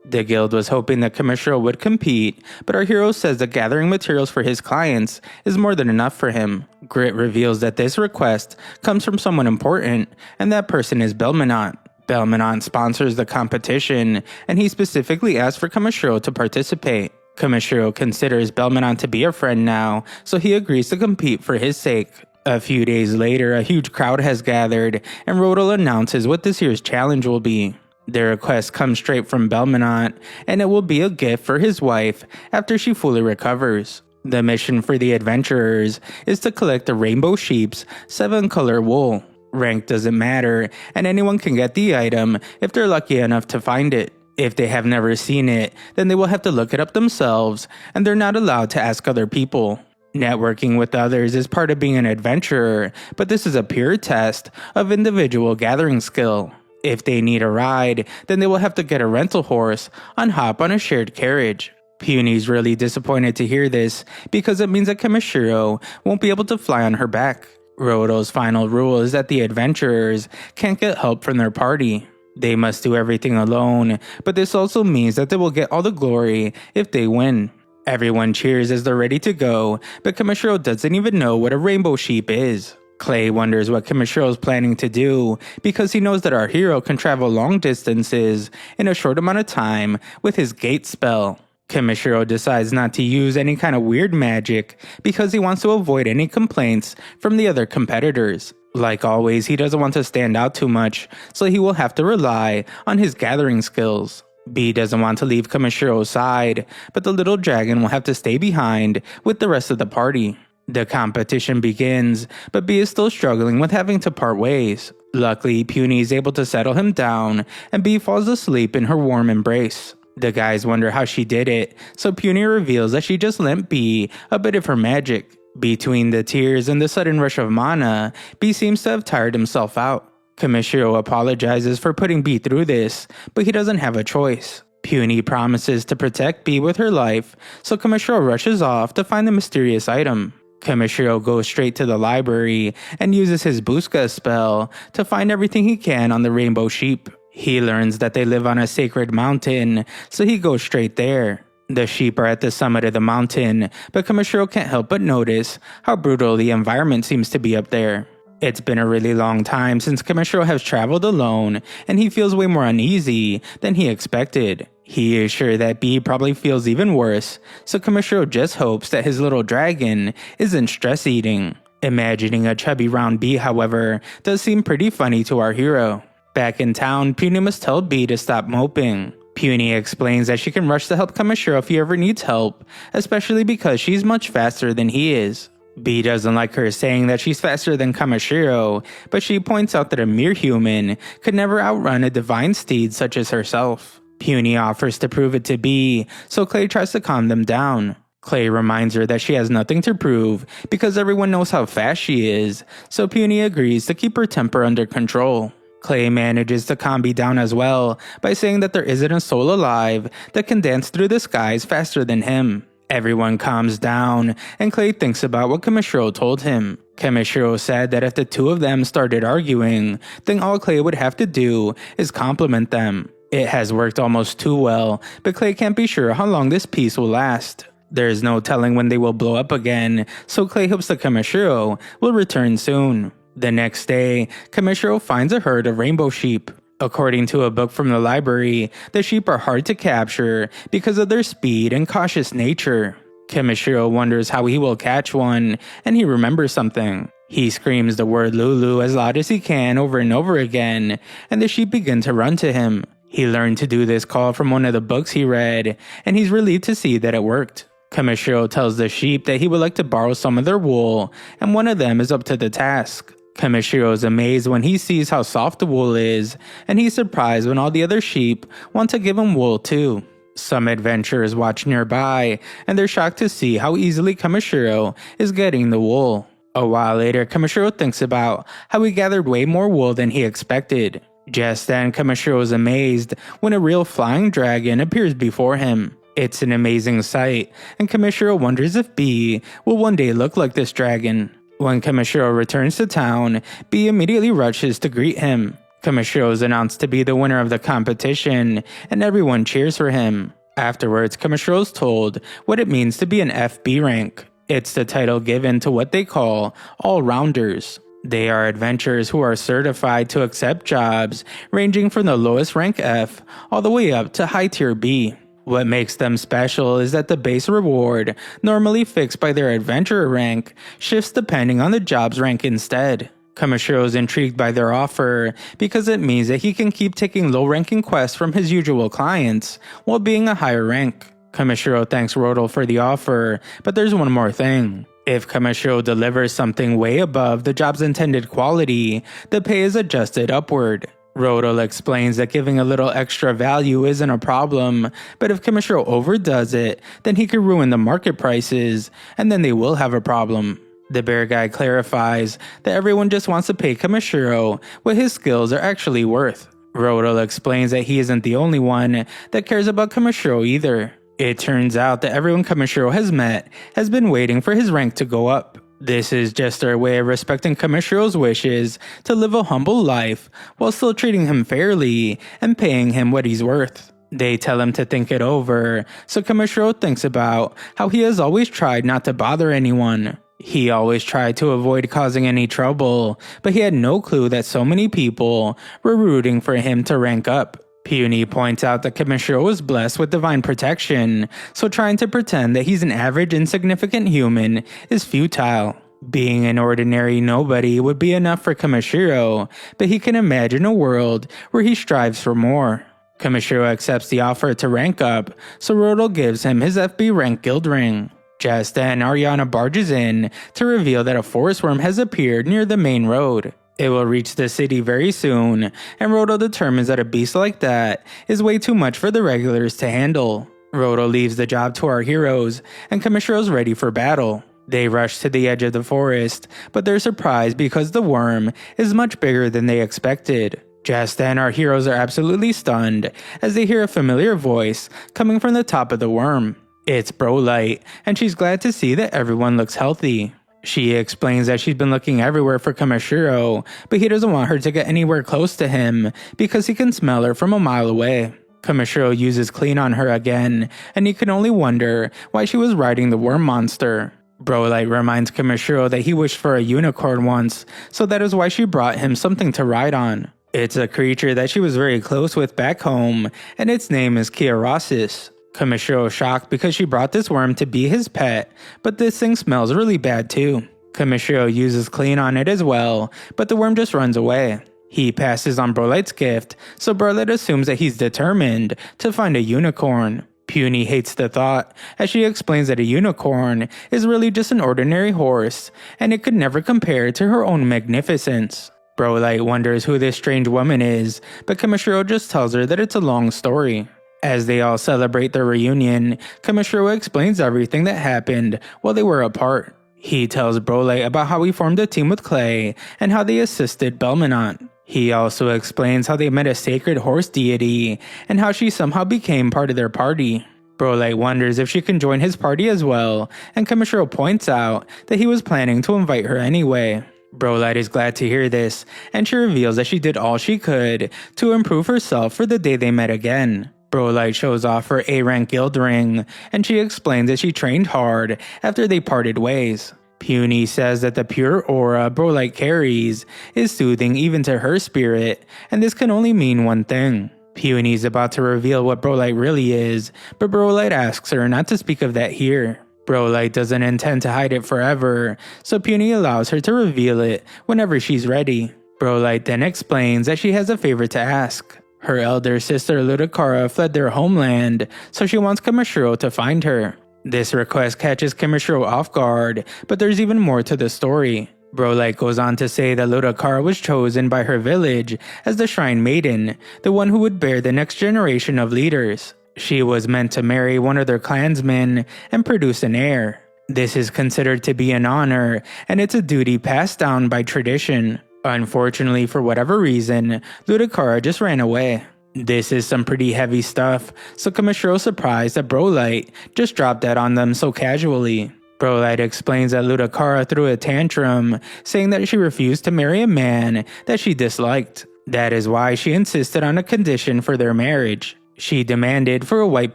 The guild was hoping that Kamishiro would compete, but our hero says that gathering materials for his clients is more than enough for him. Grit reveals that this request comes from someone important, and that person is Belmonant. Belmonant sponsors the competition, and he specifically asked for Kamishiro to participate. Kamishiro considers Belmonant to be a friend now, so he agrees to compete for his sake. A few days later, a huge crowd has gathered, and Rodel announces what this year's challenge will be. The request comes straight from Belmonant, and it will be a gift for his wife after she fully recovers. The mission for the adventurers is to collect the Rainbow Sheep's 7-color wool. Rank doesn't matter, and anyone can get the item if they're lucky enough to find it. If they have never seen it, then they will have to look it up themselves, and they're not allowed to ask other people. Networking with others is part of being an adventurer, but this is a pure test of individual gathering skill. If they need a ride, then they will have to get a rental horse and hop on a shared carriage. Puny's really disappointed to hear this because it means that Kamishiro won't be able to fly on her back. Roto's final rule is that the adventurers can't get help from their party. They must do everything alone, but this also means that they will get all the glory if they win. Everyone cheers as they're ready to go, but Kamishiro doesn't even know what a rainbow sheep is. Clay wonders what Kamishiro is planning to do because he knows that our hero can travel long distances in a short amount of time with his gate spell. Kamishiro decides not to use any kind of weird magic because he wants to avoid any complaints from the other competitors. Like always, he doesn't want to stand out too much, so he will have to rely on his gathering skills. Bee doesn't want to leave Kamishiro's side, but the little dragon will have to stay behind with the rest of the party. The competition begins, but Bee is still struggling with having to part ways. Luckily, Puny is able to settle him down, and Bee falls asleep in her warm embrace. The guys wonder how she did it, so Puny reveals that she just lent Bee a bit of her magic. Between the tears and the sudden rush of mana, Bee seems to have tired himself out. Kamishiro apologizes for putting Bee through this, but he doesn't have a choice. Puny promises to protect Bee with her life, so Kamishiro rushes off to find the mysterious item. Kamishiro goes straight to the library and uses his Buska spell to find everything he can on the rainbow sheep. He learns that they live on a sacred mountain, so he goes straight there. The sheep are at the summit of the mountain, but Kamishiro can't help but notice how brutal the environment seems to be up there. It's been a really long time since Kamishiro has traveled alone, and he feels way more uneasy than he expected. He is sure that Bee probably feels even worse, so Kamishiro just hopes that his little dragon isn't stress eating. Imagining a chubby round Bee, however, does seem pretty funny to our hero. Back in town, Puny must tell Bee to stop moping. Puny explains that she can rush to help Kamishiro if he ever needs help, especially because she's much faster than he is. Bee doesn't like her saying that she's faster than Kamishiro, but she points out that a mere human could never outrun a divine steed such as herself. Puny offers to prove it to Bee, so Clay tries to calm them down. Clay reminds her that she has nothing to prove because everyone knows how fast she is, so Puny agrees to keep her temper under control. Clay manages to calm Bee down as well by saying that there isn't a soul alive that can dance through the skies faster than him. Everyone calms down, and Clay thinks about what Kamishiro told him. Kamishiro said that if the two of them started arguing, then all Clay would have to do is compliment them. It has worked almost too well, but Clay can't be sure how long this peace will last. There's no telling when they will blow up again, so Clay hopes that Kamishiro will return soon. The next day, Kamishiro finds a herd of rainbow sheep. According to a book from the library, the sheep are hard to capture because of their speed and cautious nature. Kimishiro wonders how he will catch one, and he remembers something. He screams the word Lulu as loud as he can over and over again, and the sheep begin to run to him. He learned to do this call from one of the books he read, and he's relieved to see that it worked. Kamishiro tells the sheep that he would like to borrow some of their wool, and one of them is up to the task. Kamishiro is amazed when he sees how soft the wool is, and he's surprised when all the other sheep want to give him wool too. Some adventurers watch nearby, and they're shocked to see how easily Kamishiro is getting the wool. A while later, Kamishiro thinks about how he gathered way more wool than he expected. Just then, Kamishiro is amazed when a real flying dragon appears before him. It's an amazing sight, and Kamishiro wonders if Bee will one day look like this dragon. When Kamishiro returns to town, Bee immediately rushes to greet him. Kamishiro is announced to be the winner of the competition, and everyone cheers for him. Afterwards, Kamishiro is told what it means to be an FB rank. It's the title given to what they call all-rounders. They are adventurers who are certified to accept jobs ranging from the lowest rank F all the way up to high tier B. What makes them special is that the base reward, normally fixed by their adventurer rank, shifts depending on the job's rank instead. Kamishiro is intrigued by their offer because it means that he can keep taking low-ranking quests from his usual clients while being a higher rank. Kamishiro thanks Rodel for the offer, but there's one more thing. If Kamishiro delivers something way above the job's intended quality, the pay is adjusted upward. Rodel explains that giving a little extra value isn't a problem, but if Kamishiro overdoes it, then he could ruin the market prices, and then they will have a problem. The bear guy clarifies that everyone just wants to pay Kamishiro what his skills are actually worth. Rodel explains that he isn't the only one that cares about Kamishiro either. It turns out that everyone Kamishiro has met has been waiting for his rank to go up. This is just their way of respecting Kamishiro's wishes to live a humble life while still treating him fairly and paying him what he's worth. They tell him to think it over, so Kamishiro thinks about how he has always tried not to bother anyone. He always tried to avoid causing any trouble, but he had no clue that so many people were rooting for him to rank up. Puny points out that Kamishiro was blessed with divine protection, so trying to pretend that he's an average insignificant human is futile. Being an ordinary nobody would be enough for Kamishiro, but he can imagine a world where he strives for more. Kamishiro accepts the offer to rank up, so Rodel gives him his FB rank guild ring. Just then, Ariana barges in to reveal that a forest worm has appeared near the main road. It will reach the city very soon, and Rodel determines that a beast like that is way too much for the regulars to handle. Rodel leaves the job to our heroes, and Kamishiro's ready for battle. They rush to the edge of the forest, but they're surprised because the worm is much bigger than they expected. Just then, our heroes are absolutely stunned as they hear a familiar voice coming from the top of the worm. It's Brolight, and she's glad to see that everyone looks healthy. She explains that she's been looking everywhere for Kamishiro, but he doesn't want her to get anywhere close to him because he can smell her from a mile away. Kamishiro uses clean on her again, and he can only wonder why she was riding the worm monster. Brolight reminds Kamishiro that he wished for a unicorn once, so that is why she brought him something to ride on. It's a creature that she was very close with back home, and its name is Kiarasis. Kamishiro is shocked because she brought this worm to be his pet, but this thing smells really bad too. Kamishiro uses clean on it as well, but the worm just runs away. He passes on Brolight's gift, so Brolight assumes that he's determined to find a unicorn. Puny hates the thought, as she explains that a unicorn is really just an ordinary horse, and it could never compare to her own magnificence. Brolight wonders who this strange woman is, but Kamishiro just tells her that it's a long story. As they all celebrate their reunion, Kamishiro explains everything that happened while they were apart. He tells Brolight about how he formed a team with Clay and how they assisted Belmonant. He also explains how they met a sacred horse deity and how she somehow became part of their party. Brolight wonders if she can join his party as well, and Kamishiro points out that he was planning to invite her anyway. Brolight is glad to hear this, and she reveals that she did all she could to improve herself for the day they met again. Brolight shows off her A-rank guild ring, and she explains that she trained hard after they parted ways. Puny says that the pure aura Brolight carries is soothing even to her spirit, and this can only mean one thing. Puny is about to reveal what Brolight really is, but Brolight asks her not to speak of that here. Brolight doesn't intend to hide it forever, so Puny allows her to reveal it whenever she's ready. Brolight then explains that she has a favor to ask. Her elder sister Ludakara fled their homeland, so she wants Kamishiro to find her. This request catches Kamishiro off guard, but there's even more to the story. Brolight goes on to say that Ludakara was chosen by her village as the Shrine Maiden, the one who would bear the next generation of leaders. She was meant to marry one of their clansmen and produce an heir. This is considered to be an honor, and it's a duty passed down by tradition. Unfortunately, for whatever reason, Ludakara just ran away. This is some pretty heavy stuff, so Kamishiro's surprised that Brolight just dropped that on them so casually. Brolight explains that Ludakara threw a tantrum, saying that she refused to marry a man that she disliked. That is why she insisted on a condition for their marriage. She demanded for a white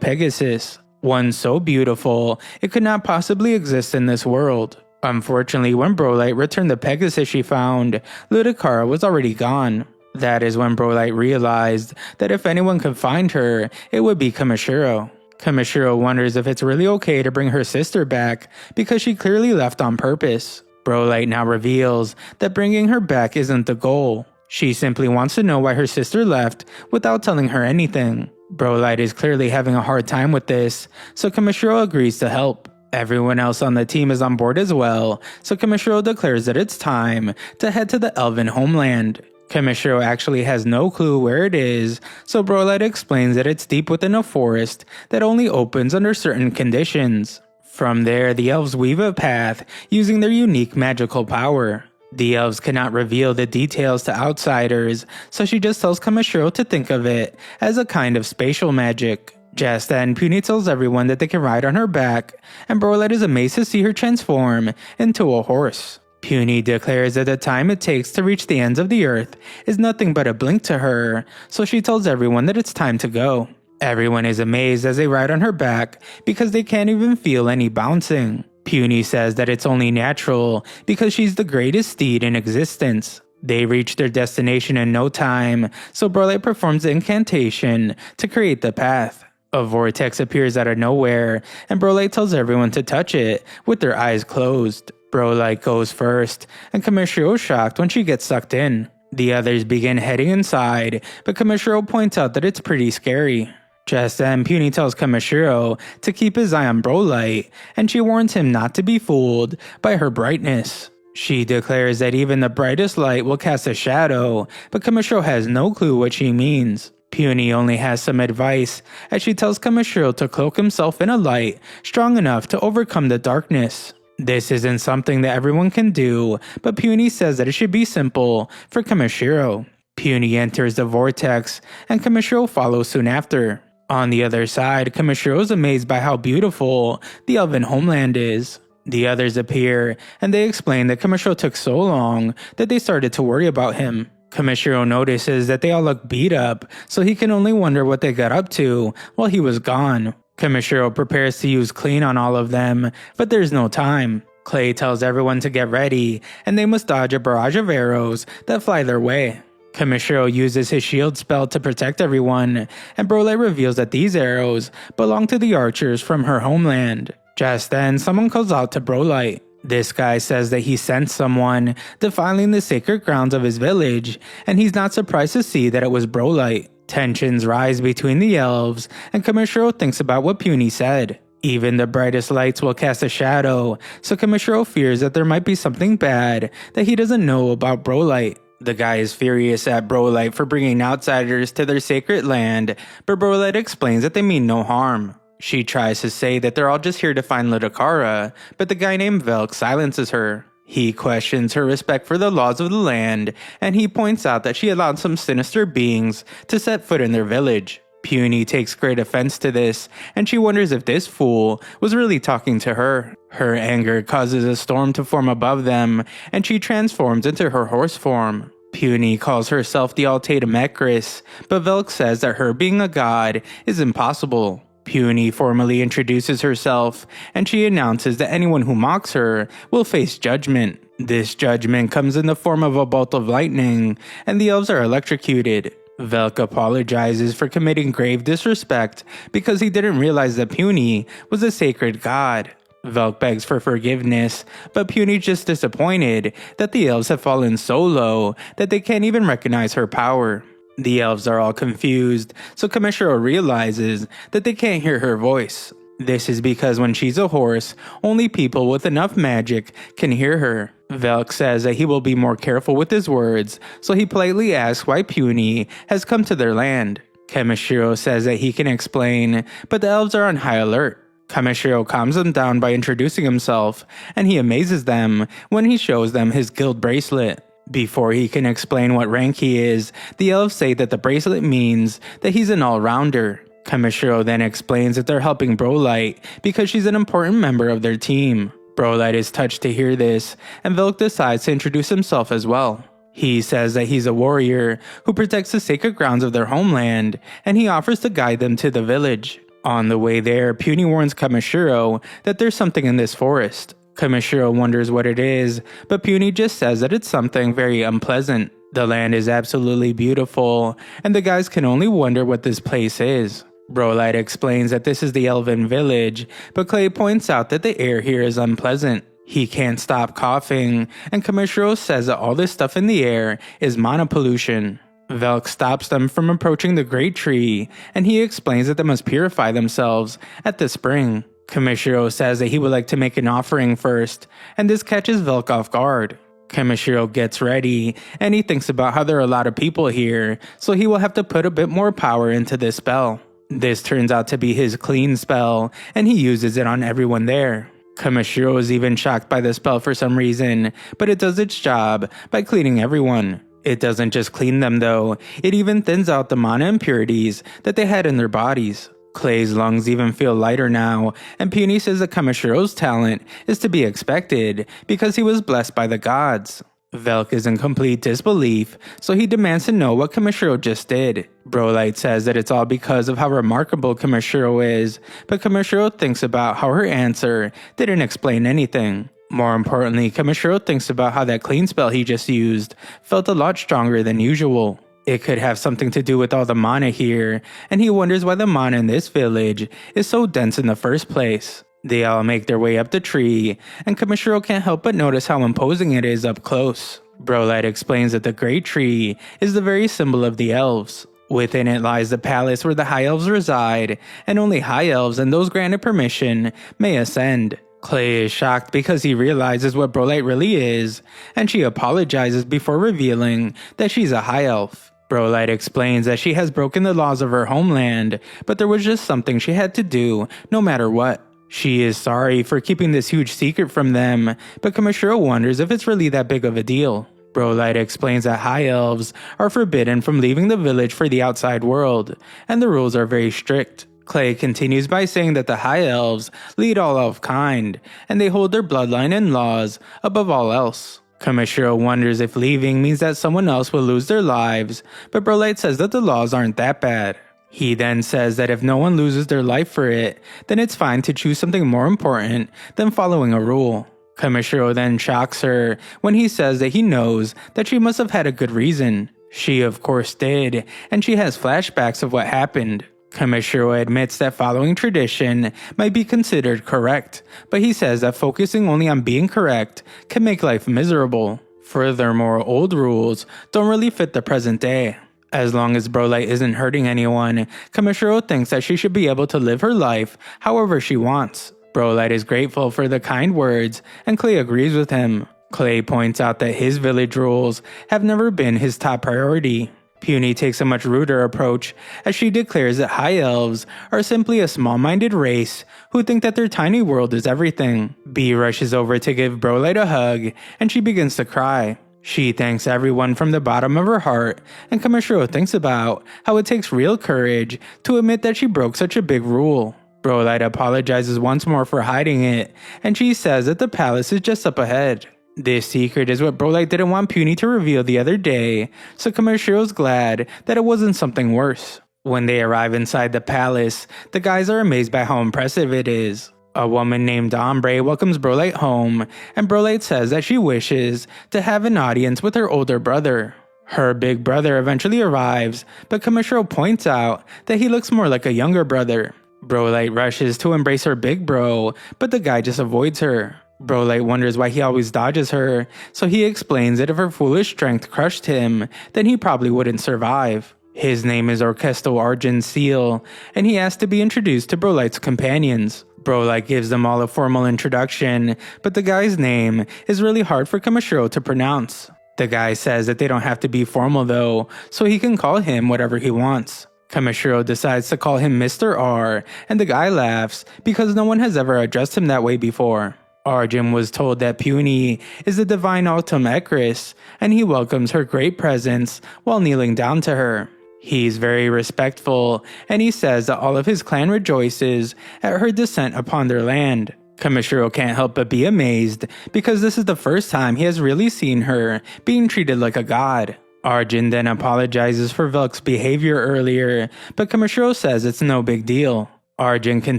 Pegasus, one so beautiful it could not possibly exist in this world. Unfortunately, when Brolight returned the Pegasus she found, Ludakara was already gone. That is when Brolight realized that if anyone could find her, it would be Kamishiro. Kamishiro wonders if it's really okay to bring her sister back because she clearly left on purpose. Brolight now reveals that bringing her back isn't the goal. She simply wants to know why her sister left without telling her anything. Brolight is clearly having a hard time with this, so Kamishiro agrees to help. Everyone else on the team is on board as well, so Kamishiro declares that it's time to head to the Elven homeland. Kamishiro actually has no clue where it is, so Brolight explains that it's deep within a forest that only opens under certain conditions. From there, the elves weave a path using their unique magical power. The elves cannot reveal the details to outsiders, so she just tells Kamishiro to think of it as a kind of spatial magic. Just then, Puny tells everyone that they can ride on her back, and Brolight is amazed to see her transform into a horse. Puny declares that the time it takes to reach the ends of the earth is nothing but a blink to her, so she tells everyone that it's time to go. Everyone is amazed as they ride on her back because they can't even feel any bouncing. Puny says that it's only natural because she's the greatest steed in existence. They reach their destination in no time, so Brolight performs the incantation to create the path. A vortex appears out of nowhere, and Brolight tells everyone to touch it with their eyes closed. Brolight goes first, and Kamishiro is shocked when she gets sucked in. The others begin heading inside, but Kamishiro points out that it's pretty scary. Just then, Puny tells Kamishiro to keep his eye on Brolight, and she warns him not to be fooled by her brightness. She declares that even the brightest light will cast a shadow, but Kamishiro has no clue what she means. Puny only has some advice, as she tells Kamishiro to cloak himself in a light strong enough to overcome the darkness. This isn't something that everyone can do, but Puny says that it should be simple for Kamishiro. Puny enters the vortex, and Kamishiro follows soon after. On the other side, Kamishiro is amazed by how beautiful the Elven homeland is. The others appear, and they explain that Kamishiro took so long that they started to worry about him. Kamishiro notices that they all look beat up, so he can only wonder what they got up to while he was gone. Kamishiro prepares to use clean on all of them, but there's no time. Clay tells everyone to get ready, and they must dodge a barrage of arrows that fly their way. Kamishiro uses his shield spell to protect everyone, and Brolight reveals that these arrows belong to the archers from her homeland. Just then, someone calls out to Brolight. This guy says that he sent someone defiling the sacred grounds of his village, and he's not surprised to see that it was Brolight. Tensions rise between the elves, and Kamishiro thinks about what Puny said. Even the brightest lights will cast a shadow, so Kamishiro fears that there might be something bad that he doesn't know about Brolight. The guy is furious at Brolight for bringing outsiders to their sacred land, but Brolight explains that they mean no harm. She tries to say that they're all just here to find Ludakara, but the guy named Velk silences her. He questions her respect for the laws of the land, and he points out that she allowed some sinister beings to set foot in their village. Puny takes great offense to this, and she wonders if this fool was really talking to her. Her anger causes a storm to form above them, and she transforms into her horse form. Puny calls herself the Altatum Ekris, but Velk says that her being a god is impossible. Puny formally introduces herself, and she announces that anyone who mocks her will face judgment. This judgment comes in the form of a bolt of lightning, and the elves are electrocuted. Velk apologizes for committing grave disrespect because he didn't realize that Puny was a sacred god. Velk begs for forgiveness, but Puny's just disappointed that the elves have fallen so low that they can't even recognize her power. The elves are all confused, so Kamishiro realizes that they can't hear her voice. This is because when she's a horse, only people with enough magic can hear her. Velk says that he will be more careful with his words, so he politely asks why Puny has come to their land. Kamishiro says that he can explain, but the elves are on high alert. Kamishiro calms them down by introducing himself, and he amazes them when he shows them his guild bracelet. Before he can explain what rank he is, the elves say that the bracelet means that he's an all-rounder. Kamishiro then explains that they're helping Brolight because she's an important member of their team. Brolight is touched to hear this, and Velk decides to introduce himself as well. He says that he's a warrior who protects the sacred grounds of their homeland, and he offers to guide them to the village. On the way there, Puny warns Kamishiro that there's something in this forest. Kamishiro wonders what it is, but Puny just says that it's something very unpleasant. The land is absolutely beautiful, and the guys can only wonder what this place is. Brolight explains that this is the elven village, but Clay points out that the air here is unpleasant. He can't stop coughing, and Kamishiro says that all this stuff in the air is mana pollution. Velk stops them from approaching the great tree, and he explains that they must purify themselves at the spring. Kamishiro says that he would like to make an offering first, and this catches Velk off guard. Kamishiro gets ready, and he thinks about how there are a lot of people here, so he will have to put a bit more power into this spell. This turns out to be his clean spell, and he uses it on everyone there. Kamishiro is even shocked by the spell for some reason, but it does its job by cleaning everyone. It doesn't just clean them though, it even thins out the mana impurities that they had in their bodies. Clay's lungs even feel lighter now, and Puny says that Kamishiro's talent is to be expected because he was blessed by the gods. Velk is in complete disbelief, so he demands to know what Kamishiro just did. Brolight says that it's all because of how remarkable Kamishiro is, but Kamishiro thinks about how her answer didn't explain anything. More importantly, Kamishiro thinks about how that clean spell he just used felt a lot stronger than usual. It could have something to do with all the mana here, and he wonders why the mana in this village is so dense in the first place. They all make their way up the tree, and Kamishiro can't help but notice how imposing it is up close. Brolight explains that the great tree is the very symbol of the elves. Within it lies the palace where the high elves reside, and only high elves and those granted permission may ascend. Clay is shocked because he realizes what Brolight really is, and she apologizes before revealing that she's a high elf. Brolight explains that she has broken the laws of her homeland, but there was just something she had to do no matter what. She is sorry for keeping this huge secret from them, but Kamishiro wonders if it's really that big of a deal. Brolight explains that high elves are forbidden from leaving the village for the outside world, and the rules are very strict. Clay continues by saying that the high elves lead all elf kind, and they hold their bloodline and laws above all else. Kamishiro wonders if leaving means that someone else will lose their lives, but Brolight says that the laws aren't that bad. He then says that if no one loses their life for it, then it's fine to choose something more important than following a rule. Kamishiro then shocks her when he says that he knows that she must have had a good reason. She of course did, and she has flashbacks of what happened. Kamishiro admits that following tradition might be considered correct, but he says that focusing only on being correct can make life miserable. Furthermore, old rules don't really fit the present day. As long as Brolight isn't hurting anyone, Kamishiro thinks that she should be able to live her life however she wants. Brolight is grateful for the kind words, and Clay agrees with him. Clay points out that his village rules have never been his top priority. Puny takes a much ruder approach as she declares that high elves are simply a small-minded race who think that their tiny world is everything. Bee rushes over to give Brolight a hug, and she begins to cry. She thanks everyone from the bottom of her heart, and Kamishiro thinks about how it takes real courage to admit that she broke such a big rule. Brolight apologizes once more for hiding it, and she says that the palace is just up ahead. This secret is what Brolight didn't want Puny to reveal the other day, so Kamishiro's glad that it wasn't something worse. When they arrive inside the palace, the guys are amazed by how impressive it is. A woman named Ombre welcomes Brolight home, and Brolight says that she wishes to have an audience with her older brother. Her big brother eventually arrives, but Kamishiro points out that he looks more like a younger brother. Brolight rushes to embrace her big bro, but the guy just avoids her. Brolight wonders why he always dodges her, so he explains that if her foolish strength crushed him, then he probably wouldn't survive. His name is Orkesto Arjun Seal, and he asks to be introduced to Brolight's companions. Brolight gives them all a formal introduction, but the guy's name is really hard for Kamishiro to pronounce. The guy says that they don't have to be formal though, so he can call him whatever he wants. Kamishiro decides to call him Mr. R, and the guy laughs because no one has ever addressed him that way before. Arjun was told that Puny is the divine Autumn Ecris, and he welcomes her great presence while kneeling down to her. He's very respectful, and he says that all of his clan rejoices at her descent upon their land. Kamishiro can't help but be amazed, because this is the first time he has really seen her being treated like a god. Arjun then apologizes for Velk's behavior earlier, but Kamishiro says it's no big deal. Arjun can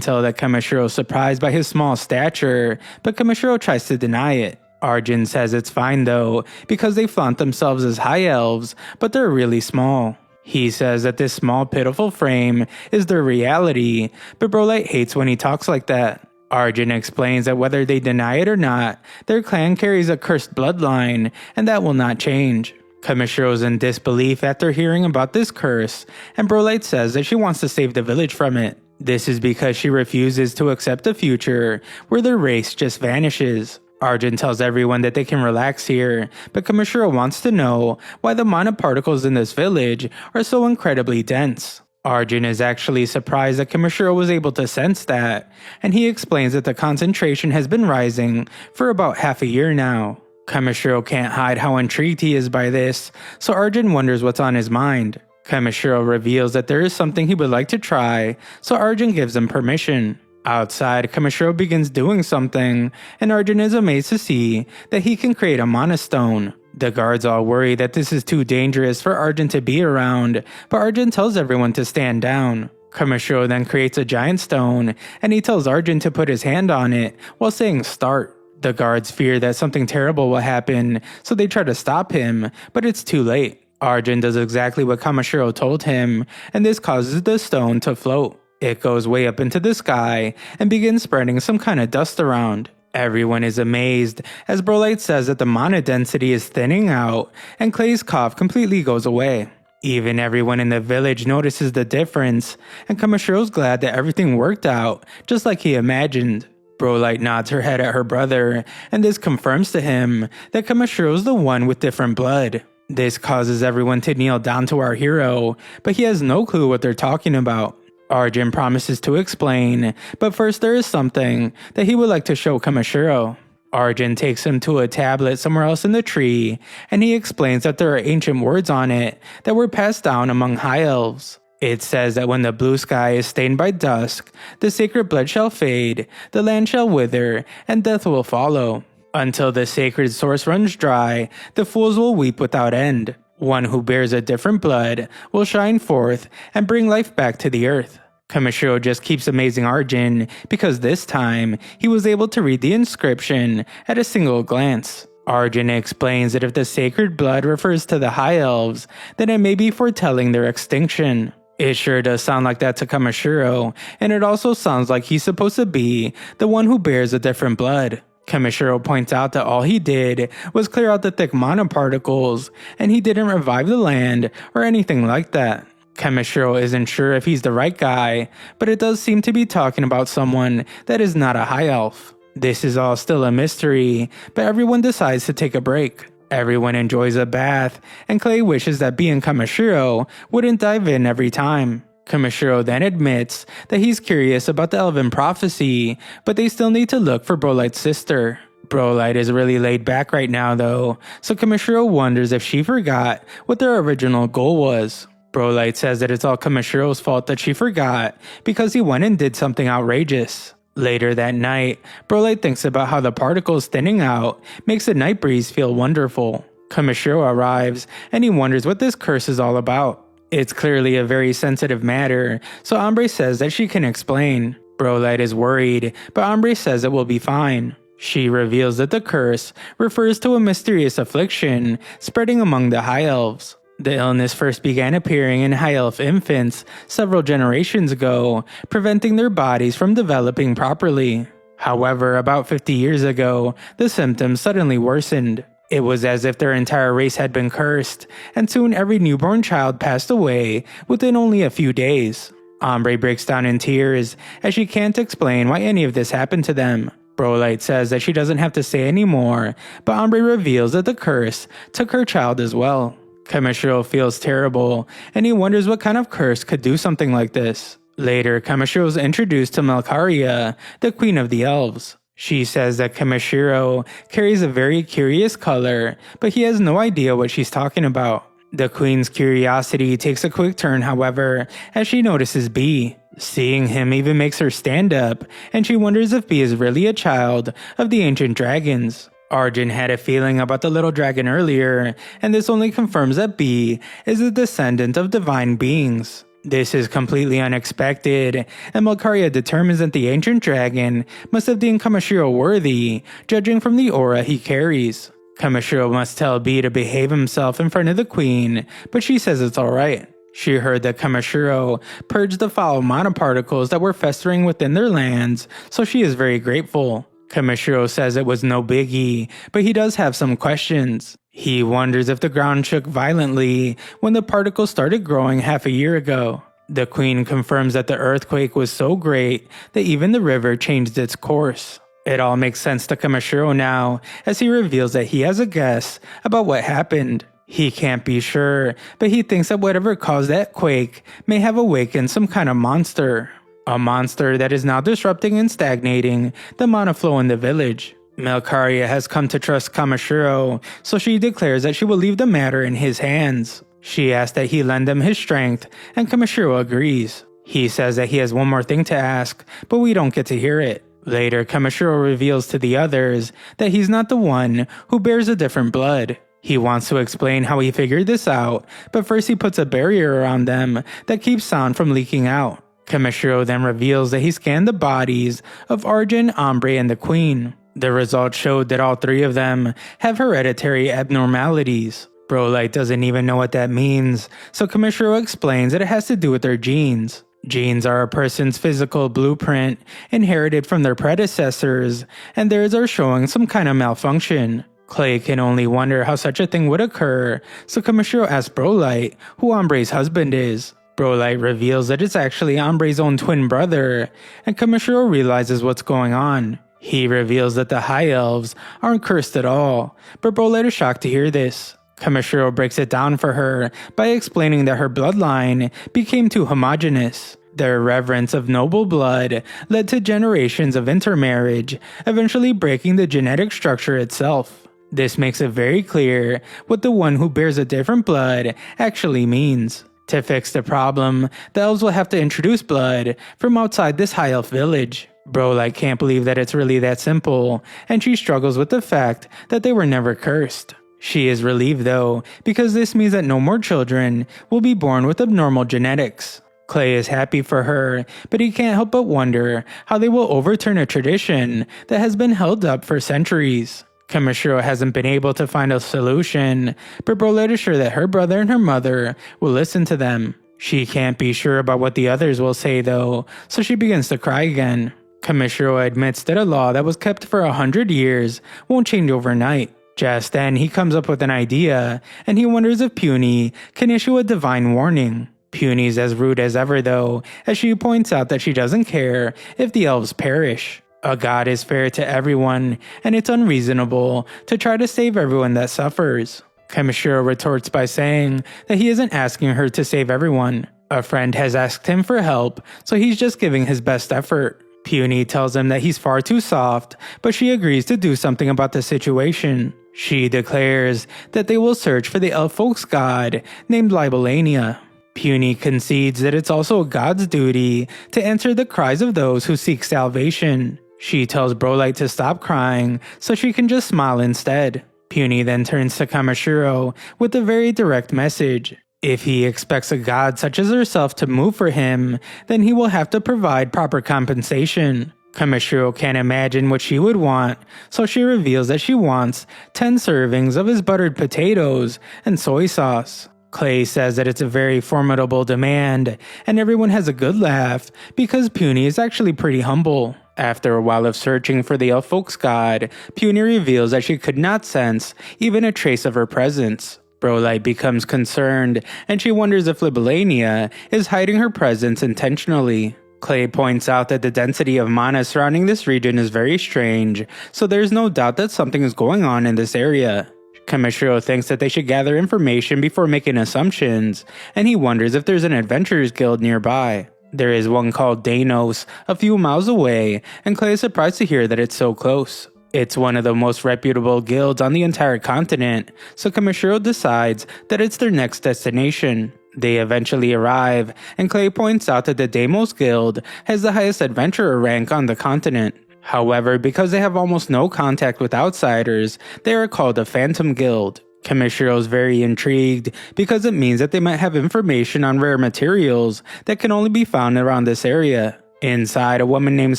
tell that Kamishiro is surprised by his small stature, but Kamishiro tries to deny it. Arjun says it's fine though, because they flaunt themselves as high elves, but they're really small. He says that this small pitiful frame is their reality, but Brolight hates when he talks like that. Arjun explains that whether they deny it or not, their clan carries a cursed bloodline, and that will not change. Kamishiro's in disbelief after hearing about this curse, and Brolight says that she wants to save the village from it. This is because she refuses to accept a future where their race just vanishes. Arjun tells everyone that they can relax here, but Kamishiro wants to know why the mana particles in this village are so incredibly dense. Arjun is actually surprised that Kamishiro was able to sense that, and he explains that the concentration has been rising for about half a year now. Kamishiro can't hide how intrigued he is by this, so Arjun wonders what's on his mind. Kamishiro reveals that there is something he would like to try, so Arjun gives him permission. Outside, Kamishiro begins doing something, and Arjun is amazed to see that he can create a mana stone. The guards all worry that this is too dangerous for Arjun to be around, but Arjun tells everyone to stand down. Kamishiro then creates a giant stone, and he tells Arjun to put his hand on it while saying start. The guards fear that something terrible will happen, so they try to stop him, but it's too late. Arjun does exactly what Kamishiro told him, and this causes the stone to float. It goes way up into the sky and begins spreading some kind of dust around. Everyone is amazed as Brolight says that the mana density is thinning out and Clay's cough completely goes away. Even everyone in the village notices the difference, and Kamishiro's glad that everything worked out just like he imagined. Brolight nods her head at her brother, and this confirms to him that Kamishiro's the one with different blood. This causes everyone to kneel down to our hero, but he has no clue what they're talking about. Arjun promises to explain, but first there is something that he would like to show Kamishiro. Arjun takes him to a tablet somewhere else in the tree, and he explains that there are ancient words on it that were passed down among high elves. It says that when the blue sky is stained by dusk, the sacred blood shall fade, the land shall wither, and death will follow. Until the sacred source runs dry, the fools will weep without end. One who bears a different blood will shine forth and bring life back to the earth. Kamishiro just keeps amazing Arjun because this time he was able to read the inscription at a single glance. Arjun explains that if the sacred blood refers to the high elves, then it may be foretelling their extinction. It sure does sound like that to Kamishiro, and it also sounds like he's supposed to be the one who bears a different blood. Kamishiro points out that all he did was clear out the thick mana particles, and he didn't revive the land or anything like that. Kamishiro isn't sure if he's the right guy, but it does seem to be talking about someone that is not a high elf. This is all still a mystery, but everyone decides to take a break. Everyone enjoys a bath, and Clay wishes that B and Kamishiro wouldn't dive in every time. Kamishiro then admits that he's curious about the elven prophecy, but they still need to look for Brolight's sister. Brolight is really laid back right now though, so Kamishiro wonders if she forgot what their original goal was. Brolight says that it's all Kamishiro's fault that she forgot because he went and did something outrageous. Later that night, Brolight thinks about how the particles thinning out makes the night breeze feel wonderful. Kamishiro arrives and he wonders what this curse is all about. It's clearly a very sensitive matter, so Ombre says that she can explain. Brolight is worried, but Ombre says it will be fine. She reveals that the curse refers to a mysterious affliction spreading among the high elves. The illness first began appearing in high elf infants several generations ago, preventing their bodies from developing properly. However, about 50 years ago, the symptoms suddenly worsened. It was as if their entire race had been cursed, and soon every newborn child passed away within only a few days. Ombre breaks down in tears as she can't explain why any of this happened to them. Brolight says that she doesn't have to say anymore, but Ombre reveals that the curse took her child as well. Kamishiro feels terrible, and he wonders what kind of curse could do something like this. Later, Kamishiro is introduced to Melkaria, the queen of the elves. She says that Kamishiro carries a very curious color, but he has no idea what she's talking about. The queen's curiosity takes a quick turn, however, as she notices B. Seeing him even makes her stand up, and she wonders if B is really a child of the ancient dragons. Arjun had a feeling about the little dragon earlier, and this only confirms that B is a descendant of divine beings. This is completely unexpected, and Melkaria determines that the ancient dragon must have deemed Kamishiro worthy, judging from the aura he carries. Kamishiro must tell B to behave himself in front of the queen, but she says it's alright. She heard that Kamishiro purged the foul monoparticles that were festering within their lands, so she is very grateful. Kamishiro says it was no biggie, but he does have some questions. He wonders if the ground shook violently when the particles started growing half a year ago. The queen confirms that the earthquake was so great that even the river changed its course. It all makes sense to Kamishiro now, as he reveals that he has a guess about what happened. He can't be sure, but he thinks that whatever caused that quake may have awakened some kind of monster. A monster that is now disrupting and stagnating the mana flow in the village. Melkaria has come to trust Kamishiro, so she declares that she will leave the matter in his hands. She asks that he lend them his strength, and Kamishiro agrees. He says that he has one more thing to ask, but we don't get to hear it. Later, Kamishiro reveals to the others that he's not the one who bears a different blood. He wants to explain how he figured this out, but first he puts a barrier around them that keeps sound from leaking out. Kamishiro then reveals that he scanned the bodies of Arjun, Ombre, and the Queen. The results showed that all three of them have hereditary abnormalities. Brolight doesn't even know what that means, so Kamishiro explains that it has to do with their genes. Genes are a person's physical blueprint inherited from their predecessors, and theirs are showing some kind of malfunction. Clay can only wonder how such a thing would occur, so Kamishiro asks Brolight who Ombre's husband is. Brolight reveals that it's actually Ombre's own twin brother, and Kamishiro realizes what's going on. He reveals that the High Elves aren't cursed at all, but Brolight is shocked to hear this. Kamishiro breaks it down for her by explaining that her bloodline became too homogeneous. Their reverence of noble blood led to generations of intermarriage, eventually breaking the genetic structure itself. This makes it very clear what the one who bears a different blood actually means. To fix the problem, the elves will have to introduce blood from outside this high elf village. Brolight can't believe that it's really that simple, and she struggles with the fact that they were never cursed. She is relieved though, because this means that no more children will be born with abnormal genetics. Clay is happy for her, but he can't help but wonder how they will overturn a tradition that has been held up for centuries. Kamishiro hasn't been able to find a solution, but Brolight is sure that her brother and her mother will listen to them. She can't be sure about what the others will say though, so she begins to cry again. Kamishiro admits that a law that was kept for 100 years won't change overnight. Just then, he comes up with an idea, and he wonders if Puny can issue a divine warning. Puny's as rude as ever though, as she points out that she doesn't care if the elves perish. A god is fair to everyone, and it's unreasonable to try to save everyone that suffers. Kamishiro retorts by saying that he isn't asking her to save everyone. A friend has asked him for help, so he's just giving his best effort. Puny tells him that he's far too soft, but she agrees to do something about the situation. She declares that they will search for the elf folk's god named Libelania. Puny concedes that it's also a god's duty to answer the cries of those who seek salvation. She tells Brolight to stop crying so she can just smile instead. Puny then turns to Kamishiro with a very direct message. If he expects a god such as herself to move for him, then he will have to provide proper compensation. Kamishiro can't imagine what she would want, so she reveals that she wants 10 servings of his buttered potatoes and soy sauce. Clay says that it's a very formidable demand, and everyone has a good laugh because Puny is actually pretty humble. After a while of searching for the elf folk's god, Puny reveals that she could not sense even a trace of her presence. Brolight becomes concerned, and she wonders if Libellania is hiding her presence intentionally. Clay points out that the density of mana surrounding this region is very strange, so there's no doubt that something is going on in this area. Kamishiro thinks that they should gather information before making assumptions, and he wonders if there's an adventurers guild nearby. There is one called Danos a few miles away, and Clay is surprised to hear that it's so close. It's one of the most reputable guilds on the entire continent, so Kamishiro decides that it's their next destination. They eventually arrive, and Clay points out that the Deimos Guild has the highest adventurer rank on the continent. However, because they have almost no contact with outsiders, they are called a Phantom Guild. Kamishiro is very intrigued because it means that they might have information on rare materials that can only be found around this area. Inside, a woman named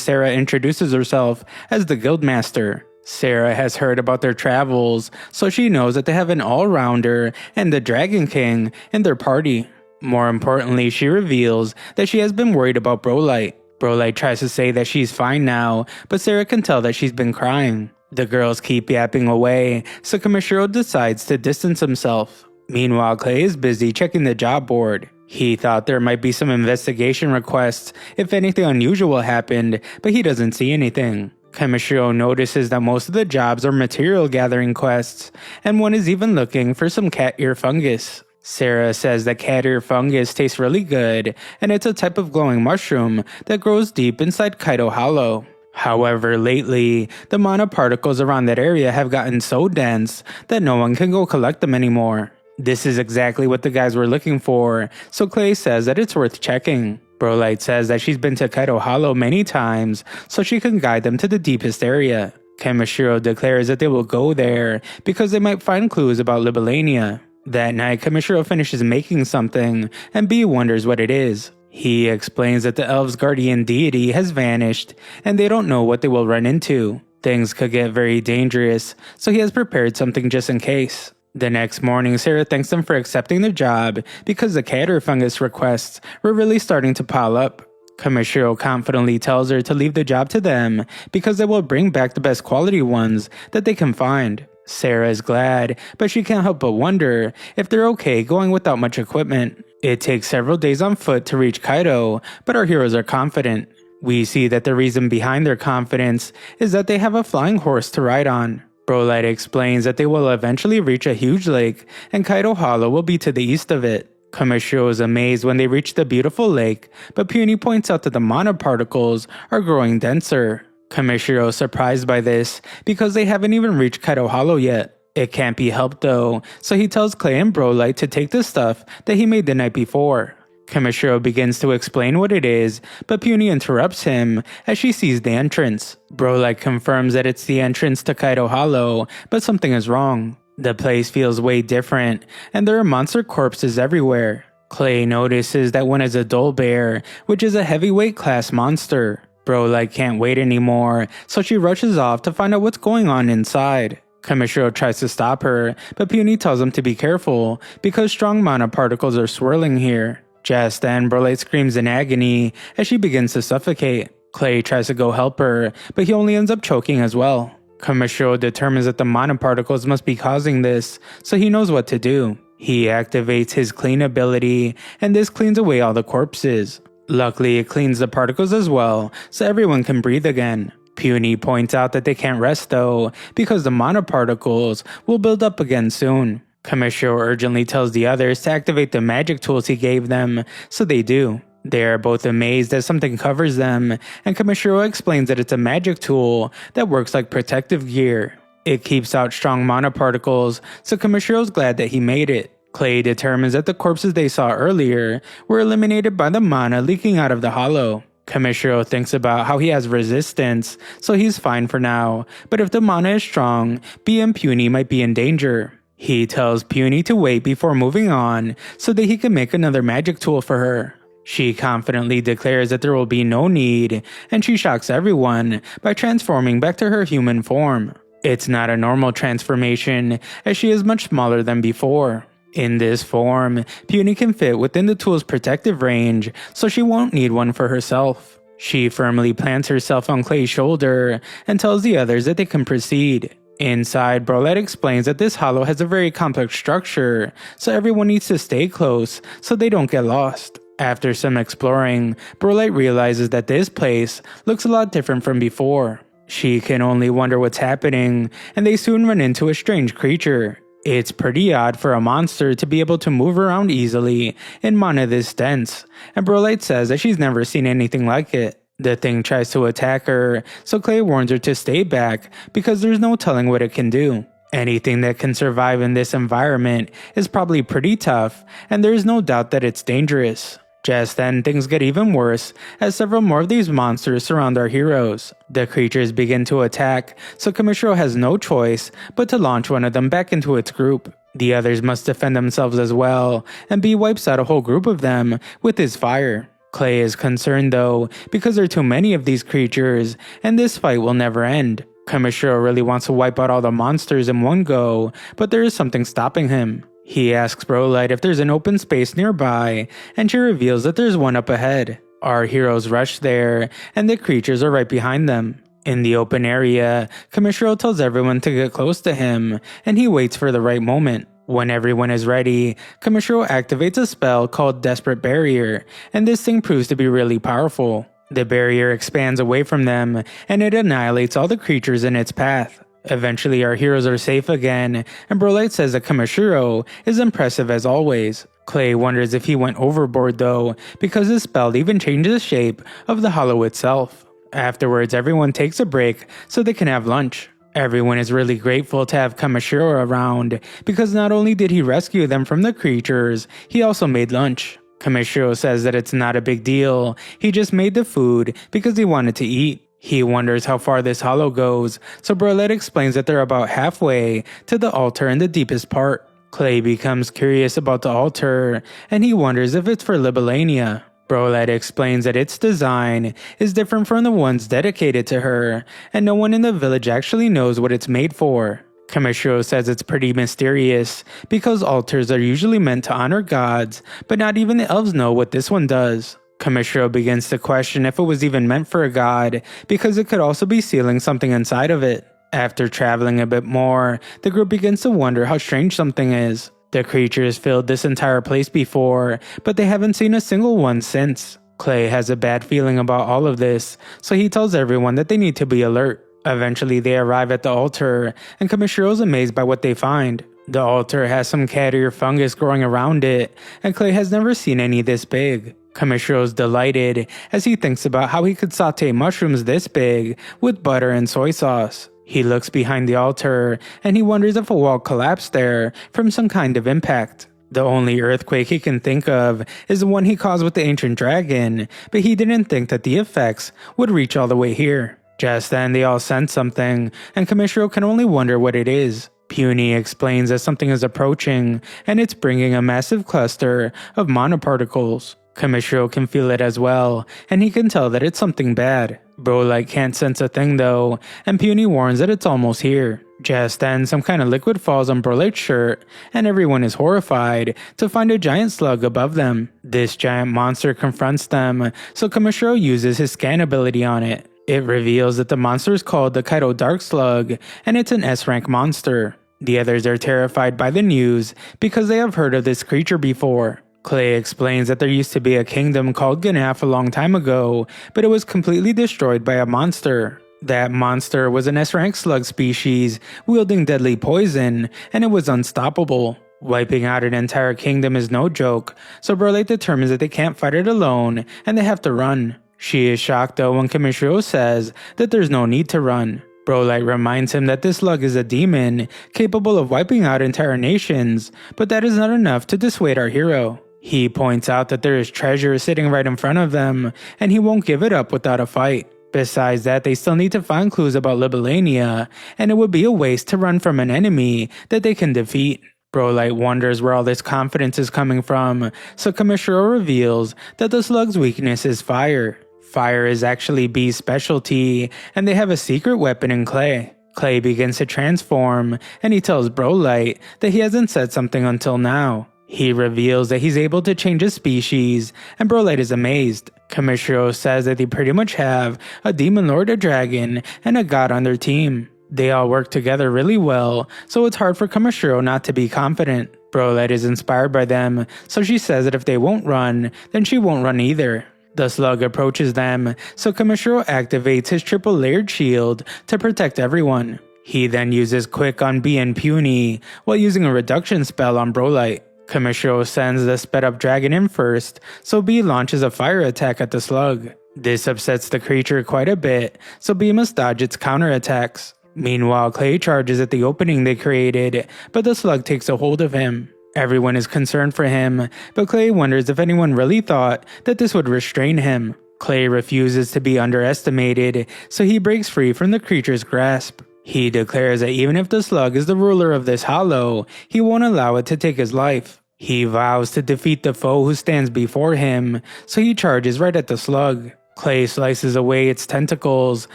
Sarah introduces herself as the Guildmaster. Sarah has heard about their travels, so she knows that they have an all-rounder and the Dragon King in their party. More importantly, she reveals that she has been worried about Brolight. Brolight tries to say that she's fine now, but Sarah can tell that she's been crying. The girls keep yapping away, so Kamishiro decides to distance himself. Meanwhile, Clay is busy checking the job board. He thought there might be some investigation requests if anything unusual happened, but he doesn't see anything. Kamishiro notices that most of the jobs are material gathering quests, and one is even looking for some cat ear fungus. Sarah says that cat ear fungus tastes really good, and it's a type of glowing mushroom that grows deep inside Kaido Hollow. However, lately, the mana particles around that area have gotten so dense that no one can go collect them anymore. This is exactly what the guys were looking for, so Clay says that it's worth checking. Brolight says that she's been to Kaido Hollow many times, so she can guide them to the deepest area. Kamishiro declares that they will go there because they might find clues about Libellania. That night, Kamishiro finishes making something, and B wonders what it is. He explains that the elves' guardian deity has vanished, and they don't know what they will run into. Things could get very dangerous, so he has prepared something just in case. The next morning, Sarah thanks them for accepting the job because the cat ear fungus requests were really starting to pile up. Kamishiro confidently tells her to leave the job to them because they will bring back the best quality ones that they can find. Sarah is glad, but she can't help but wonder if they're okay going without much equipment. It takes several days on foot to reach Kaido, but our heroes are confident. We see that the reason behind their confidence is that they have a flying horse to ride on. Brolight explains that they will eventually reach a huge lake, and Kaido Hollow will be to the east of it. Kamishiro is amazed when they reach the beautiful lake, but Puny points out that the mana particles are growing denser. Kamishiro is surprised by this because they haven't even reached Kaido Hollow yet. It can't be helped though, so he tells Clay and Brolight to take the stuff that he made the night before. Kamishiro begins to explain what it is, but Puny interrupts him as she sees the entrance. Brolight confirms that it's the entrance to Kaido Hollow, but something is wrong. The place feels way different, and there are monster corpses everywhere. Clay notices that one is a Dull Bear, which is a heavyweight class monster. Brolight can't wait anymore, so she rushes off to find out what's going on inside. Kamishiro tries to stop her, but Puny tells him to be careful because strong mana particles are swirling here. Just then, Brolight screams in agony as she begins to suffocate. Clay tries to go help her, but he only ends up choking as well. Kamishiro determines that the mana particles must be causing this, so he knows what to do. He activates his clean ability, and this cleans away all the corpses. Luckily, it cleans the particles as well, so everyone can breathe again. Puny points out that they can't rest though, because the mana particles will build up again soon. Kamishiro urgently tells the others to activate the magic tools he gave them, so they do. They are both amazed as something covers them, and Kamishiro explains that it's a magic tool that works like protective gear. It keeps out strong mana particles, so Kamishiro's glad that he made it. Clay determines that the corpses they saw earlier were eliminated by the mana leaking out of the hollow. Kamishiro thinks about how he has resistance, so he's fine for now, but if the mana is strong, B and Puny might be in danger. He tells Puny to wait before moving on so that he can make another magic tool for her. She confidently declares that there will be no need, and she shocks everyone by transforming back to her human form. It's not a normal transformation, as she is much smaller than before. In this form, Puny can fit within the tool's protective range, so she won't need one for herself. She firmly plants herself on Clay's shoulder and tells the others that they can proceed. Inside, Brolette explains that this hollow has a very complex structure, so everyone needs to stay close so they don't get lost. After some exploring, Brolette realizes that this place looks a lot different from before. She can only wonder what's happening, and they soon run into a strange creature. It's pretty odd for a monster to be able to move around easily in mana this dense, and Brolette says that she's never seen anything like it. The thing tries to attack her, so Clay warns her to stay back because there's no telling what it can do. Anything that can survive in this environment is probably pretty tough, and there's no doubt that it's dangerous. Just then, things get even worse as several more of these monsters surround our heroes. The creatures begin to attack, so Kamishiro has no choice but to launch one of them back into its group. The others must defend themselves as well, and B wipes out a whole group of them with his fire. Clay is concerned though, because there are too many of these creatures, and this fight will never end. Kamishiro really wants to wipe out all the monsters in one go, but there is something stopping him. He asks Brolite if there's an open space nearby, and she reveals that there's one up ahead. Our heroes rush there, and the creatures are right behind them. In the open area, Kamishiro tells everyone to get close to him, and he waits for the right moment. When everyone is ready, Kamishiro activates a spell called Desperate Barrier, and this thing proves to be really powerful. The barrier expands away from them, and it annihilates all the creatures in its path. Eventually our heroes are safe again, and Brolite says that Kamishiro is impressive as always. Clay wonders if he went overboard though, because his spell even changes the shape of the hollow itself. Afterwards, everyone takes a break so they can have lunch. Everyone is really grateful to have Kamishiro around, because not only did he rescue them from the creatures, he also made lunch. Kamishiro says that it's not a big deal, he just made the food because he wanted to eat. He wonders how far this hollow goes, so Brolette explains that they're about halfway to the altar in the deepest part. Clay becomes curious about the altar, and he wonders if it's for Libellania. Brolette explains that its design is different from the ones dedicated to her, and no one in the village actually knows what it's made for. Kamishiro says it's pretty mysterious, because altars are usually meant to honor gods, but not even the elves know what this one does. Kamishiro begins to question if it was even meant for a god, because it could also be sealing something inside of it. After traveling a bit more, the group begins to wonder how strange something is. The creatures filled this entire place before, but they haven't seen a single one since. Clay has a bad feeling about all of this, so he tells everyone that they need to be alert. Eventually they arrive at the altar, and Kamishiro's amazed by what they find. The altar has some cat ear fungus growing around it, and Clay has never seen any this big. Kamishiro's delighted as he thinks about how he could saute mushrooms this big with butter and soy sauce. He looks behind the altar, and he wonders if a wall collapsed there from some kind of impact. The only earthquake he can think of is the one he caused with the ancient dragon, but he didn't think that the effects would reach all the way here. Just then they all sense something, and Kamishiro can only wonder what it is. Puny explains that something is approaching, and it's bringing a massive cluster of monoparticles. Kamishiro can feel it as well, and he can tell that it's something bad. Brolite can't sense a thing though, and Puny warns that it's almost here. Just then, some kind of liquid falls on Brolite's shirt, and everyone is horrified to find a giant slug above them. This giant monster confronts them, so Kamishiro uses his scan ability on it. It reveals that the monster is called the Kaido Dark Slug, and it's an S-rank monster. The others are terrified by the news because they have heard of this creature before. Clay explains that there used to be a kingdom called Ganaf a long time ago, but it was completely destroyed by a monster. That monster was an S-rank slug species wielding deadly poison, and it was unstoppable. Wiping out an entire kingdom is no joke, so Brolite determines that they can't fight it alone, and they have to run. She is shocked though when Kamishiro says that there's no need to run. Brolite reminds him that this slug is a demon, capable of wiping out entire nations, but that is not enough to dissuade our hero. He points out that there is treasure sitting right in front of them, and he won't give it up without a fight. Besides that, they still need to find clues about Libellania, and it would be a waste to run from an enemy that they can defeat. Brolite wonders where all this confidence is coming from, so Kamishiro reveals that the slug's weakness is fire. Fire is actually B's specialty, and they have a secret weapon in Clay. Clay begins to transform, and he tells Brolight that he hasn't said something until now. He reveals that he's able to change his species, and Brolight is amazed. Kamishiro says that they pretty much have a demon lord, a dragon, and a god on their team. They all work together really well, so it's hard for Kamishiro not to be confident. Brolight is inspired by them, so she says that if they won't run, then she won't run either. The slug approaches them, so Kamishiro activates his triple layered shield to protect everyone. He then uses Quick on B and Puny, while using a reduction spell on Brolight. Kamishiro sends the sped up dragon in first, so B launches a fire attack at the slug. This upsets the creature quite a bit, so B must dodge its counterattacks. Meanwhile, Clay charges at the opening they created, but the slug takes a hold of him. Everyone is concerned for him, but Clay wonders if anyone really thought that this would restrain him. Clay refuses to be underestimated, so he breaks free from the creature's grasp. He declares that even if the slug is the ruler of this hollow, he won't allow it to take his life. He vows to defeat the foe who stands before him, so he charges right at the slug. Clay slices away its tentacles,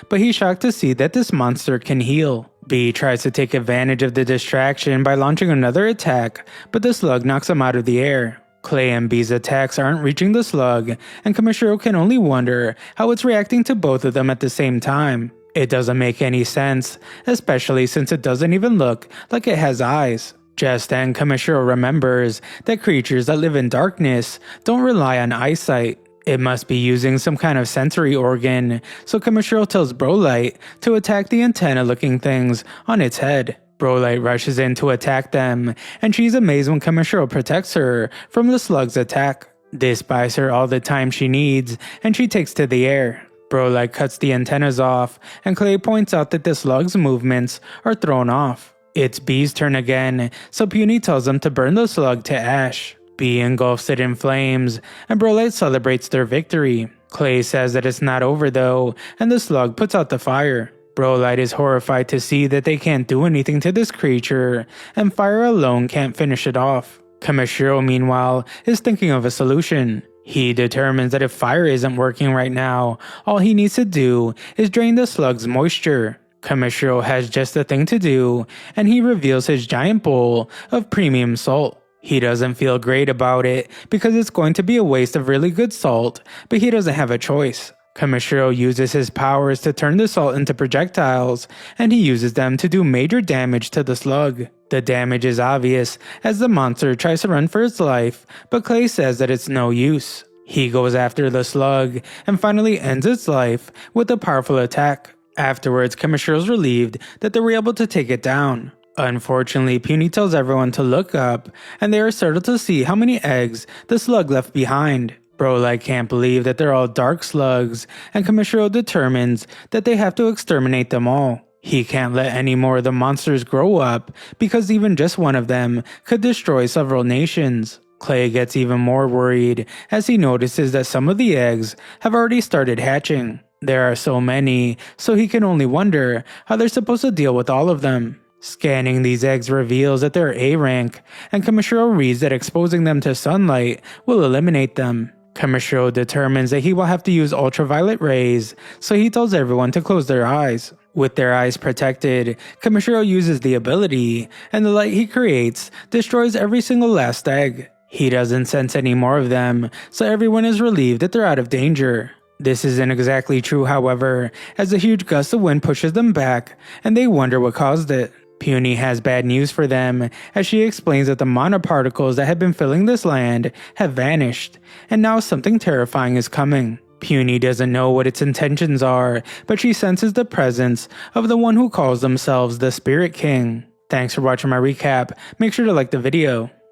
but he's shocked to see that this monster can heal. B tries to take advantage of the distraction by launching another attack, but the slug knocks him out of the air. Clay and B's attacks aren't reaching the slug, and Kamishiro can only wonder how it's reacting to both of them at the same time. It doesn't make any sense, especially since it doesn't even look like it has eyes. Just then, Kamishiro remembers that creatures that live in darkness don't rely on eyesight. It must be using some kind of sensory organ, so Kamishiro tells Brolight to attack the antenna-looking things on its head. Brolight rushes in to attack them, and she's amazed when Kamishiro protects her from the slug's attack. This buys her all the time she needs, and she takes to the air. Brolight cuts the antennas off, and Clay points out that the slug's movements are thrown off. It's B's turn again, so Puny tells them to burn the slug to ash. B engulfs it in flames, and Brolight celebrates their victory. Clay says that it's not over though, and the slug puts out the fire. Brolight is horrified to see that they can't do anything to this creature, and fire alone can't finish it off. Kamishiro, meanwhile, is thinking of a solution. He determines that if fire isn't working right now, all he needs to do is drain the slug's moisture. Kamishiro has just the thing to do, and he reveals his giant bowl of premium salt. He doesn't feel great about it because it's going to be a waste of really good salt, but he doesn't have a choice. Kamishiro uses his powers to turn the salt into projectiles, and he uses them to do major damage to the slug. The damage is obvious as the monster tries to run for its life, but Clay says that it's no use. He goes after the slug and finally ends its life with a powerful attack. Afterwards, Kamishiro's relieved that they were able to take it down. Unfortunately, Puny tells everyone to look up, and they are startled to see how many eggs the slug left behind. Brolight can't believe that they're all dark slugs, and Kamishiro determines that they have to exterminate them all. He can't let any more of the monsters grow up, because even just one of them could destroy several nations. Clay gets even more worried as he notices that some of the eggs have already started hatching. There are so many, so he can only wonder how they're supposed to deal with all of them. Scanning these eggs reveals that they're A rank, and Kamishiro reads that exposing them to sunlight will eliminate them. Kamishiro determines that he will have to use ultraviolet rays, so he tells everyone to close their eyes. With their eyes protected, Kamishiro uses the ability, and the light he creates destroys every single last egg. He doesn't sense any more of them, so everyone is relieved that they're out of danger. This isn't exactly true, however, as a huge gust of wind pushes them back, and they wonder what caused it. Puny has bad news for them, as she explains that the monoparticles that had been filling this land have vanished, and now something terrifying is coming. Puny doesn't know what its intentions are, but she senses the presence of the one who calls themselves the Spirit King. Thanks for watching my recap. Make sure to like the video.